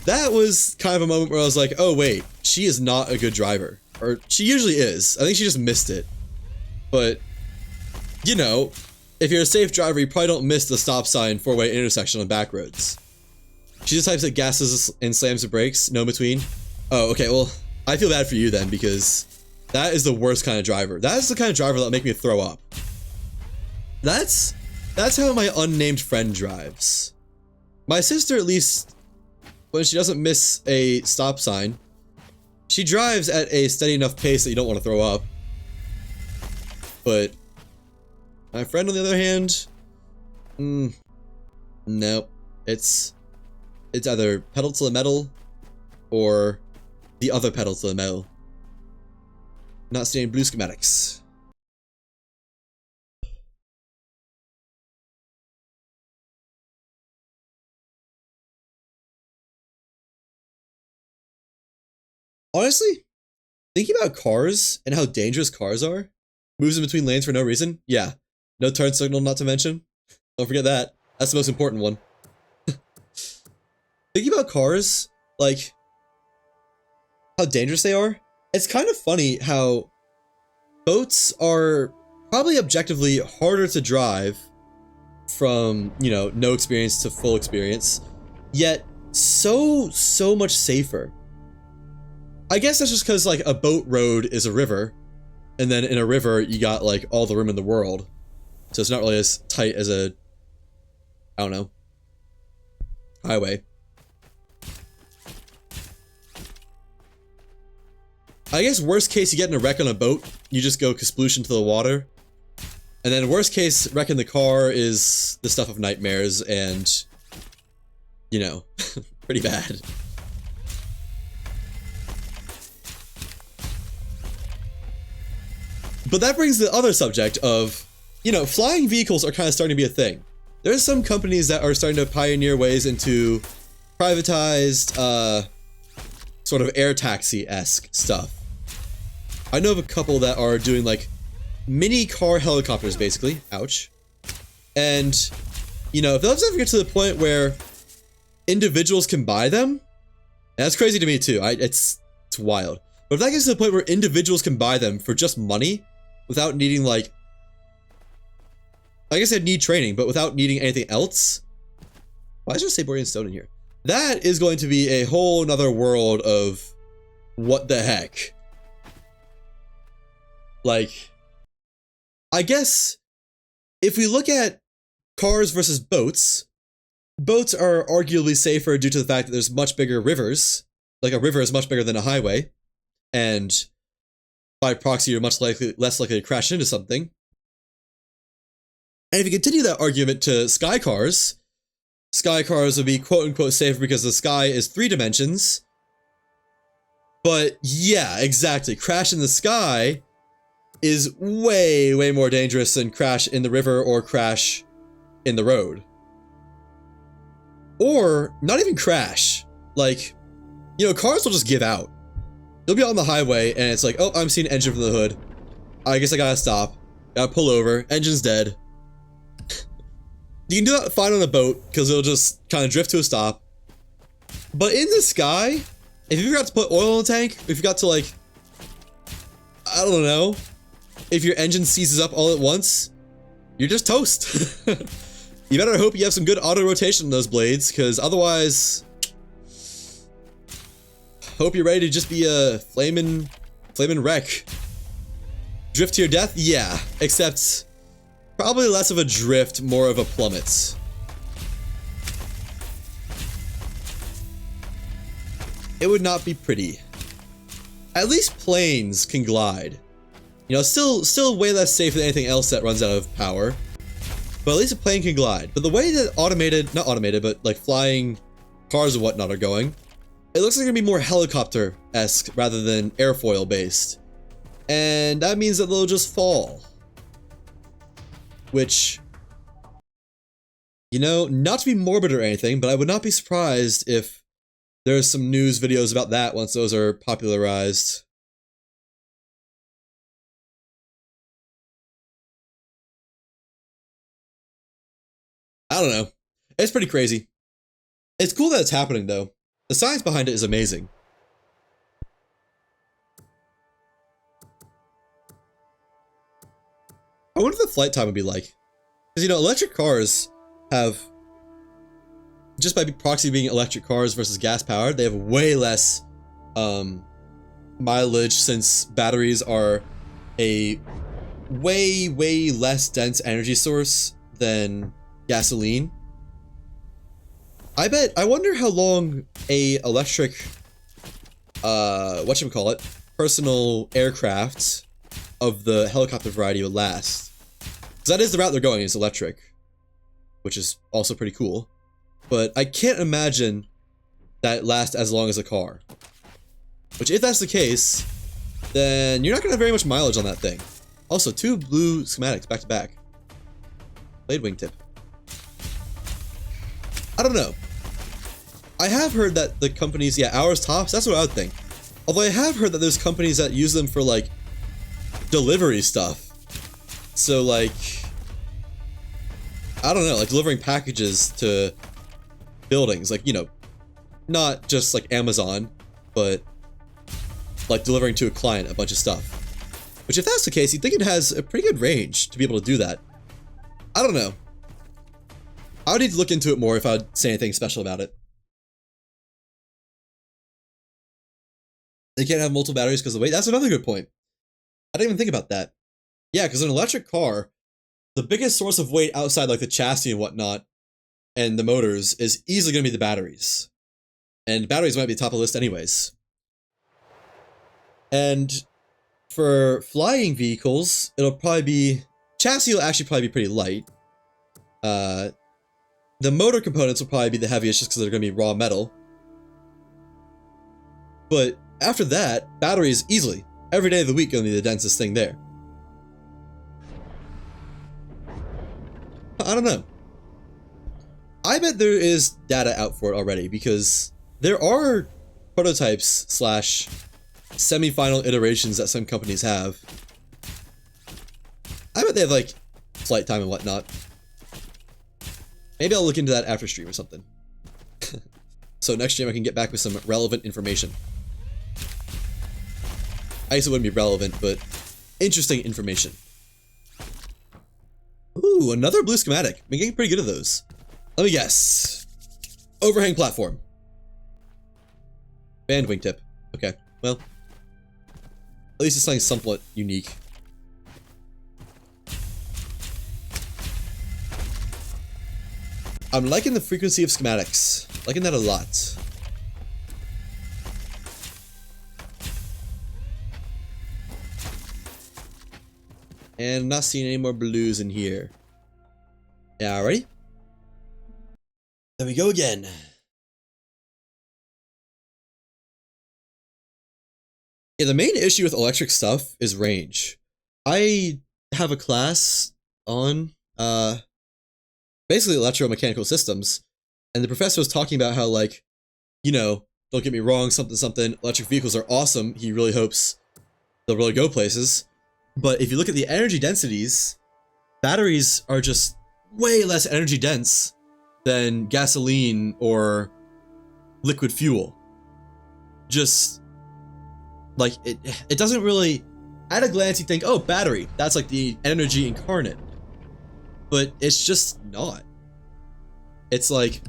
That was kind of a moment where I was like, oh wait, she is not a good driver. Or she usually is. I think she just missed it. But, you know, if you're a safe driver, you probably don't miss the stop sign four-way intersection on back roads. She just types that gasses and slams the brakes, no between. Oh, okay, well, I feel bad for you then, because that is the worst kind of driver. That is the kind of driver that'll make me throw up. That's how my unnamed friend drives. My sister, at least, when she doesn't miss a stop sign, she drives at a steady enough pace that you don't want to throw up. But my friend, on the other hand, no, it's either pedal to the metal or the other pedal to the metal. Not seeing blue schematics. Honestly, thinking about cars and how dangerous cars are, moves in between lanes for no reason, yeah. No turn signal, not to mention. Don't forget that. That's the most important one. Thinking about cars, like, how dangerous they are, it's kind of funny how boats are probably objectively harder to drive from, you know, no experience to full experience, yet so much safer. I guess that's just because, like, a boat road is a river, and then in a river, you got, like, all the room in the world. So it's not really as tight as a, I don't know, highway. I guess worst case, you get in a wreck on a boat, you just go kasploosh into the water. And then worst case, wrecking the car is the stuff of nightmares and, you know, pretty bad. But that brings the other subject of, you know, flying vehicles are kind of starting to be a thing. There's some companies that are starting to pioneer ways into privatized, sort of air taxi-esque stuff. I know of a couple that are doing, like, mini car helicopters, basically. Ouch. And, you know, if those ever get to the point where individuals can buy them, and that's crazy to me too, it's wild. But if that gets to the point where individuals can buy them for just money, without needing, like, I guess I'd need training, but without needing anything else. Why is there Saborian stone in here? That is going to be a whole nother world of what the heck. Like, I guess if we look at cars versus boats, boats are arguably safer due to the fact that there's much bigger rivers. Like, a river is much bigger than a highway, and by proxy, you're much less likely to crash into something. And if you continue that argument to sky cars would be quote-unquote safer because the sky is 3 dimensions. But yeah, exactly. Crash in the sky is way more dangerous than crash in the river or crash in the road. Or not even crash. Like, you know, cars will just give out. You'll be on the highway and it's like, oh, I'm seeing an engine from the hood. I guess I gotta stop. Gotta pull over. Engine's dead. You can do that fine on a boat because it'll just kind of drift to a stop. But in the sky, if you forgot to put oil in the tank, if you forgot to, like, I don't know, if your engine seizes up all at once, you're just toast. You better hope you have some good auto rotation on those blades, because otherwise, hope you're ready to just be a flamin' wreck. Drift to your death? Yeah, except probably less of a drift, more of a plummet. It would not be pretty. At least planes can glide. You know, still way less safe than anything else that runs out of power. But at least a plane can glide. But the way that not automated, but like flying cars and whatnot are going, it looks like it's gonna be more helicopter-esque rather than airfoil-based. And that means that they'll just fall. Which, you know, not to be morbid or anything, but I would not be surprised if there's some news videos about that once those are popularized. I don't know. It's pretty crazy. It's cool that it's happening, though. The science behind it is amazing. I wonder what the flight time would be like. Because, you know, electric cars have, just by proxy being electric cars versus gas powered, they have way less mileage, since batteries are a way less dense energy source than gasoline. I wonder how long a electric, whatchamacallit, personal aircraft of the helicopter variety would last. Because that is the route they're going, is electric. Which is also pretty cool. But I can't imagine that it lasts as long as a car. Which, if that's the case, then you're not going to have very much mileage on that thing. Also, 2 blue schematics back to back. Blade wingtip. I don't know. I have heard that the companies, yeah, hours tops, that's what I would think. Although I have heard that there's companies that use them for, like, delivery stuff. So, like, I don't know, like delivering packages to buildings, like, you know, not just like Amazon, but like delivering to a client a bunch of stuff. Which, if that's the case, you'd think it has a pretty good range to be able to do that. I don't know. I would need to look into it more if I would say anything special about it. They can't have multiple batteries because of the weight. That's another good point. I didn't even think about that. Yeah, because an electric car, the biggest source of weight outside like the chassis and whatnot, and the motors, is easily going to be the batteries. And batteries might be top of the list anyways. And for flying vehicles, it'll probably be... Chassis will actually probably be pretty light. The motor components will probably be the heaviest just because they're going to be raw metal. But after that, batteries easily, every day of the week, going to be the densest thing there. I don't know. I bet there is data out for it already, because there are prototypes slash semi-final iterations that some companies have. I bet they have like flight time and whatnot. Maybe I'll look into that after stream or something. So next stream I can get back with some relevant information. I guess it wouldn't be relevant, but interesting information. Ooh, another blue schematic. Been getting pretty good at those. Let me guess. Overhang platform. Band wingtip. Okay, well. At least it's something somewhat unique. I'm liking the frequency of schematics. Liking that a lot. And I'm not seeing any more blues in here. Yeah, ready? There we go again. Yeah, the main issue with electric stuff is range. I have a class on basically electromechanical systems, and the professor was talking about how, like, you know, don't get me wrong, something, electric vehicles are awesome. He really hopes they'll really go places. But if you look at the energy densities, batteries are just way less energy dense than gasoline or liquid fuel. Just, like, it doesn't really At a glance, you think, oh, battery. That's like the energy incarnate. But it's just not. It's like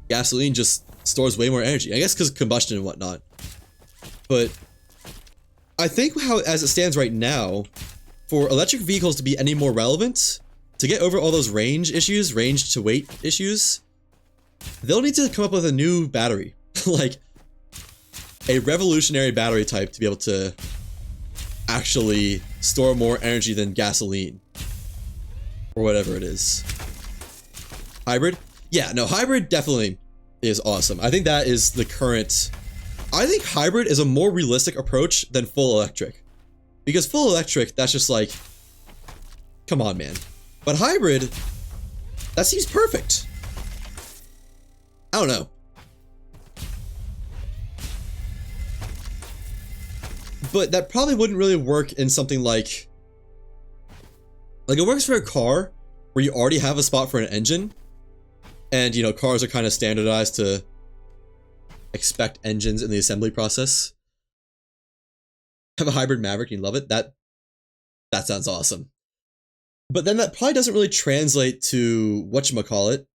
gasoline just stores way more energy. I guess because of combustion and whatnot. But I think how, as it stands right now, for electric vehicles to be any more relevant, to get over all those range issues, range to weight issues, they'll need to come up with a new battery. Like, a revolutionary battery type to be able to actually store more energy than gasoline. Or whatever it is. Hybrid? Yeah, no, hybrid definitely is awesome. I think that is the current... I think hybrid is a more realistic approach than full electric. Because full electric, that's just like... Come on, man. But hybrid, that seems perfect. I don't know. But that probably wouldn't really work in something like it works for a car where you already have a spot for an engine. And, you know, cars are kind of standardized to expect engines in the assembly process. Have a hybrid Maverick, you love it? That sounds awesome. But then that probably doesn't really translate to whatchamacallit,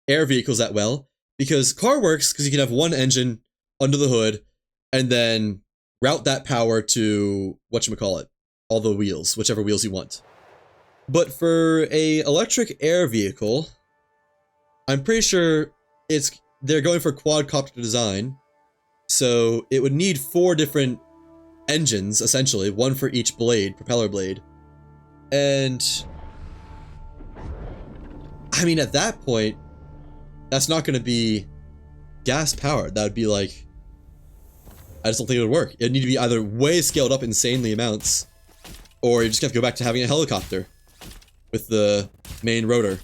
air vehicles that well. Because car works because you can have one engine under the hood and then route that power to whatchamacallit, all the wheels, whichever wheels you want. But for a electric air vehicle, I'm pretty sure they're going for quadcopter design, so it would need 4 different engines, essentially, one for each blade, propeller blade. And I mean, at that point, that's not going to be gas powered. That would be like, I just don't think it would work. It'd need to be either way scaled up insanely amounts, or you just have to go back to having a helicopter with the main rotor,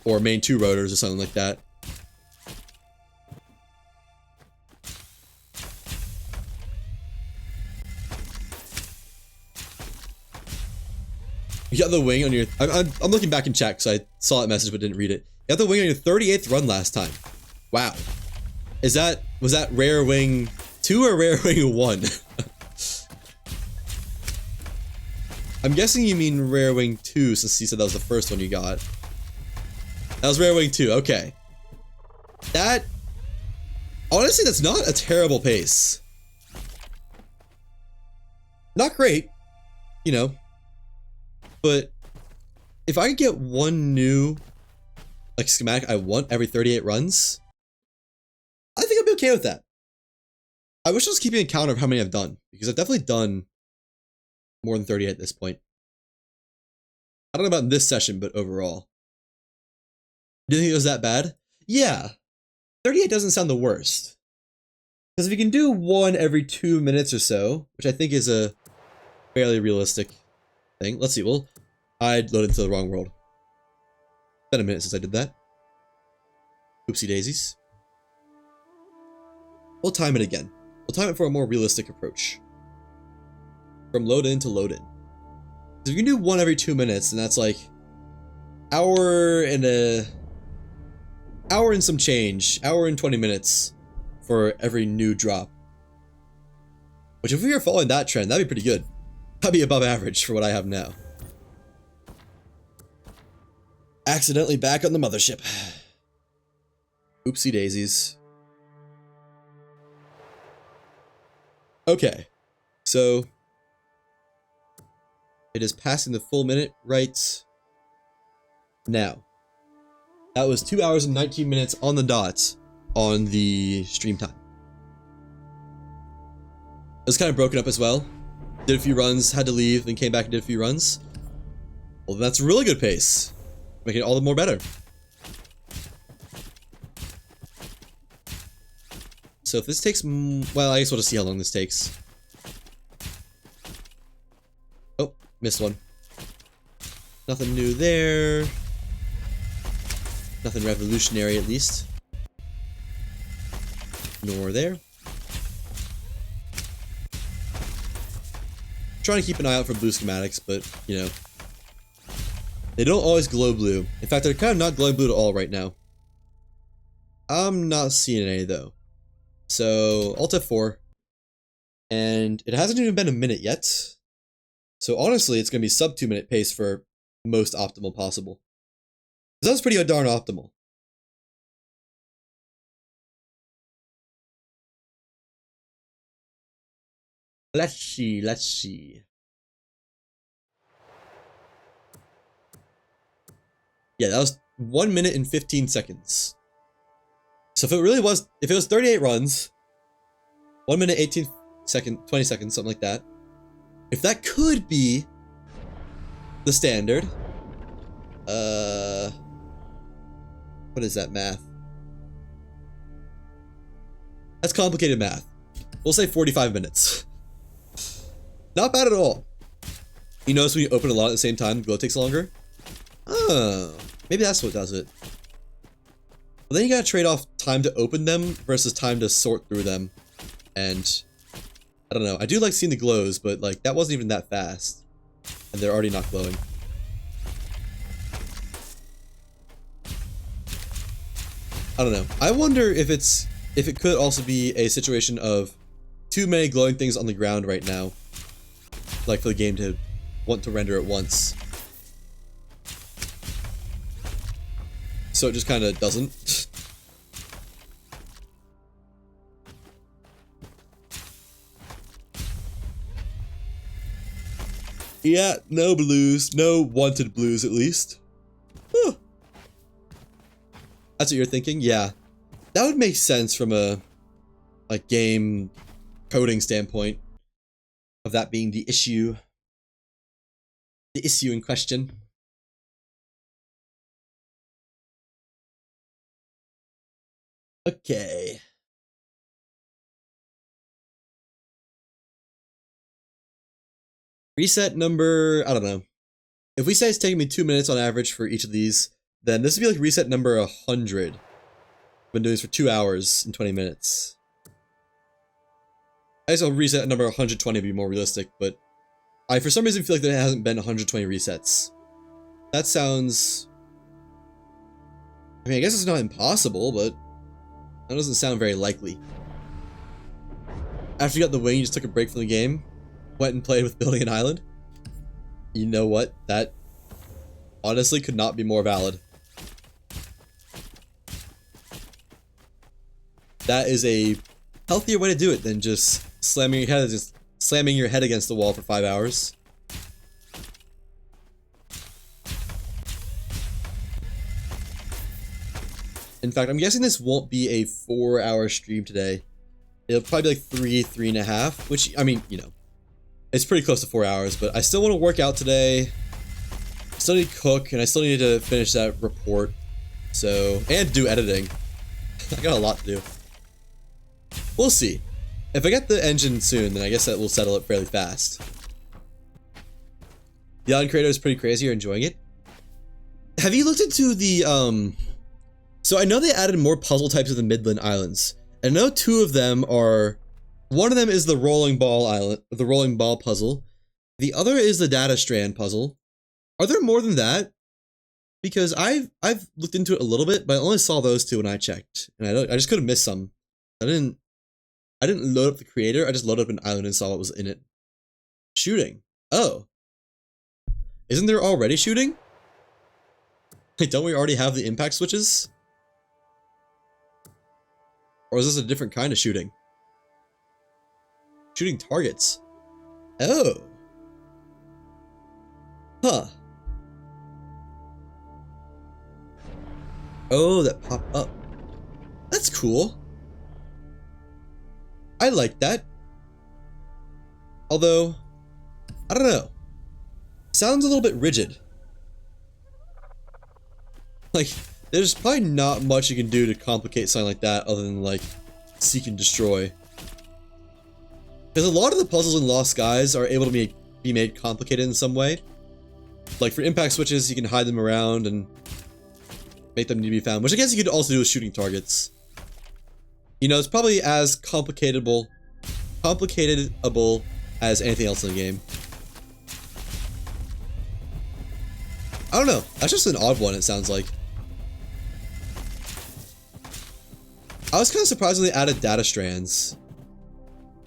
or main 2 rotors or something like that. You got the wing on your... I'm looking back in chat because I saw that message but didn't read it. You got the wing on your 38th run last time. Wow. Was that Rare Wing 2 or Rare Wing 1? I'm guessing you mean Rare Wing 2 since you said that was the first one you got. That was Rare Wing 2, okay. That... Honestly, that's not a terrible pace. Not great, you know. But if I could get one new like schematic I want every 38 runs, I think I'd be okay with that. I wish I was keeping a count of how many I've done, because I've definitely done more than 38 at this point. I don't know about in this session, but overall. Do you think it was that bad? Yeah. 38 doesn't sound the worst. Because if you can do one every 2 minutes or so, which I think is a fairly realistic thing. Let's see, well, I loaded into the wrong world. It's been a minute since I did that. Oopsie daisies. We'll time it again. We'll time it for a more realistic approach. From load in to load in. So if you can do one every 2 minutes, then that's like hour and some change, hour and 20 minutes for every new drop. Which if we were following that trend, that'd be pretty good. That'd be above average for what I have now. Accidentally back on the mothership. Oopsie daisies. Okay, so it is passing the full minute right now. That was 2 hours and 19 minutes on the dot on the stream time. It was kind of broken up as well. Did a few runs, had to leave, then came back and did a few runs. Well, that's a really good pace. Making it all the more better. So if this takes, well, I guess we'll just see how long this takes. Oh, missed one. Nothing new there. Nothing revolutionary, at least. Nor there. Trying to keep an eye out for blue schematics, but, you know, they don't always glow blue. In fact, they're kind of not glowing blue at all right now. I'm not seeing any, though. So, Alt F4. And it hasn't even been a minute yet. So honestly, it's going to be sub 2-minute pace for most optimal possible. That was pretty darn optimal. Let's see. Yeah, that was 1 minute and 15 seconds. So if it was 38 runs, 1 minute, 18 seconds, 20 seconds, something like that. If that could be the standard, what is that math? That's complicated math. We'll say 45 minutes. Not bad at all. You notice when you open a lot at the same time, the glow takes longer? Oh, maybe that's what does it. Well, then you gotta trade off time to open them versus time to sort through them. And I don't know, I do like seeing the glows, but like that wasn't even that fast. And they're already not glowing. I don't know. I wonder if it could also be a situation of too many glowing things on the ground right now. Like for the game to want to render at once. So it just kind of doesn't. Yeah, no blues. No wanted blues, at least. Huh. That's what you're thinking? Yeah. That would make sense from a game coding standpoint. Of that being the issue. The issue in question. Okay. Reset number, I don't know. If we say it's taking me 2 minutes on average for each of these, then this would be like reset number 100. I've been doing this for 2 hours and 20 minutes. I guess I'll reset number 120 to be more realistic, but I for some reason feel like there hasn't been 120 resets. That sounds... I mean, I guess it's not impossible, but that doesn't sound very likely. After you got the wing, you just took a break from the game, went and played with building an island. You know what? That honestly could not be more valid. That is a healthier way to do it than just slamming your head against the wall for 5 hours. In fact, I'm guessing this won't be a 4-hour stream today. It'll probably be like 3.5, which, I mean, you know, it's pretty close to 4 hours, but I still want to work out today. I still need to cook, and I still need to finish that report. So, and do editing. I got a lot to do. We'll see. If I get the engine soon, then I guess that will settle it fairly fast. The island creator is pretty crazy. You're enjoying it? Have you looked into the, So I know they added more puzzle types to the Midland Islands. I know 2 of them are... One of them is the rolling ball puzzle. The other is the data strand puzzle. Are there more than that? Because I've looked into it a little bit, but I only saw those 2 when I checked, and I just could have missed some. I didn't load up the creator. I just loaded up an island and saw what was in it. Shooting. Oh. Isn't there already shooting? Like, don't we already have the impact switches? Or is this a different kind of shooting? Shooting targets. Oh. Huh. Oh, that pop up. That's cool. I like that. Although, I don't know. Sounds a little bit rigid. Like, there's probably not much you can do to complicate something like that other than, like, seek and destroy. Because a lot of the puzzles in Lost Skies are able to be made complicated in some way. Like, for impact switches, you can hide them around and make them need to be found, which I guess you could also do with shooting targets. You know, it's probably as complicatable as anything else in the game. I don't know. That's just an odd one, it sounds like. I was kind of surprised when they added data strands.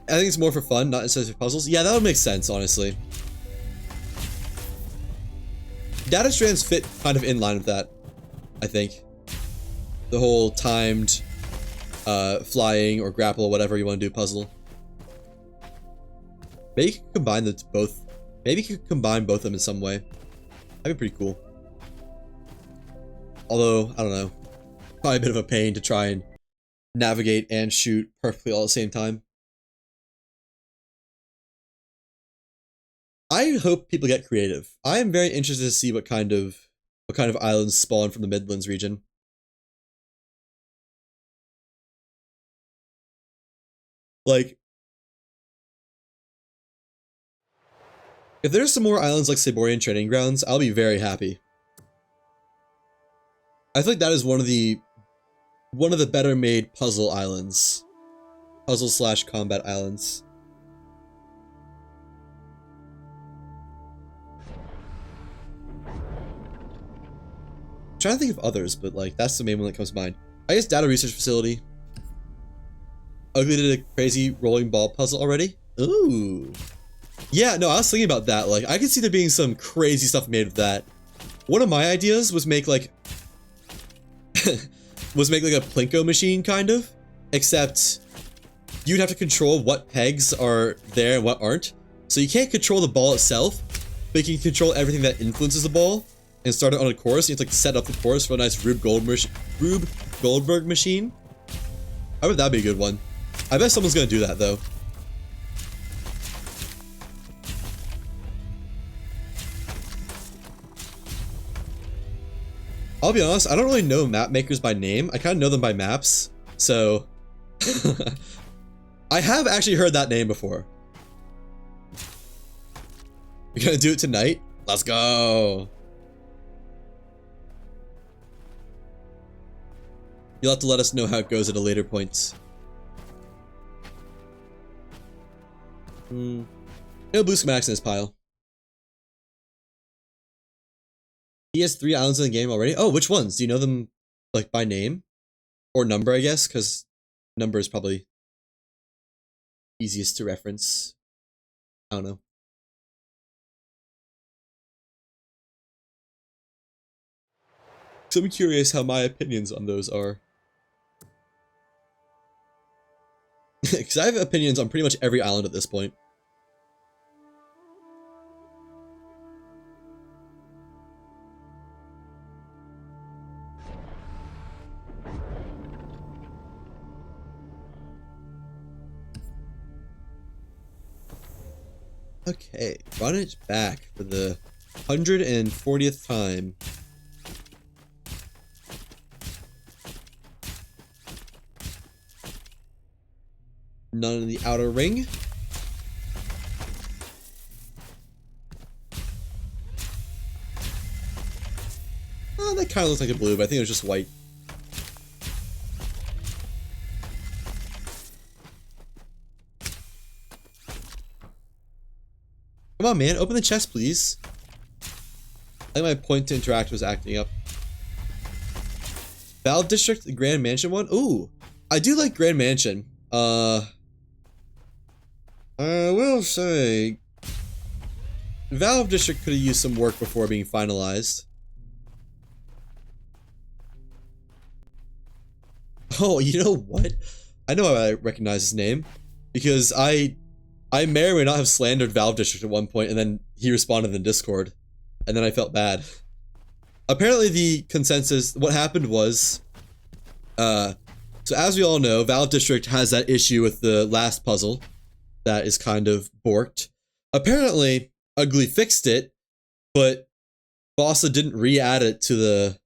I think it's more for fun, not necessarily for puzzles. Yeah, that would make sense, honestly. Data strands fit kind of in line with that, I think. The whole timed flying or grapple, whatever you want to do puzzle. Maybe you could combine the both. Maybe you could combine both of them in some way. That'd be pretty cool. Although, I don't know. Probably a bit of a pain to try and navigate and shoot perfectly all at the same time. I hope people get creative. I am very interested to see what kind of islands spawn from the Midlands region. Like, if there's some more islands like Saborian Training Grounds, I'll be very happy. I feel like that is one of the better made puzzle islands. Puzzle/combat islands. I'm trying to think of others, but like that's the main one that comes to mind. I guess Data Research Facility. Ugly did a crazy rolling ball puzzle already. Ooh. Yeah, no, I was thinking about that. Like, I could see there being some crazy stuff made with that. One of my ideas was make like a Plinko machine, kind of. Except you'd have to control what pegs are there and what aren't. So you can't control the ball itself, but you can control everything that influences the ball and start it on a course. You have to like set up the course for a nice Rube Goldberg machine. I bet that'd be a good one. I bet someone's gonna do that though. I'll be honest, I don't really know map makers by name. I kind of know them by maps. So I have actually heard that name before. You're gonna do it tonight? Let's go. You'll have to let us know how it goes at a later point. No blue schematics in his pile. He has 3 islands in the game already? Oh, which ones? Do you know them, like, by name? Or number, I guess? Because number is probably easiest to reference. I don't know. So I'm curious how my opinions on those are. Because I have opinions on pretty much every island at this point. Okay, run it back for the 140th time. None in the outer ring. Oh, that kind of looks like a blue, but I think it was just white. Come on, man. Open the chest, please. I think my point to interact was acting up. Valve District, the Grand Mansion one? Ooh. I do like Grand Mansion. I will say, Valve District could have used some work before being finalized. Oh, you know what? I know I recognize his name because I may or may not have slandered Valve District at one point, and then he responded in Discord, and then I felt bad. Apparently, the consensus, what happened was, so as we all know, Valve District has that issue with the last puzzle that is kind of borked. Apparently, Ugly fixed it, but Bossa didn't re-add it to the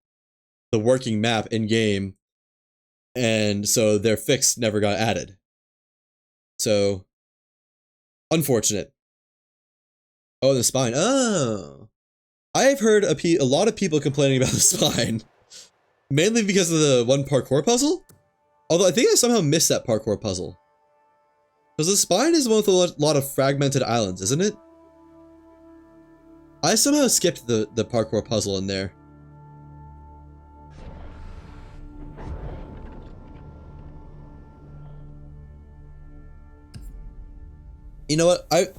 working map in-game, and so their fix never got added. So, unfortunate. Oh, the spine. Oh. I've heard a lot of people complaining about the spine. Mainly because of the one parkour puzzle? Although I think I somehow missed that parkour puzzle. Because the spine is one with a lot of fragmented islands, isn't it? I somehow skipped the parkour puzzle in there. You know what?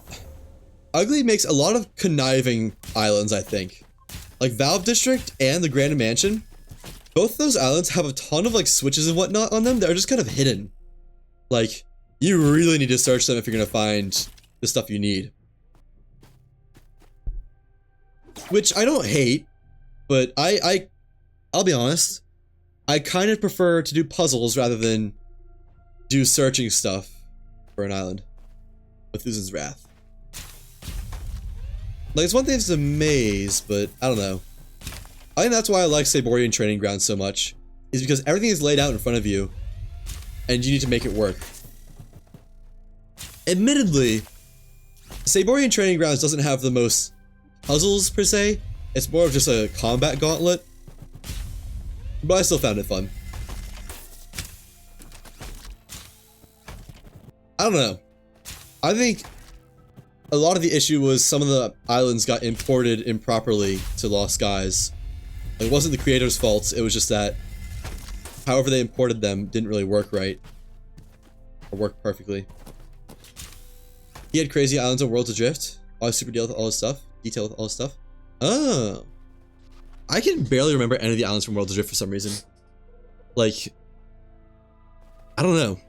Ugly makes a lot of conniving islands, I think. Like Valve District and the Grand Mansion, both those islands have a ton of like switches and whatnot on them that are just kind of hidden. Like, you really need to search them if you're gonna find the stuff you need. Which I don't hate, but I'll be honest, I kind of prefer to do puzzles rather than do searching stuff for an island. Methuselah's Wrath. Like, it's one thing, it's a maze, but I don't know. I think that's why I like Saborian Training Grounds so much, is because everything is laid out in front of you, and you need to make it work. Admittedly, Saborian Training Grounds doesn't have the most puzzles, per se. It's more of just a combat gauntlet. But I still found it fun. I don't know. I think a lot of the issue was some of the islands got imported improperly to Lost Skies. It wasn't the creator's fault, it was just that however they imported them didn't really work right. Or work perfectly. He had crazy islands on Worlds Adrift. Always super detailed with all his stuff. Oh. I can barely remember any of the islands from Worlds Adrift for some reason. Like, I don't know.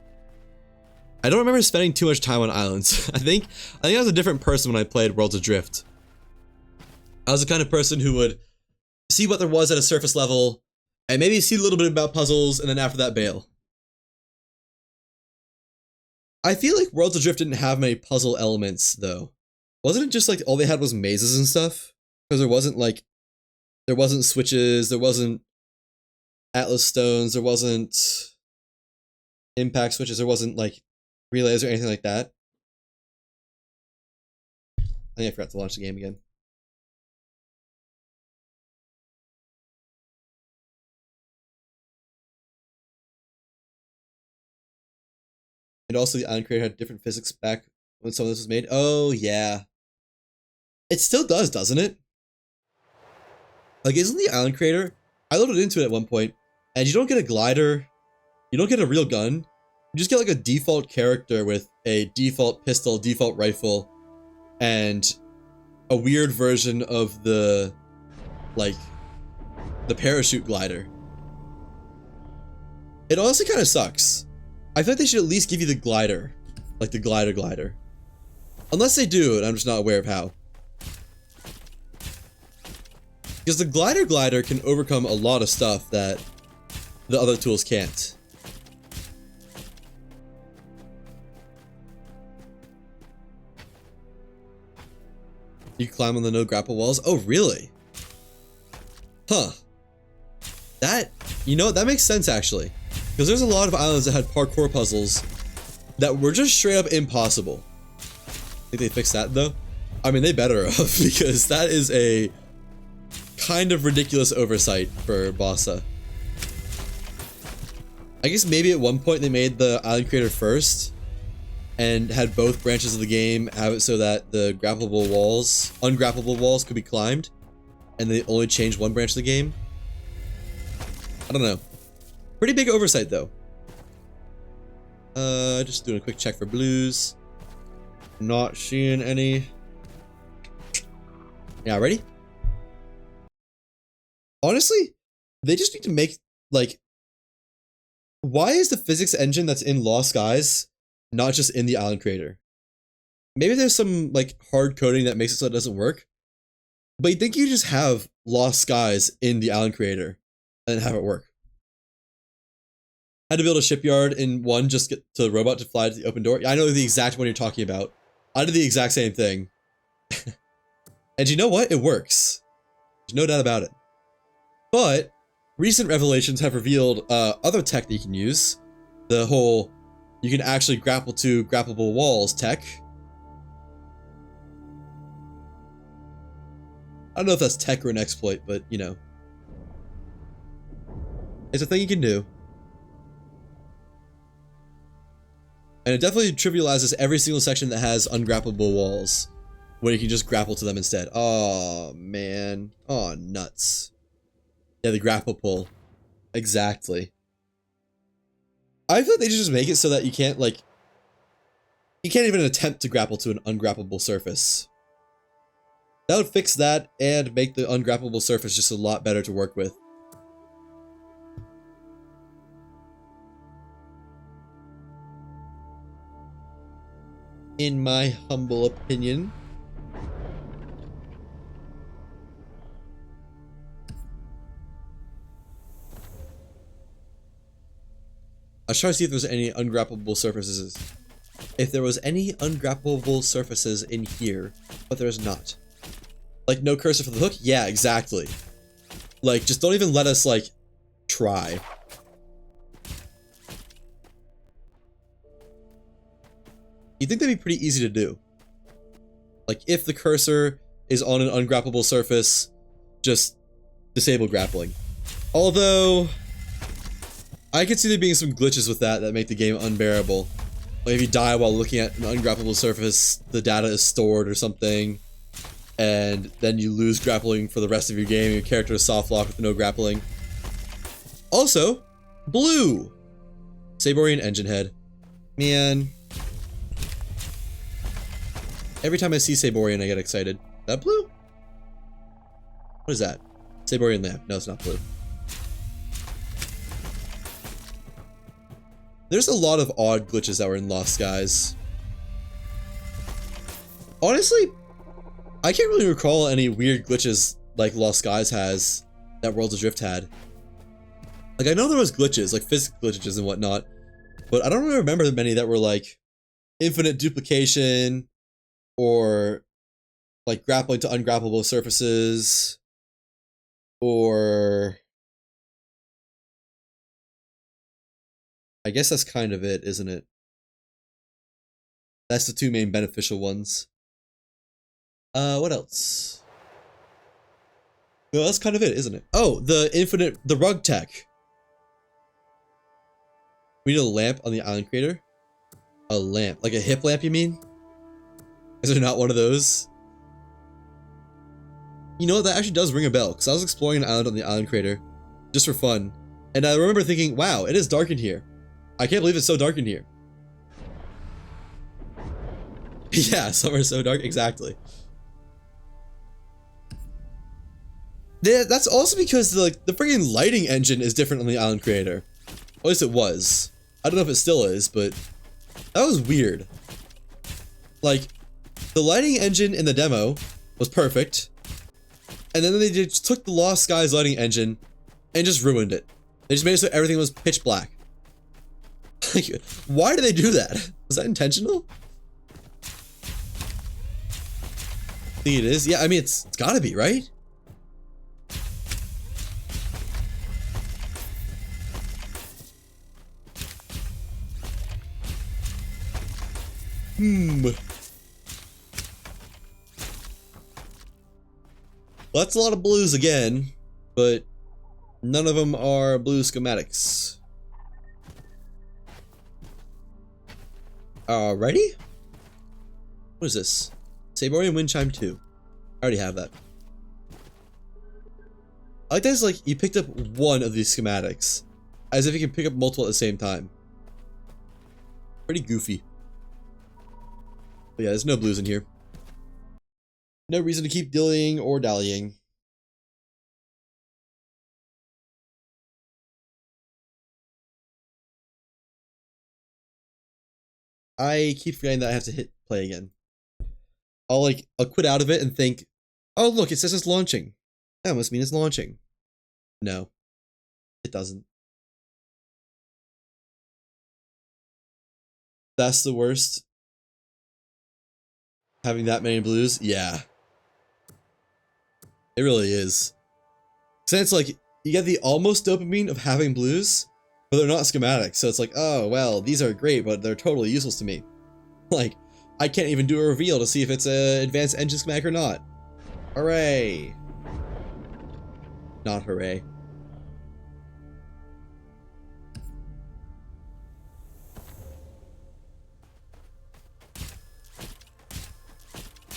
I don't remember spending too much time on islands. I think I was a different person when I played Worlds Adrift. I was the kind of person who would see what there was at a surface level, and maybe see a little bit about puzzles, and then after that bail. I feel like Worlds Adrift didn't have many puzzle elements, though. Wasn't it just like all they had was mazes and stuff? Because there wasn't switches, there wasn't Atlas stones, there wasn't impact switches, there wasn't like relays or anything like that. I think I forgot to launch the game again. And also the Island Creator had different physics back when some of this was made. Oh yeah. It still does, doesn't it? Like, isn't the Island Creator? I loaded into it at one point, and you don't get a glider, you don't get a real gun. You just get like a default character with a default pistol, default rifle, and a weird version of the, like, the parachute glider. It honestly kind of sucks. I feel like they should at least give you the glider. Like the glider. Unless they do, and I'm just not aware of how. Because the glider can overcome a lot of stuff that the other tools can't. You climb on the no grapple walls? Oh, really? Huh. That, you know, that makes sense actually. Because there's a lot of islands that had parkour puzzles that were just straight up impossible. Think they fixed that though? I mean, they better have, because that is a kind of ridiculous oversight for Bossa. I guess maybe at one point they made the Island Creator first and had both branches of the game have it so that the ungrappable walls could be climbed, and they only changed one branch of the game. I don't know. Pretty big oversight though. Just doing a quick check for blues. Not seeing any. Yeah, ready? Honestly, they just need to make, like, why is the physics engine that's in Lost Skies not just in the Island Creator? Maybe there's some, like, hard coding that makes it so it doesn't work. But you think you just have Lost Skies in the Island Creator and have it work. Had to build a shipyard in one just to the robot to fly to the open door. Yeah, I know the exact one you're talking about. I did the exact same thing. And you know what? It works. There's no doubt about it. But recent revelations have revealed other tech that you can use. The whole, you can actually grapple to grappleable walls tech. I don't know if that's tech or an exploit, but you know. It's a thing you can do. And it definitely trivializes every single section that has ungrappleable walls, where you can just grapple to them instead. Oh man. Oh, nuts. Yeah, the grapple pull. Exactly. I feel like they should just make it so that you can't, like, You can't even attempt to grapple to an ungrappable surface. That would fix that and make the ungrappable surface just a lot better to work with. In my humble opinion. I was trying to see if there's any ungrappable surfaces. If there was any ungrappable surfaces in here, but there's not. Like, no cursor for the hook? Yeah, exactly. Like, just don't even let us, like, try. You'd think that'd be pretty easy to do. Like, if the cursor is on an ungrappable surface, just disable grappling. Although, I could see there being some glitches with that make the game unbearable. Like, if you die while looking at an ungrappable surface, the data is stored or something. And then you lose grappling for the rest of your game. Your character is soft locked with no grappling. Also, blue! Saborian engine head. Man. Every time I see Saborian, I get excited. Is that blue? What is that? Saborian lamp. No, it's not blue. There's a lot of odd glitches that were in Lost Skies. Honestly, I can't really recall any weird glitches like Lost Skies has that Worlds Adrift had. Like, I know there was glitches, like physics glitches and whatnot, but I don't really remember many that were like infinite duplication or like grappling to ungrappable surfaces or... I guess that's kind of it, isn't it? That's the two main beneficial ones. What else? No, that's kind of it, isn't it? Oh, the rug tech. We need a lamp on the island crater. A lamp, like a hip lamp, you mean? Is there not one of those? You know what, that actually does ring a bell, because I was exploring an island on the island crater, just for fun, and I remember thinking, wow, it is dark in here. I can't believe it's so dark in here. Yeah, somewhere so dark, exactly. That's also because the freaking lighting engine is different on the Island Creator. At least it was. I don't know if it still is, but that was weird. Like, the lighting engine in the demo was perfect, and then they just took the Lost Skies lighting engine and just ruined it. They just made it so everything was pitch black. Like, why did they do that? Was that intentional? I think it is. Yeah, I mean, it's gotta be, right? Well, that's a lot of blues again, but none of them are blue schematics. Alrighty. What is this? Saborian Wind Chime 2. I already have that. I like that it's like you picked up one of these schematics, as if you can pick up multiple at the same time. Pretty goofy. But yeah, there's no blues in here. No reason to keep dillying or dallying. I keep forgetting that I have to hit play again. I'll quit out of it and think, oh look, it says it's launching. That must mean it's launching. No, it doesn't. That's the worst. Having that many blues? Yeah. It really is. So it's like, you get the almost dopamine of having blues, but they're not schematics, so it's like, oh, well, these are great, but they're totally useless to me. Like, I can't even do a reveal to see if it's an advanced engine schematic or not. Hooray. Not hooray.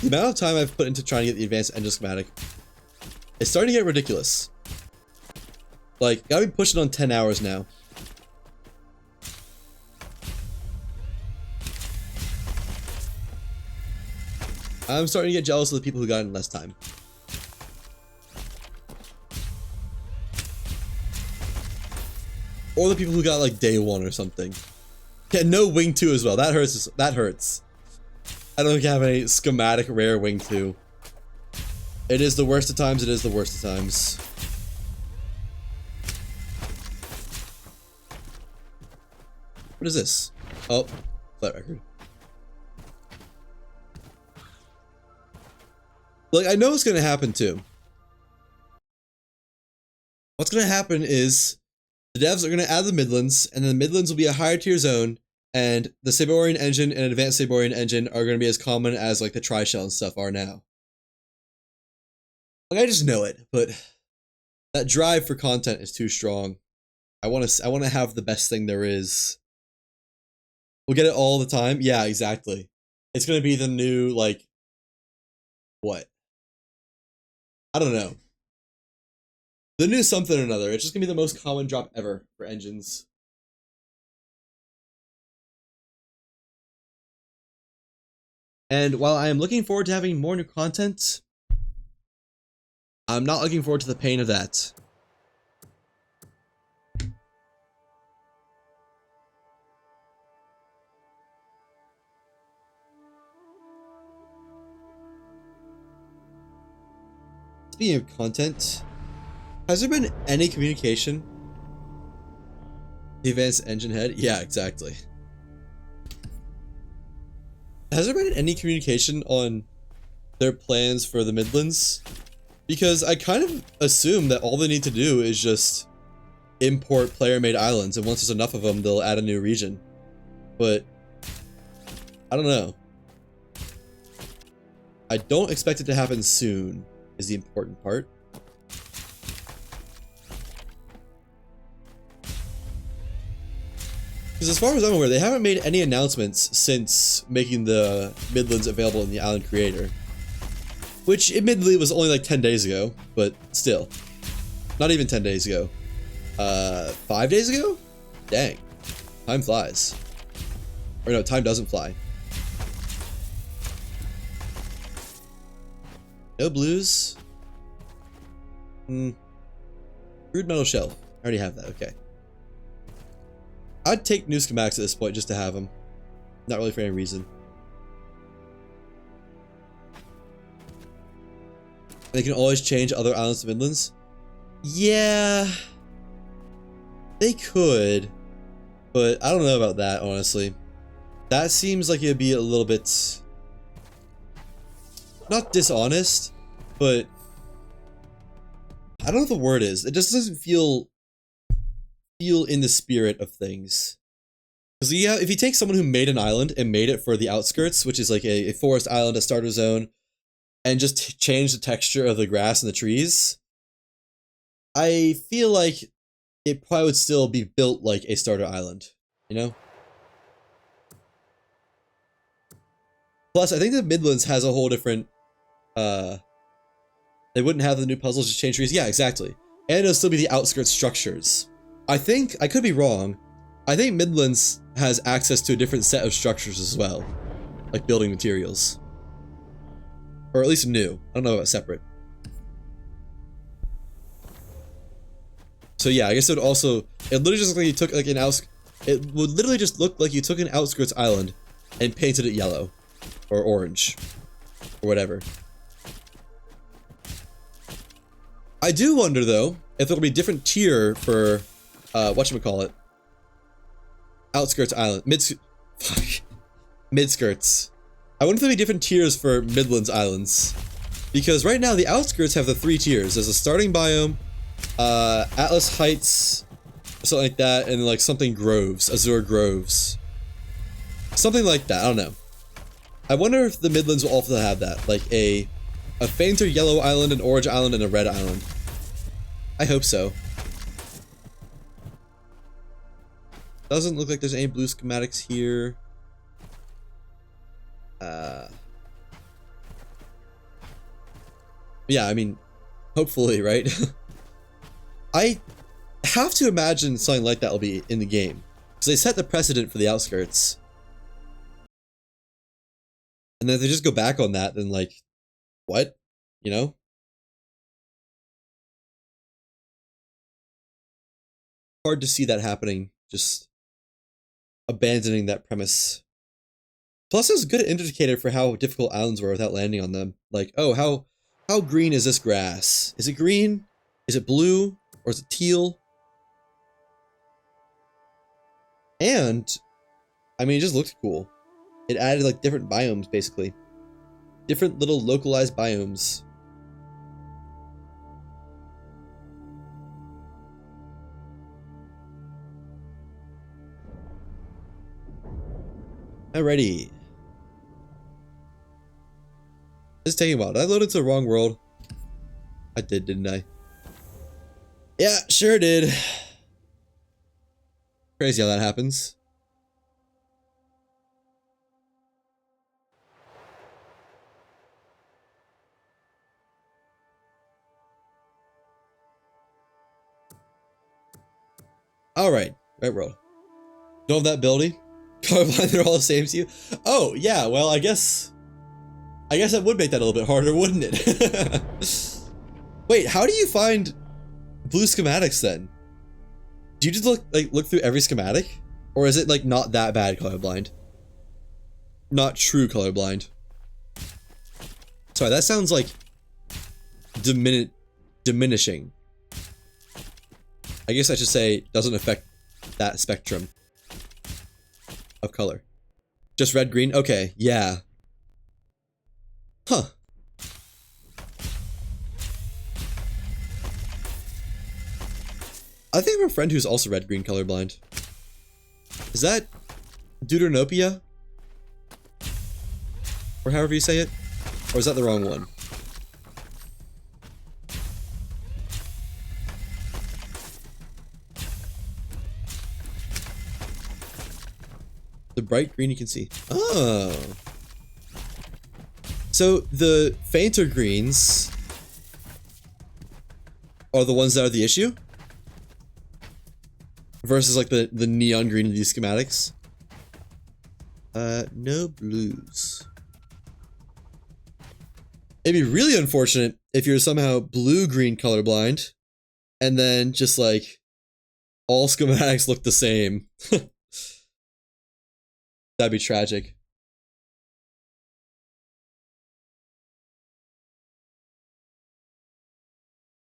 The amount of time I've put into trying to get the advanced engine schematic is starting to get ridiculous. Like, gotta be pushing on 10 hours now. I'm starting to get jealous of the people who got in less time. Or the people who got like day 1 or something. Yeah, no wing 2 as well. That hurts. That hurts. I don't think I have any schematic rare wing 2. It is the worst of times. It is the worst of times. What is this? Oh, flight record. Like, I know what's gonna happen too. What's gonna happen is the devs are gonna add the Midlands, and then the Midlands will be a higher tier zone, and the Saborian engine and Advanced Saborian engine are gonna be as common as like the Tri-Shell and stuff are now. Like, I just know it, but that drive for content is too strong. I want to have the best thing there is. We'll get it all the time. Yeah, exactly. It's gonna be the new, like, what? I don't know. The new something or another. It's just gonna be the most common drop ever for engines. And while I am looking forward to having more new content, I'm not looking forward to the pain of that. Speaking of content, has there been any communication? The advanced engine head? Yeah, exactly. Has there been any communication on their plans for the Midlands? Because I kind of assume that all they need to do is just import player-made islands, and once there's enough of them, they'll add a new region. But I don't know. I don't expect it to happen soon, is the important part. Because as far as I'm aware, they haven't made any announcements since making the Midlands available in the Island Creator. Which, admittedly, was only like 10 days ago, but still. Not even 10 days ago. 5 days ago? Dang. Time flies. Or no, time doesn't fly. No blues. Crude metal shelf. I already have that, okay. I'd take new schematics at this point just to have them. Not really for any reason. They can always change other islands to Midlands. Yeah. They could. But I don't know about that, honestly. That seems like it'd be a little bit... not dishonest, but... I don't know what the word is. It just doesn't feel in the spirit of things. Because yeah, if you take someone who made an island and made it for the outskirts, which is like a forest island, a starter zone, and just change the texture of the grass and the trees, I feel like it probably would still be built like a starter island, you know? Plus, I think the Midlands has a whole different, they wouldn't have the new puzzles, just change trees. Yeah, exactly. And it'll still be the outskirts structures. I think, I could be wrong, I think Midlands has access to a different set of structures as well. Like building materials. Or at least new. I don't know about separate. So yeah, I guess it would also, it literally just looked like you took like an it would literally just look like you took an outskirts island and painted it yellow. Or orange. Or whatever. I do wonder though, if there'll be a different tier for whatchamacallit. Outskirts Island. Midskirts. I wonder if there'll be different tiers for Midlands Islands. Because right now the outskirts have the 3 tiers. There's a starting biome, Atlas Heights, or something like that, and like something Groves, Azure Groves. Something like that, I don't know. I wonder if the Midlands will also have that. Like a fainter yellow island, an orange island, and a red island. I hope so. Doesn't look like there's any blue schematics here. Yeah, I mean, hopefully, right? I have to imagine something like that will be in the game. Because they set the precedent for the outskirts. And And then if they just go back on that, then like, what? You know? Hard to see that happening, just abandoning that premise. Plus, it's a good indicator for how difficult islands were without landing on them. Like, oh, how green is this grass? Is it green? Is it blue? Or is it teal? And, I mean, it just looked cool. It added like different biomes, basically. Different little localized biomes. Alrighty. It's taking a while. Did I load into the wrong world? I did, didn't I? Yeah, sure did. Crazy how that happens. Alright, right world. Don't have that ability? Colorblind, they're all the same to you? Oh, yeah, well, I guess that would make that a little bit harder, wouldn't it? Wait, how do you find blue schematics then? Do you just look through every schematic? Or is it like not that bad colorblind? Not true colorblind. Sorry, that sounds like diminishing. I guess I should say doesn't affect that spectrum of color. Just red, green? Okay, yeah. Huh. I think I have a friend who's also red-green colorblind. Is that Deuteranopia? Or however you say it? Or is that the wrong one? The bright green you can see. Oh. So the fainter greens are the ones that are the issue? Versus like the neon green of these schematics. No blues. It'd be really unfortunate if you're somehow blue-green colorblind, and then just like all schematics look the same. That'd be tragic.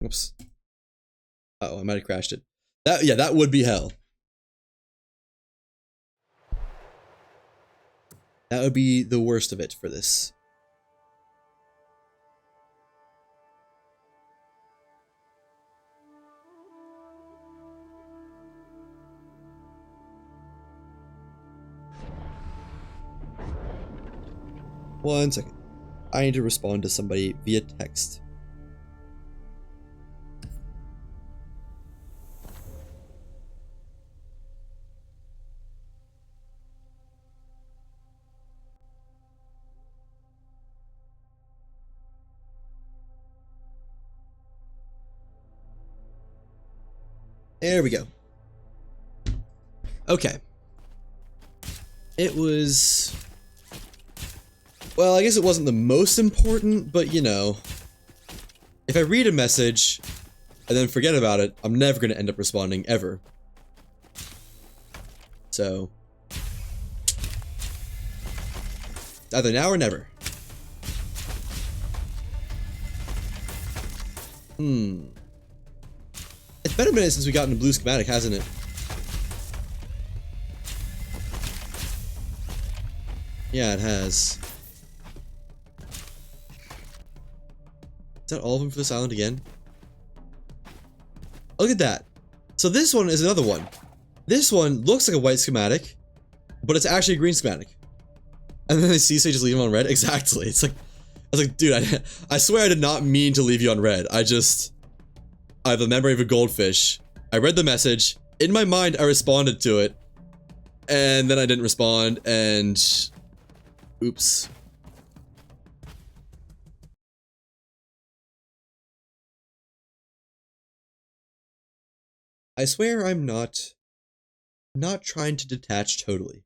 Oops. Uh-oh, I might have crashed it. That would be hell. That would be the worst of it for this. One second. I need to respond to somebody via text. There we go. Okay. It was... Well, I guess it wasn't the most important, but you know... If I read a message, and then forget about it, I'm never going to end up responding, ever. So... Either now or never. It's been a minute since we got into blue schematic, hasn't it? Yeah, it has. Is that all of them for this island again? Look at that. So this one is another one. This one looks like a white schematic, but it's actually a green schematic. And then they see, so you just leave them on red? Exactly. It's like, I was like, dude, I swear I did not mean to leave you on red. I have the memory of a goldfish. I read the message. In my mind, I responded to it. And then I didn't respond, and... Oops. I swear I'm not trying to detach totally.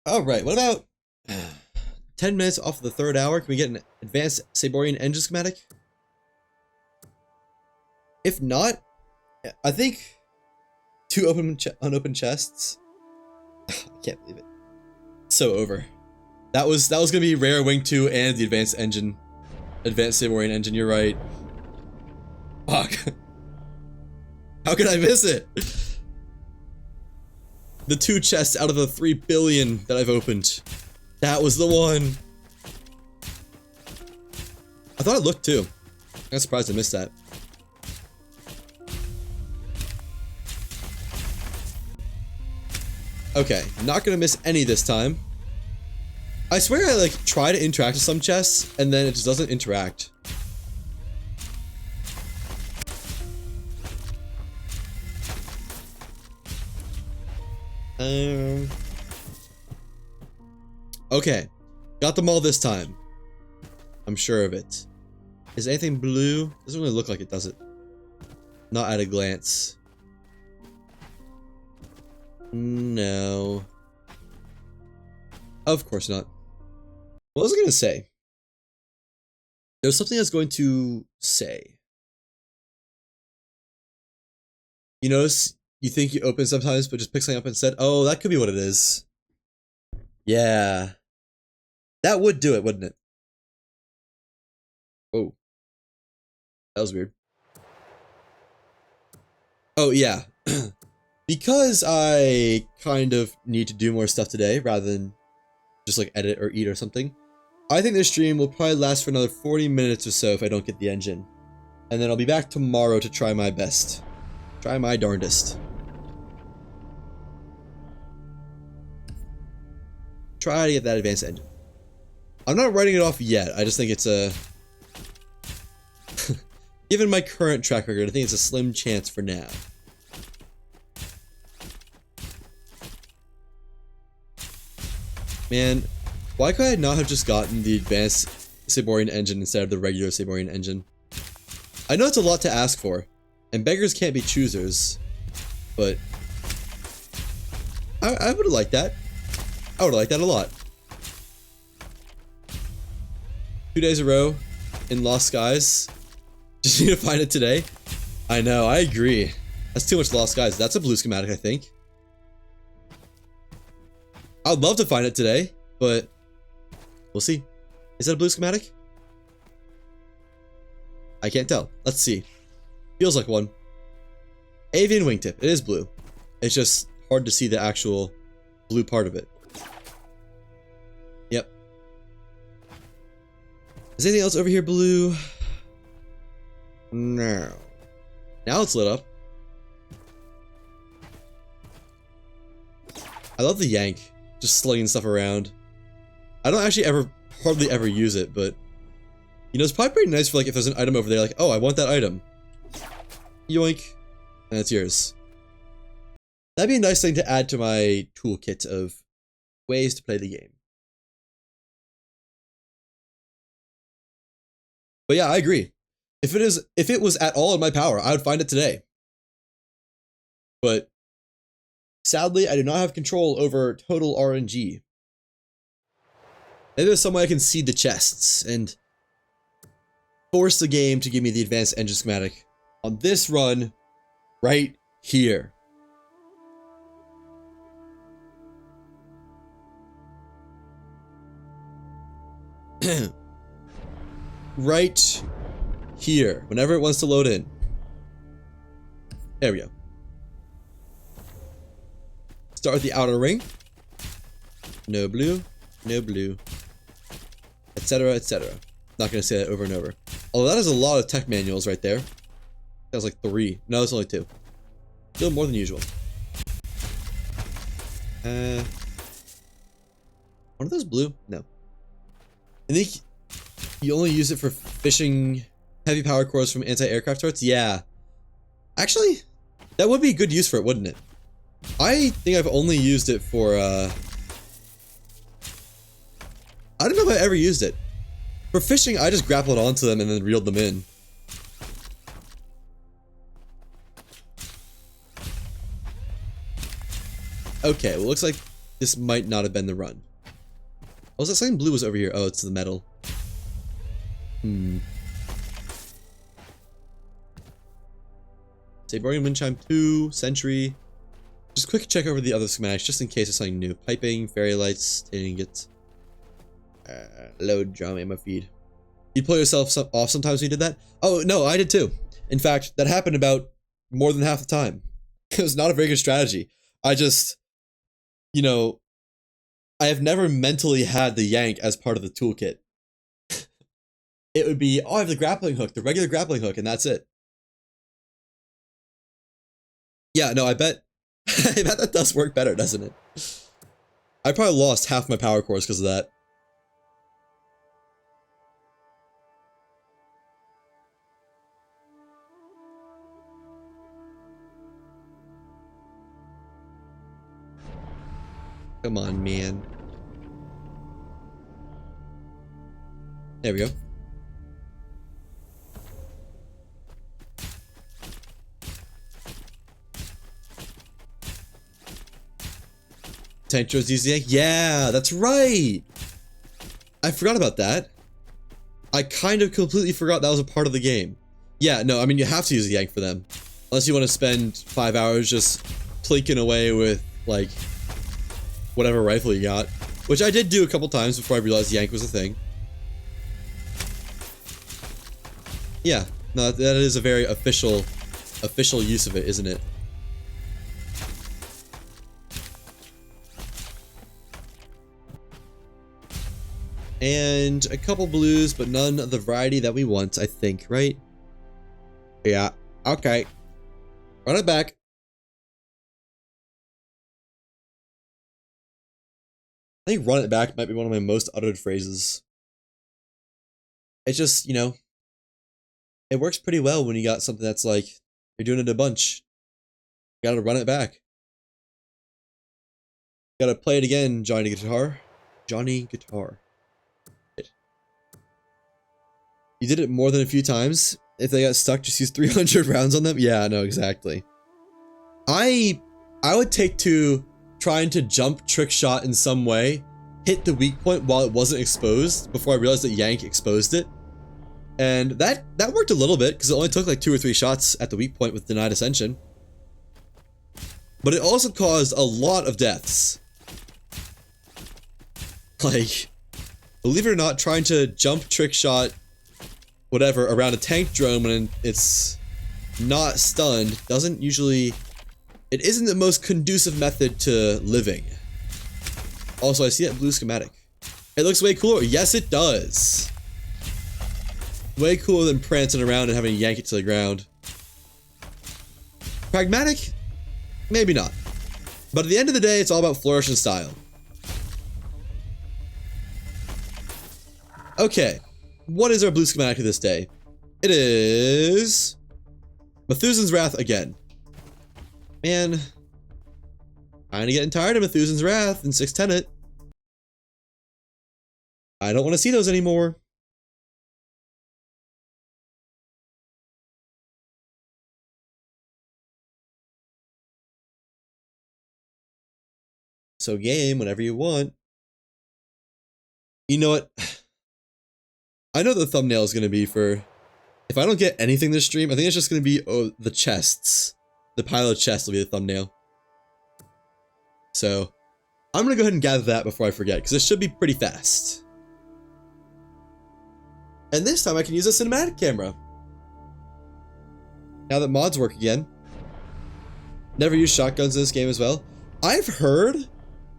All right, what about 10 minutes off the 3rd hour? Can we get an advanced Saborian engine schematic? If not, I think 2 unopened chests. I can't believe it. So over. That was gonna be rare wing 2 and the advanced Saborian engine. You're right. Fuck. How could I miss it? The 2 chests out of the 3 billion that I've opened. That was the one. I thought it looked too. I'm surprised I missed that. Okay, not gonna miss any this time. I swear I like try to interact with some chests and then it just doesn't interact. Okay, got them all this time. I'm sure of it. Is anything blue? Doesn't really look like it, does it? Not at a glance. No. Of course not. What was I gonna say? There's something I was going to say. You notice you think you open sometimes, but just pick something up instead? Oh, that could be what it is. Yeah. That would do it, wouldn't it? Oh. That was weird. Oh, yeah. Because I kind of need to do more stuff today rather than just like edit or eat or something, I think this stream will probably last for another 40 minutes or so if I don't get the engine. And then I'll be back tomorrow to try my best. Try my darndest. Try to get that advanced engine. I'm not writing it off yet. I just think it's a... Given my current track record, I think it's a slim chance for now. Man, why could I not have just gotten the advanced Saborian engine instead of the regular Saborian engine? I know it's a lot to ask for, and beggars can't be choosers, but I would have liked that. I would have liked that a lot. 2 days in a row in Lost Skies. Just need to find it today. I know, I agree. That's too much Lost Skies. That's a blue schematic, I think. I'd love to find it today, but we'll see. Is that a blue schematic? I can't tell. Let's see. Feels like one. Avian wingtip. It is blue. It's just hard to see the actual blue part of it. Yep. Is anything else over here blue? No. Now it's lit up. I love the yank. Just slinging stuff around. I don't actually hardly ever use it, but you know, it's probably pretty nice for like if there's an item over there, like, oh, I want that item. Yoink. And it's yours. That'd be a nice thing to add to my toolkit of ways to play the game. But yeah, I agree. If it was at all in my power, I would find it today. But sadly, I do not have control over total RNG. Maybe there's some way I can seed the chests and force the game to give me the advanced engine schematic on this run right here. Right here, whenever it wants to load in. There we go. Start with the outer ring. No blue, no blue, etc., etc. Not gonna say that over and over. Although that is a lot of tech manuals right there. That was like 3. No, it's only 2. Still more than usual. One of those blue? No. I think you only use it for fishing heavy power cores from anti-aircraft turrets? Yeah. Actually, that would be good use for it, wouldn't it? I think I've only used it for, I don't know if I ever used it. For fishing, I just grappled onto them and then reeled them in. Okay, well, looks like this might not have been the run. Oh, that something blue was over here. Oh, it's the metal. Saborian Wind Chime 2, Sentry. Just quick check over the other schematics just in case it's something new. Piping, fairy lights, dang it. Load drum ammo feed. You'd pull yourself off sometimes when you did that? Oh, no, I did too. In fact, that happened about more than half the time. It was not a very good strategy. I just, you know, I have never mentally had the yank as part of the toolkit. It would be, oh, I have the grappling hook, the regular grappling hook, and that's it. Yeah, no, I bet that does work better, doesn't it? I probably lost half my power cores because of that. Come on, man. There we go. Tantro's using yank? Yeah, that's right! I forgot about that. I kind of completely forgot that was a part of the game. Yeah, no, I mean, you have to use a yank for them. Unless you want to spend 5 hours just plinking away with, like, whatever rifle you got. Which I did do a couple times before I realized yank was a thing. Yeah, no, that is a very official use of it, isn't it? And a couple blues, but none of the variety that we want, I think, right? Yeah, okay. Run it back. I think run it back might be one of my most uttered phrases. It's just, you know, it works pretty well when you got something that's like, you're doing it a bunch. You gotta run it back. Gotta play it again, Johnny Guitar. Johnny Guitar. You did it more than a few times. If they got stuck, just use 300 rounds on them. Yeah, no, exactly. I would take to trying to jump trick shot in some way, hit the weak point while it wasn't exposed before I realized that yank exposed it. And that worked a little bit because it only took like 2 or 3 shots at the weak point with denied ascension. But it also caused a lot of deaths. Like, believe it or not, trying to jump trick shot whatever around a tank drone when it's not stunned doesn't usually, it isn't the most conducive method to living. Also, I see that blue schematic. It looks way cooler. Yes, it does. Way cooler than prancing around and having to yank it to the ground. Pragmatic? Maybe not. But at the end of the day, it's all about flourish and style. Okay. What is our blue schematic of this day? It is Methuselan's Wrath again. Man, kinda getting tired of Methuselan's Wrath and 6 Tenet. I don't want to see those anymore. So game, whenever you want. You know what? I know the thumbnail is going to be for, if I don't get anything this stream, I think it's just going to be the chests. The pile of chests will be the thumbnail. So, I'm going to go ahead and gather that before I forget, because it should be pretty fast. And this time I can use a cinematic camera. Now that mods work again. Never used shotguns in this game as well. I've heard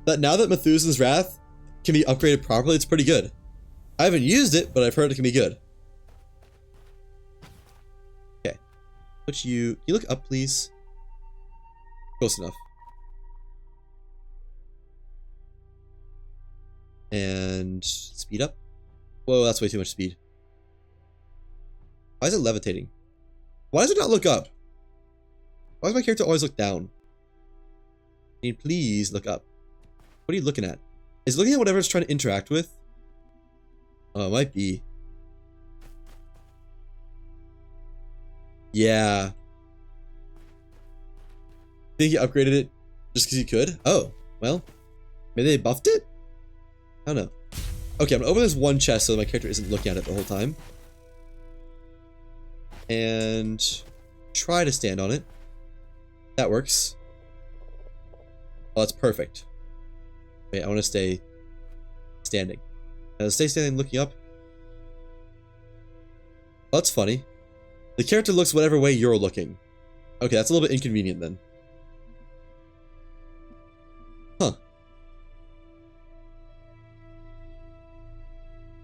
that now that Methuselan's Wrath can be upgraded properly, it's pretty good. I haven't used it, but I've heard it can be good. Okay. Can you look up, please? Close enough. And speed up. Whoa, that's way too much speed. Why is it levitating? Why does it not look up? Why does my character always look down? Can you please look up? What are you looking at? Is it looking at whatever it's trying to interact with? Oh, it might be. Yeah. Think you upgraded it just because you could? Oh, well. Maybe they buffed it? I don't know. Okay, I'm gonna open this one chest so my character isn't looking at it the whole time. And try to stand on it. That works. Oh, that's perfect. Wait, I want to stay standing. Stay standing, looking up. Oh, that's funny. The character looks whatever way you're looking. Okay, that's a little bit inconvenient then. Huh.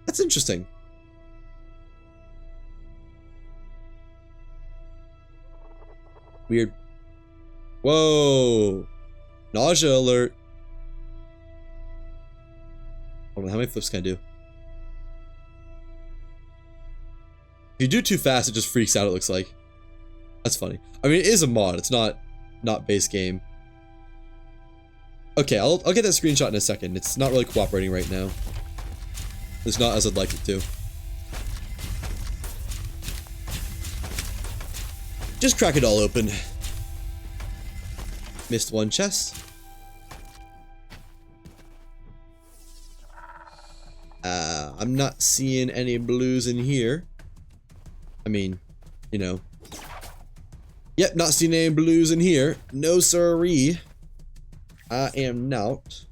That's interesting. Weird. Whoa. Nausea alert. Hold on, how many flips can I do? If you do too fast, it just freaks out, it looks like. That's funny. I mean, it is a mod. It's not base game. Okay, I'll get that screenshot in a second. It's not really cooperating right now. It's not as I'd like it to. Just crack it all open. Missed one chest. I'm not seeing any blues in here. I mean, you know. Yep, not seeing any blues in here. No siree. I am not.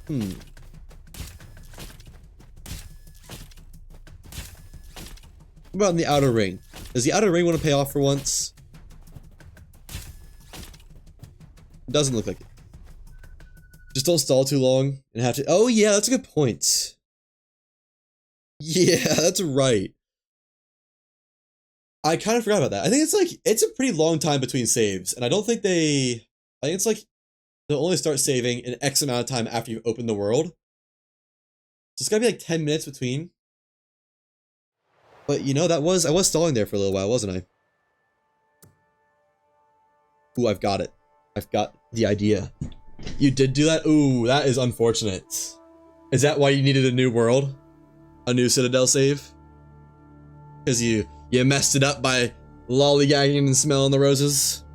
What about in the outer ring? Does the outer ring want to pay off for once? It doesn't look like it. Just don't stall too long and have to. Oh yeah, that's a good point. Yeah, that's right. I kind of forgot about that. I think it's a pretty long time between saves, and I don't think I think it's like they'll only start saving in X amount of time after you open the world. So it's gotta be like 10 minutes between. But you know, I was stalling there for a little while, wasn't I? Ooh, I've got it. I've got the idea. You did do that? Ooh, that is unfortunate. Is that why you needed a new world? A new Citadel save? Because you messed it up by lollygagging and smelling the roses?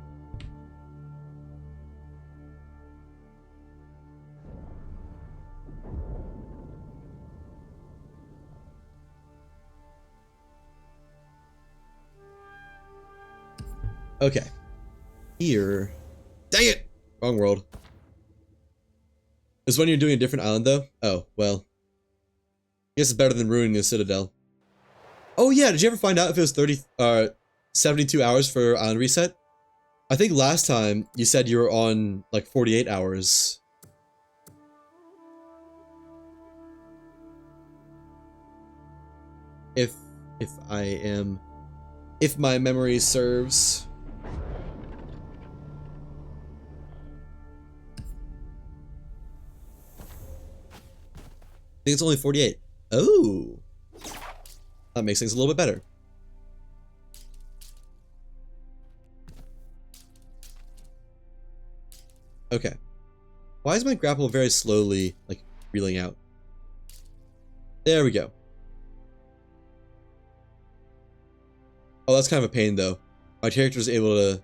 Okay. Here. Dang it! Wrong world. Is when you're doing a different island though? Oh, well. I guess it's better than ruining the Citadel. Oh yeah, did you ever find out if it was 72 hours for island reset? I think last time you said you were on like 48 hours. If my memory serves. I think it's only 48. Oh. That makes things a little bit better. Okay. Why is my grapple very slowly, like, reeling out? There we go. Oh, that's kind of a pain, though. My character is able to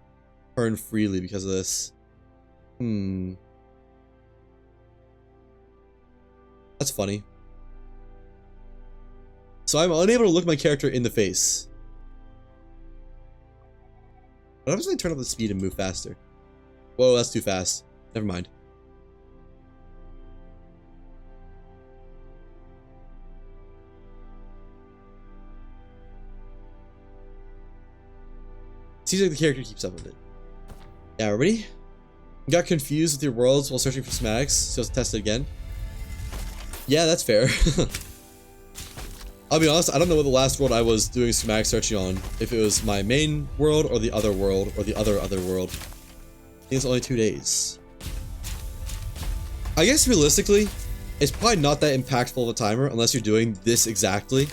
turn freely because of this. That's funny. So I'm unable to look my character in the face. What happens when I turn up the speed and move faster? Whoa, that's too fast. Never mind. Seems like the character keeps up with it. Yeah, ready? You got confused with your worlds while searching for schematics, so let's test it again. Yeah, that's fair. I'll be honest, I don't know what the last world I was doing schematic searching on. If it was my main world, or the other world, or the other world. I think it's only 2 days. I guess realistically, it's probably not that impactful of a timer unless you're doing this exactly.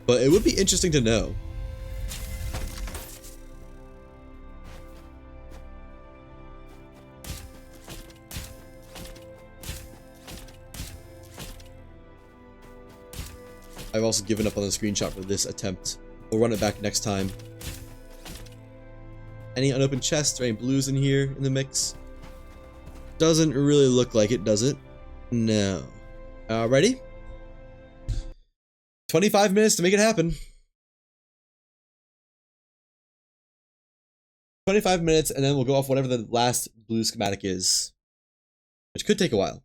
But it would be interesting to know. I've also given up on the screenshot for this attempt. We'll run it back next time. Any unopened chests or any blues in here in the mix? Doesn't really look like it, does it? No. Ready? 25 minutes to make it happen. 25 minutes, and then we'll go off whatever the last blue schematic is, which could take a while.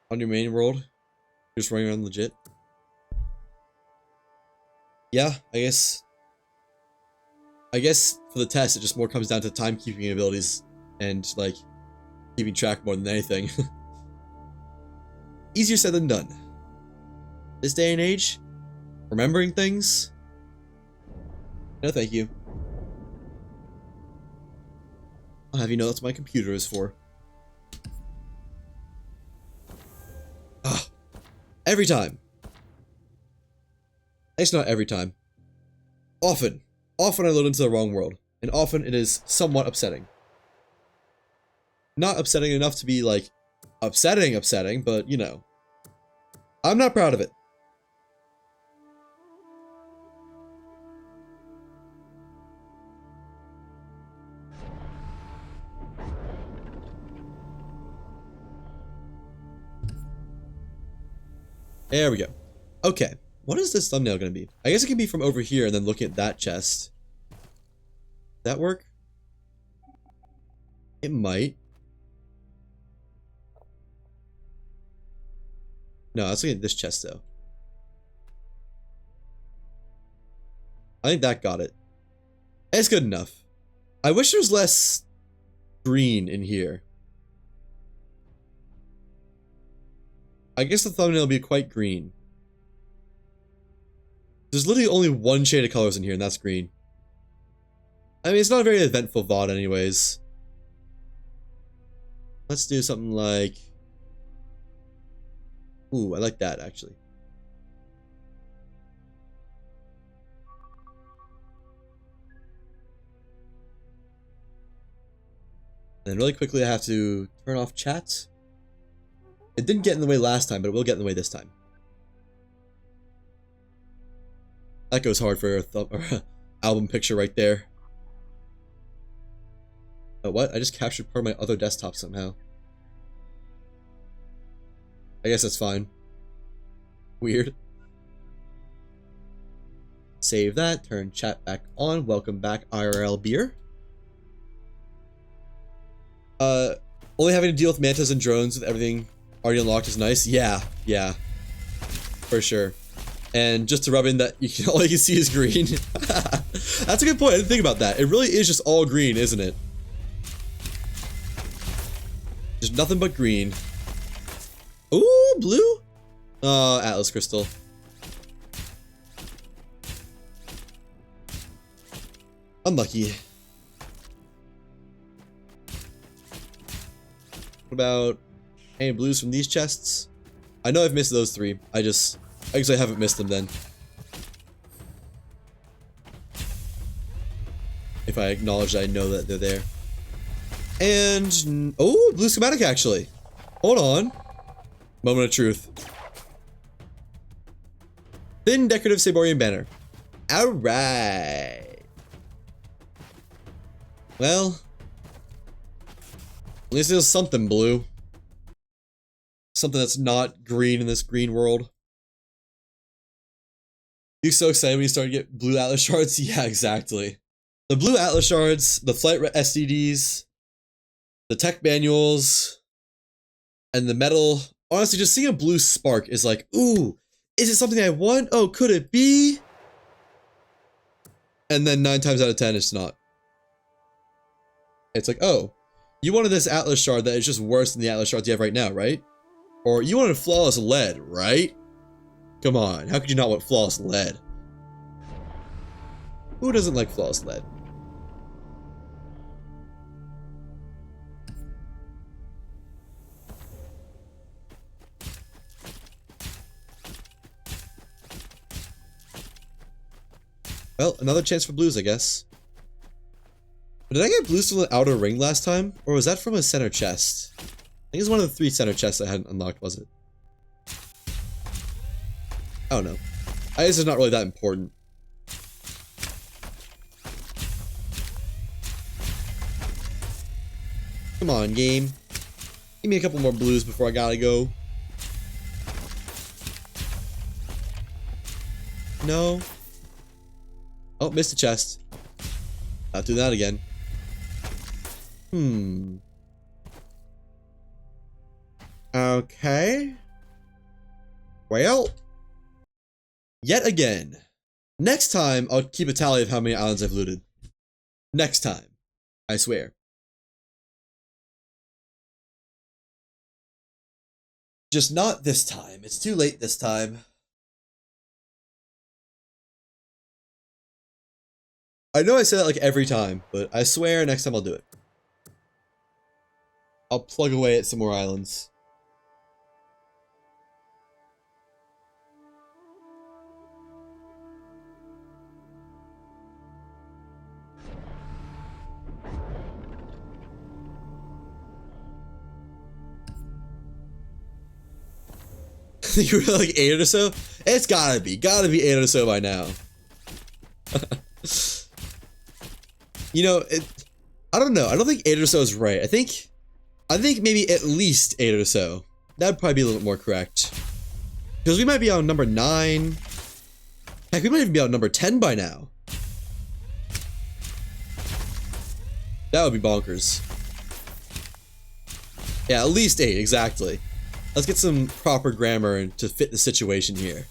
On your main world, you're just running around legit. Yeah, I guess for the test, it just more comes down to timekeeping abilities and like keeping track more than anything. Easier said than done. This day and age, remembering things? No, thank you. I'll have you know that's what my computer is for. Ah, every time. It's not every time. Often I load into the wrong world, and often it is somewhat upsetting. Not upsetting enough to be like upsetting, but you know. I'm not proud of it. There we go. Okay. What is this thumbnail going to be? I guess it can be from over here and then looking at that chest. That work? It might. No, let's look at this chest though. I think that got it. It's good enough. I wish there was less green in here. I guess the thumbnail will be quite green. There's literally only one shade of colors in here, and that's green. I mean, it's not a very eventful VOD anyways. Let's do something like... Ooh, I like that, actually. And then really quickly, I have to turn off chat. It didn't get in the way last time, but it will get in the way this time. That goes hard for a album picture right there. Oh, what? I just captured part of my other desktop somehow. I guess that's fine. Weird. Save that, turn chat back on. Welcome back, IRL Beer. Only having to deal with mantas and drones with everything already unlocked is nice. Yeah, for sure. And just to rub in that all you can see is green. That's a good point. I didn't think about that. It really is just all green, isn't it? Just nothing but green. Ooh, blue? Oh, Atlas Crystal. Unlucky. What about any blues from these chests? I know I've missed those three. I guess I haven't missed them then. If I acknowledge that I know that they're there. And... oh, blue schematic actually. Hold on. Moment of truth. Thin decorative Saborian banner. Alright. Well. At least there's something blue. Something that's not green in this green world. You're so excited when you start to get blue Atlas shards? Yeah, exactly. The blue Atlas shards, the flight STDs, the tech manuals, and the metal. Honestly, just seeing a blue spark is like, ooh, is it something I want? Oh, could it be? And then 9 times out of 10, it's not. It's like, oh, you wanted this Atlas shard that is just worse than the Atlas shards you have right now, right? Or you wanted flawless lead, right? Come on, how could you not want flawless lead? Who doesn't like flawless lead? Well, another chance for blues, I guess. Did I get blues from the outer ring last time? Or was that from a center chest? think it's one of the 3 center chests I hadn't unlocked, was it? I don't know. I guess it's not really that important. Come on, game. Give me a couple more blues before I gotta go. No. Oh, missed a chest. Not doing that again. Okay. Well. Yet again. Next time, I'll keep a tally of how many islands I've looted. Next time. I swear. Just not this time. It's too late this time. I know I say that like every time, but I swear next time I'll do it. I'll plug away at some more islands. You were like 8 or so? It's gotta be 8 or so by now. You know, I don't know. I don't think 8 or so is right. I think maybe at least 8 or so. That'd probably be a little bit more correct. Because we might be on number 9. Heck, we might even be on number 10 by now. That would be bonkers. Yeah, at least 8, exactly. Let's get some proper grammar to fit the situation here.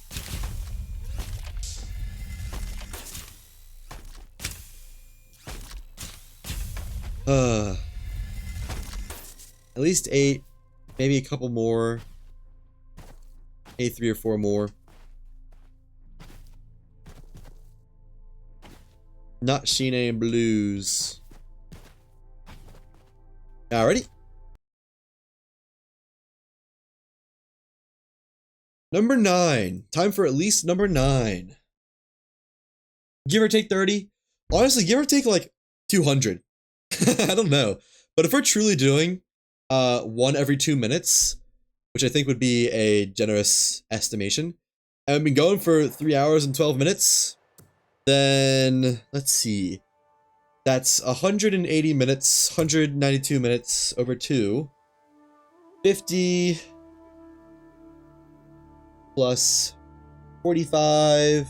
At least 8, maybe a couple more. Maybe 3 or 4 more. Not Sheena and Blues. Alrighty. Number 9. Time for at least number 9. Give or take 30. Honestly, give or take like 200. I don't know. But if we're truly doing 1 every 2 minutes, which I think would be a generous estimation, and we've been going for 3 hours and 12 minutes, then let's see. That's 180 minutes, 192 minutes over 2. 50 plus 45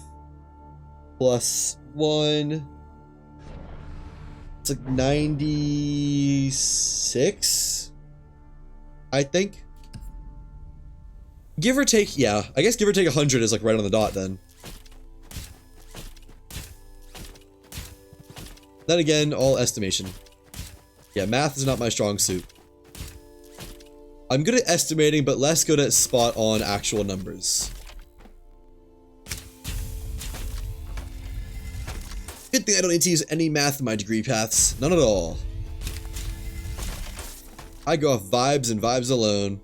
plus 1. It's like 96, I think. Give or take, yeah. I guess give or take 100 is like right on the dot then. Then again, all estimation. Yeah, math is not my strong suit. I'm good at estimating, but less good at spot on actual numbers. Good thing I don't need to use any math in my degree paths. None at all. I go off vibes and vibes alone.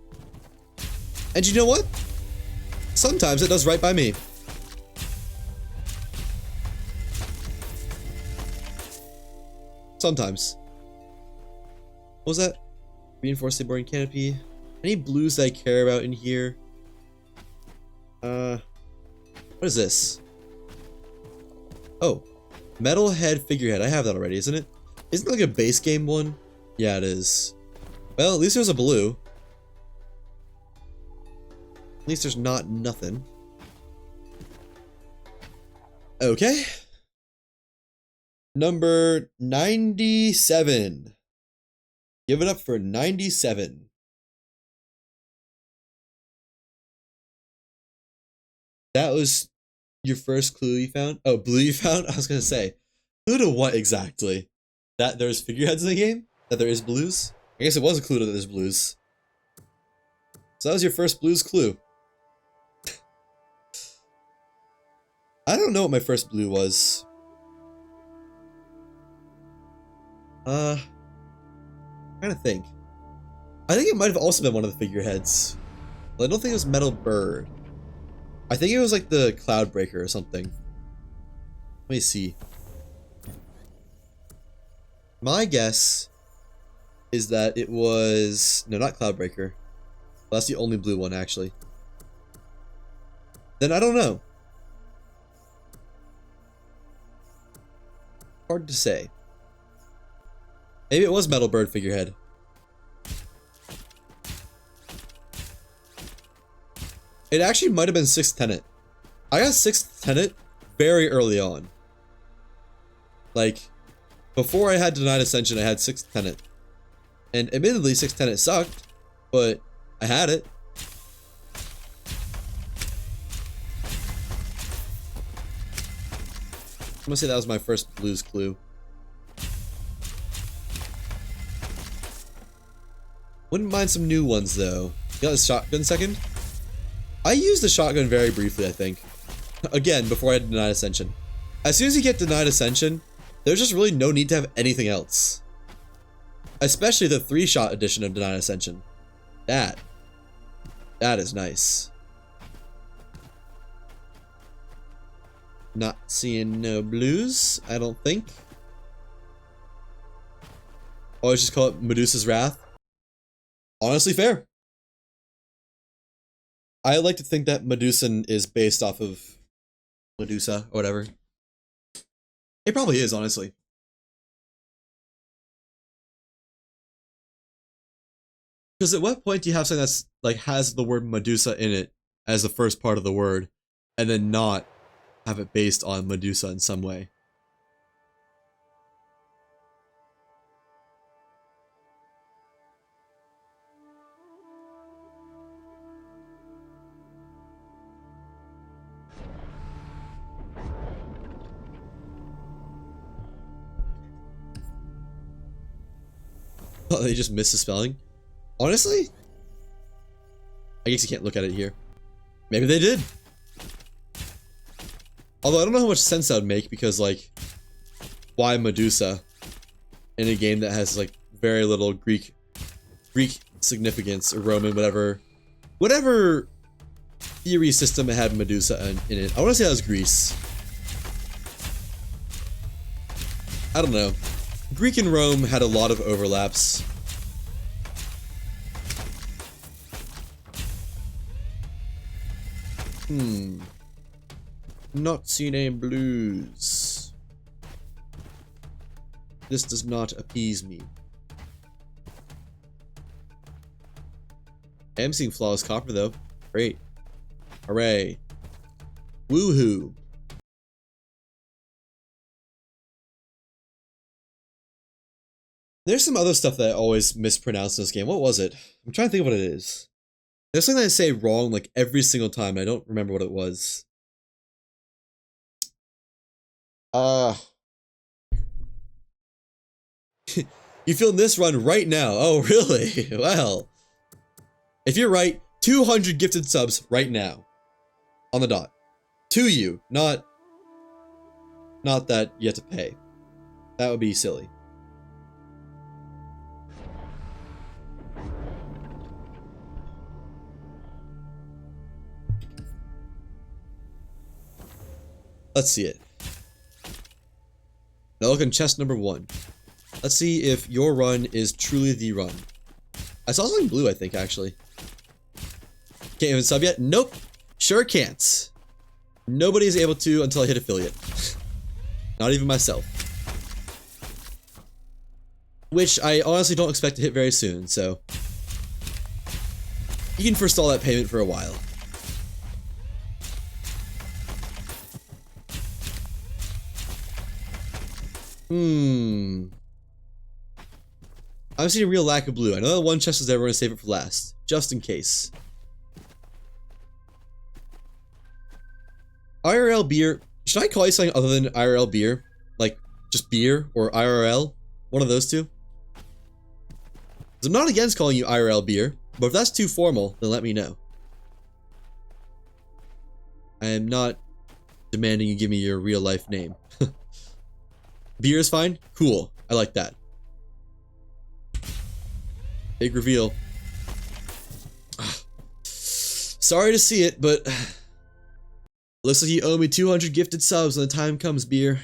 And you know what? Sometimes it does right by me. Sometimes. What was that? Reinforced boring canopy. Any blues that I care about in here? What is this? Oh. Metalhead figurehead. I have that already, isn't it? Isn't it like a base game one? Yeah, it is. Well, at least there's a blue. At least there's not nothing. Okay. Number 97. Give it up for 97. That was your first clue you found? Oh, blue you found? I was gonna say, clue to what exactly? That there's figureheads in the game? That there is blues? I guess it was a clue that there's blues. So that was your first blues clue. I don't know what my first blue was. I'm trying to think. I think it might have also been one of the figureheads. But I don't think it was Metal Bird. I think it was like the Cloudbreaker or something. Let me see. My guess is that it was... No, not Cloudbreaker. Well, that's the only blue one, actually. Then I don't know. Hard to say. Maybe it was Metal Bird Figurehead. It actually might have been 6th Tenet. I got 6th Tenet very early on. Like, before I had Denied Ascension, I had 6th Tenet. And admittedly, 6th Tenet sucked, but I had it. I'm gonna say that was my first Blue's Clue. Wouldn't mind some new ones, though. You got a shotgun second? I used the shotgun very briefly, I think. Again, before I had Denied Ascension. As soon as you get Denied Ascension, there's just really no need to have anything else. Especially the 3-shot edition of Denied Ascension. That is nice. Not seeing no blues, I don't think. Always just call it Medusa's Wrath. Honestly, fair. I like to think that Medusan is based off of Medusa or whatever. It probably is, honestly. Because at what point do you have something that's like has the word Medusa in it as the first part of the word, and then not have it based on Medusa in some way? Oh, they just missed the spelling? Honestly? I guess you can't look at it here. Maybe they did. Although I don't know how much sense that would make because, like, why Medusa in a game that has, like, very little Greek significance or Roman, whatever theory system it had Medusa in it. I want to say that was Greece. I don't know. Greek and Rome had a lot of overlaps. Not seen any blues. This does not appease me. I am seeing Flawless Copper though. Great. Hooray. Woohoo. There's some other stuff that I always mispronounce in this game. What was it? I'm trying to think of what it is. There's something that I say wrong like every single time. I don't remember what it was. You feeling this run right now? Oh, really? Well, if you're right, 200 gifted subs right now. On the dot. To you, not that you have to pay. That would be silly. Let's see it. Now look in chest number 1. Let's see if your run is truly the run. I saw something blue, I think, actually. Can't even sub yet? Nope. Sure can't. Nobody's able to until I hit affiliate. Not even myself. Which I honestly don't expect to hit very soon, so you can forestall that payment for a while. I'm seeing a real lack of blue. I know that one chest is there, we're gonna save it for last. Just in case. IRL beer. Should I call you something other than IRL beer? Like, just beer or IRL? One of those two? 'Cause I'm not against calling you IRL beer, but if that's too formal, then let me know. I am not demanding you give me your real life name. Beer is fine? Cool. I like that. Big reveal. Sorry to see it, but looks like you owe me 200 gifted subs when the time comes, beer.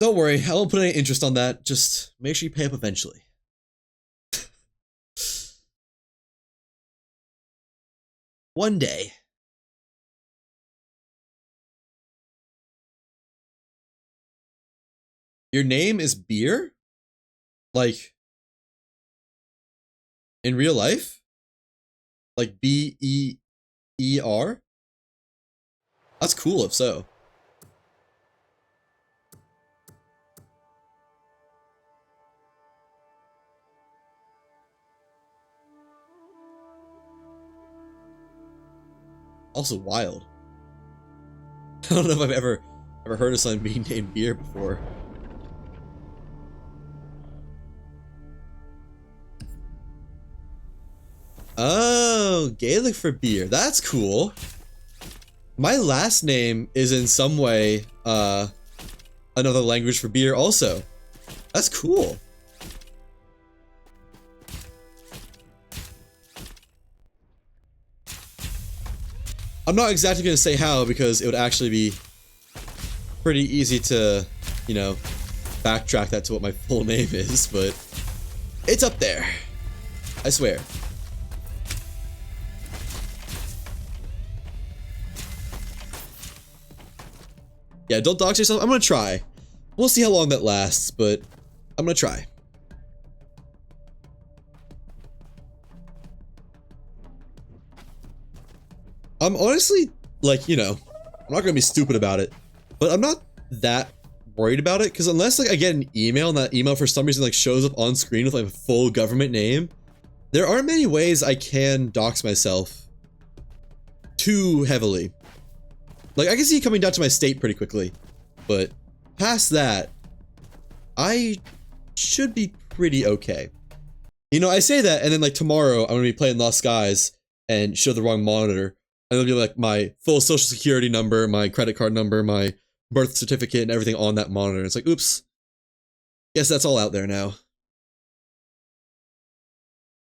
Don't worry, I won't put any interest on that. Just make sure you pay up eventually. One day. Your name is Beer? Like, in real life? Like B-E-E-R? That's cool if so. Also wild. I don't know if I've ever heard of someone being named Beer before. Oh, Gaelic for beer. That's cool. My last name is in some way another language for beer also. That's cool. I'm not exactly going to say how because it would actually be pretty easy to, you know, backtrack that to what my full name is, but it's up there. I swear. Yeah, don't dox yourself. I'm gonna try. We'll see how long that lasts, but I'm gonna try. I'm honestly, like, you know, I'm not gonna be stupid about it, but I'm not that worried about it, because unless, like, I get an email and that email for some reason, like, shows up on screen with, like, a full government name, there aren't many ways I can dox myself too heavily. Like, I can see it coming down to my state pretty quickly, but past that, I should be pretty okay. You know, I say that, and then, like, tomorrow, I'm gonna be playing Lost Skies and show the wrong monitor, and it'll be, like, my full social security number, my credit card number, my birth certificate, and everything on that monitor. It's like, oops. Guess that's all out there now.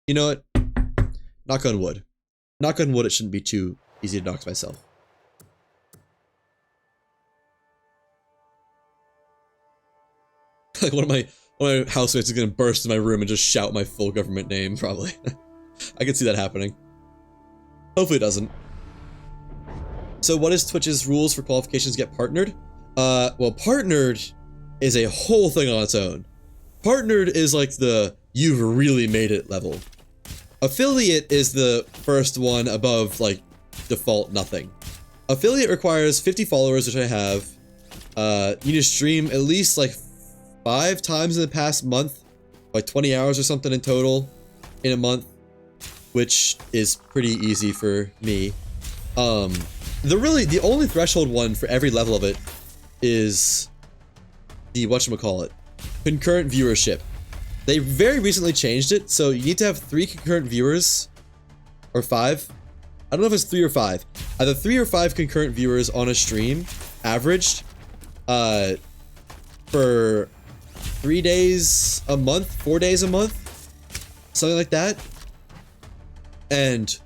You know what? Knock on wood. Knock on wood, it shouldn't be too easy to dox myself. Like one of my housemates is gonna burst in my room and just shout my full government name, probably. I could see that happening. Hopefully it doesn't. So what is Twitch's rules for qualifications to get partnered? Well, partnered is a whole thing on its own. Partnered is like the you've really made it level. Affiliate is the first one above, like, default nothing. Affiliate requires 50 followers, which I have. You need to stream at least, like, 5 times in the past month, like 20 hours or something in total in a month, which is pretty easy for me. The only threshold one for every level of it is the whatchamacallit, concurrent viewership. They very recently changed it, so you need to have 3 concurrent viewers, or 5. I don't know if it's 3 or 5. Either 3 or 5 concurrent viewers on a stream, averaged, for 3 days a month, 4 days a month, something like that. And,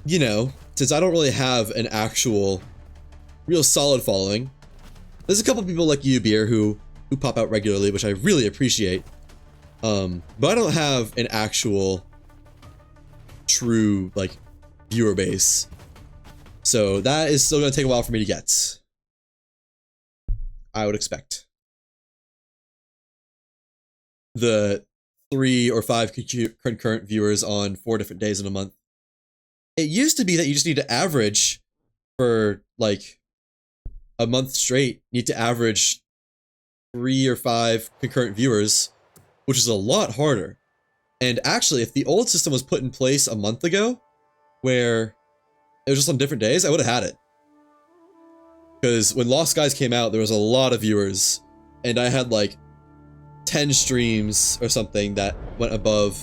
you know, since I don't really have an actual real solid following, there's a couple people like you, Beer, who pop out regularly, which I really appreciate. But I don't have an actual true, like, viewer base. So that is still gonna take a while for me to get. I would expect. The 3 or 5 concurrent viewers on 4 different days in a month. It used to be that you just need to average for, like, a month straight. You need to average 3 or 5 concurrent viewers, which is a lot harder. And actually, if the old system was put in place a month ago, where it was just on different days, I would have had it. Because when Lost Skies came out, there was a lot of viewers, and I had like 10 streams or something that went above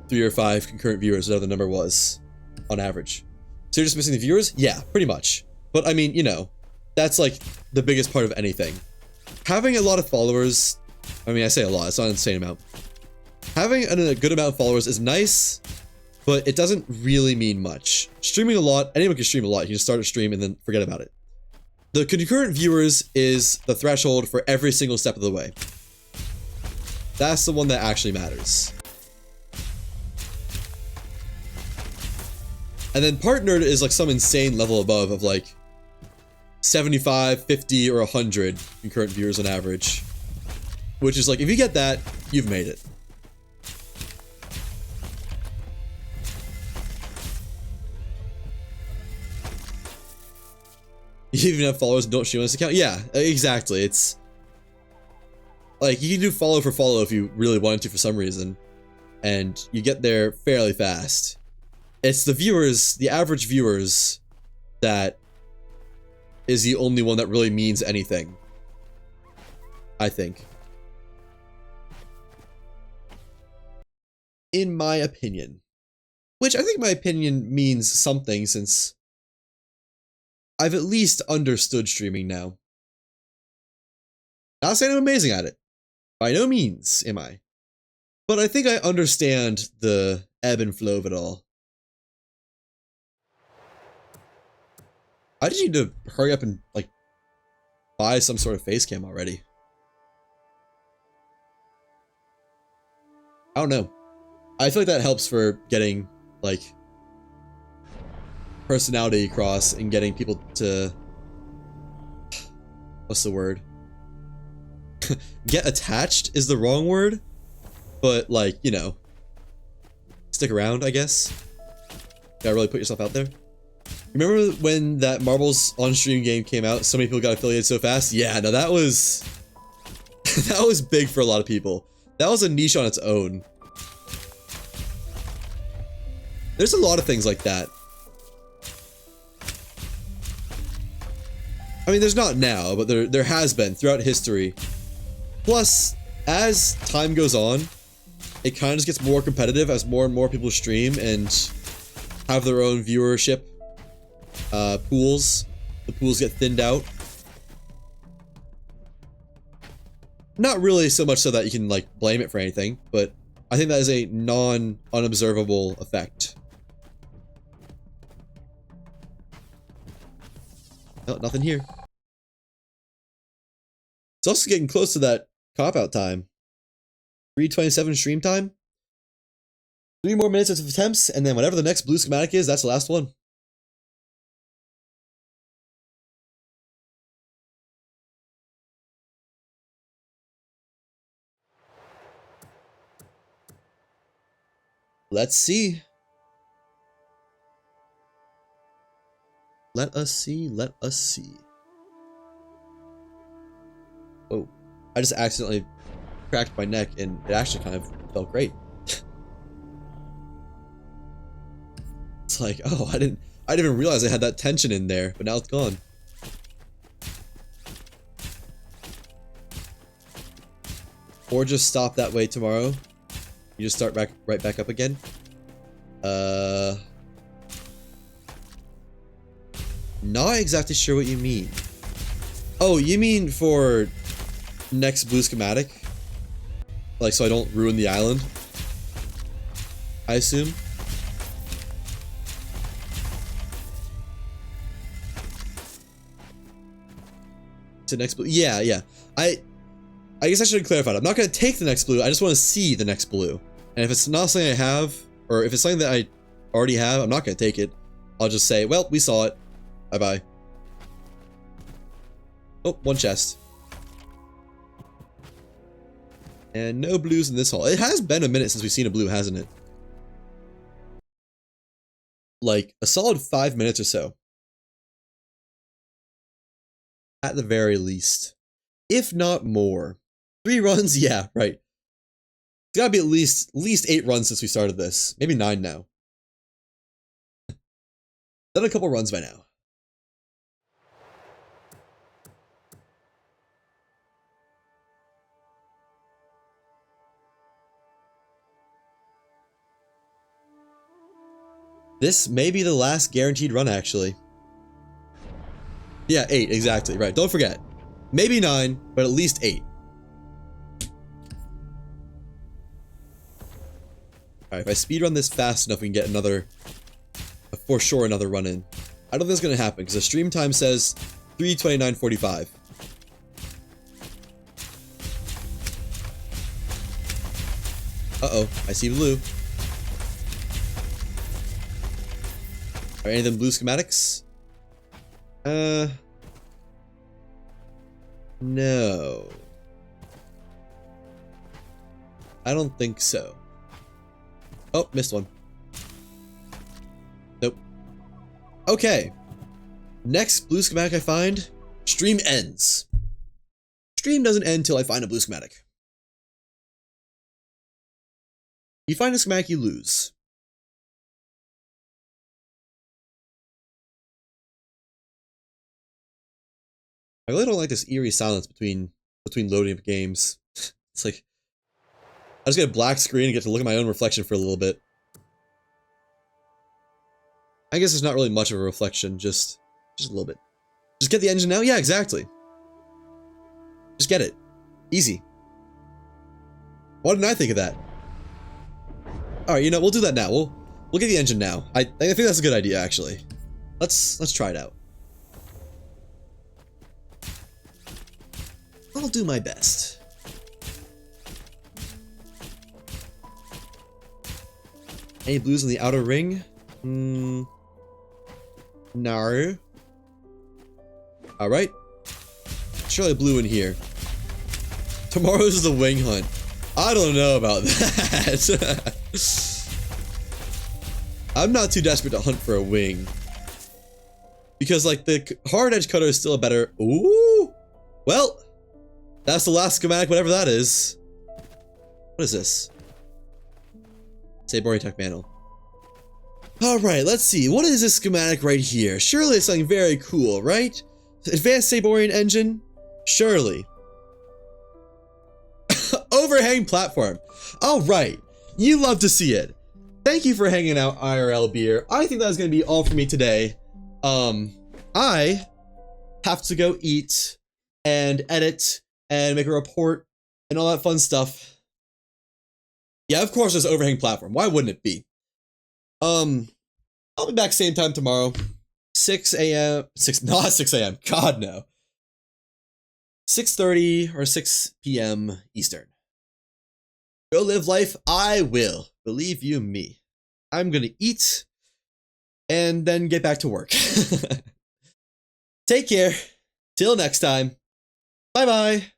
3 or 5 concurrent viewers, whatever the number was, on average. So you're just missing the viewers? Yeah, pretty much. But I mean, you know, that's like the biggest part of anything. Having a lot of followers, I mean, I say a lot, it's not an insane amount. Having a good amount of followers is nice, but it doesn't really mean much. Streaming a lot, anyone can stream a lot. You can start a stream and then forget about it. The concurrent viewers is the threshold for every single step of the way. That's the one that actually matters. And then partnered is like some insane level above of like 75, 50, or 100 concurrent viewers on average. Which is like, if you get that, you've made it. You even have followers and don't stream on this account? Yeah, exactly. It's like you can do follow for follow if you really wanted to for some reason, and you get there fairly fast. It's the viewers, the average viewers, that is the only one that really means anything, I think. In my opinion. Which I think my opinion means something, since I've at least understood streaming now. Not saying I'm amazing at it. By no means am I. But I think I understand the ebb and flow of it all. I just need to hurry up and, like, buy some sort of face cam already. I don't know. I feel like that helps for getting, like, personality across and getting people to... What's the word? Get attached is the wrong word, but, like, you know, stick around, I guess. Gotta really put yourself out there. Remember when that Marbles on stream game came out? So many people got affiliated so fast? Yeah, no, that was... that was big for a lot of people. That was a niche on its own. There's a lot of things like that. I mean, there's not now, but there has been throughout history. Plus, as time goes on, it kind of just gets more competitive as more and more people stream and have their own viewership pools. The pools get thinned out. Not really so much so that you can, like, blame it for anything, but I think that is a non-unobservable effect. Oh, nothing here. It's also getting close to that cop-out time. 3:27 stream time. 3 more minutes of attempts, and then whatever the next blue schematic is, that's the last one. Let's see. Let us see, let us see. Oh, I just accidentally cracked my neck and it actually kind of felt great. It's like, oh, I didn't even realize I had that tension in there, but now it's gone. Or just stop that way tomorrow. You just start right back up again. Not exactly sure what you mean. Oh, you mean for next blue schematic? Like, so I don't ruin the island? I assume? To next blue? Yeah, yeah. I guess I should have clarified. I'm not going to take the next blue. I just want to see the next blue. And if it's not something I have, or if it's something that I already have, I'm not going to take it. I'll just say, well, we saw it. Bye-bye. Oh, one chest. And no blues in this hall. It has been a minute since we've seen a blue, hasn't it? Like, a solid 5 minutes or so. At the very least. If not more. 3 runs? Yeah, right. It's gotta be at least 8 runs since we started this. Maybe 9 now. Done a couple runs by now. This may be the last guaranteed run, actually. Yeah, 8, exactly, right. Don't forget. Maybe 9, but at least 8. Alright, if I speedrun this fast enough, we can get another... for sure, another run in. I don't think it's gonna happen, because the stream time says 329.45. Uh-oh, I see blue. Are any of them blue schematics? No. I don't think so. Oh, missed one. Nope. Okay. Next blue schematic I find, stream ends. Stream doesn't end until I find a blue schematic. You find a schematic, you lose. I really don't like this eerie silence between loading up games. It's like I just get a black screen and get to look at my own reflection for a little bit. I guess there's not really much of a reflection, just a little bit. Just get the engine now? Yeah, exactly. Just get it. Easy. Why didn't I think of that? Alright, you know, we'll do that now. We'll get the engine now. I think that's a good idea, actually. Let's try it out. I'll do my best. Any blues in the outer ring? No. Alright. Surely blue in here. Tomorrow's the wing hunt. I don't know about that. I'm not too desperate to hunt for a wing. Because, like, the hard edge cutter is still a better... Ooh! Well, that's the last schematic, whatever that is. What is this? Sabori Tech Manual. Alright, let's see. What is this schematic right here? Surely it's something very cool, right? Advanced Saborian engine? Surely. Overhang platform. Alright. You love to see it. Thank you for hanging out, IRL Beer. I think that's going to be all for me today. I have to go eat and edit and make a report and all that fun stuff. Yeah, of course there's overhang platform. Why wouldn't it be? I'll be back same time tomorrow. 6 a.m. Not 6 a.m. God, no. 6:30 or 6 p.m. Eastern. Go live life. I will. Believe you me. I'm gonna eat and then get back to work. Take care. Till next time. Bye-bye.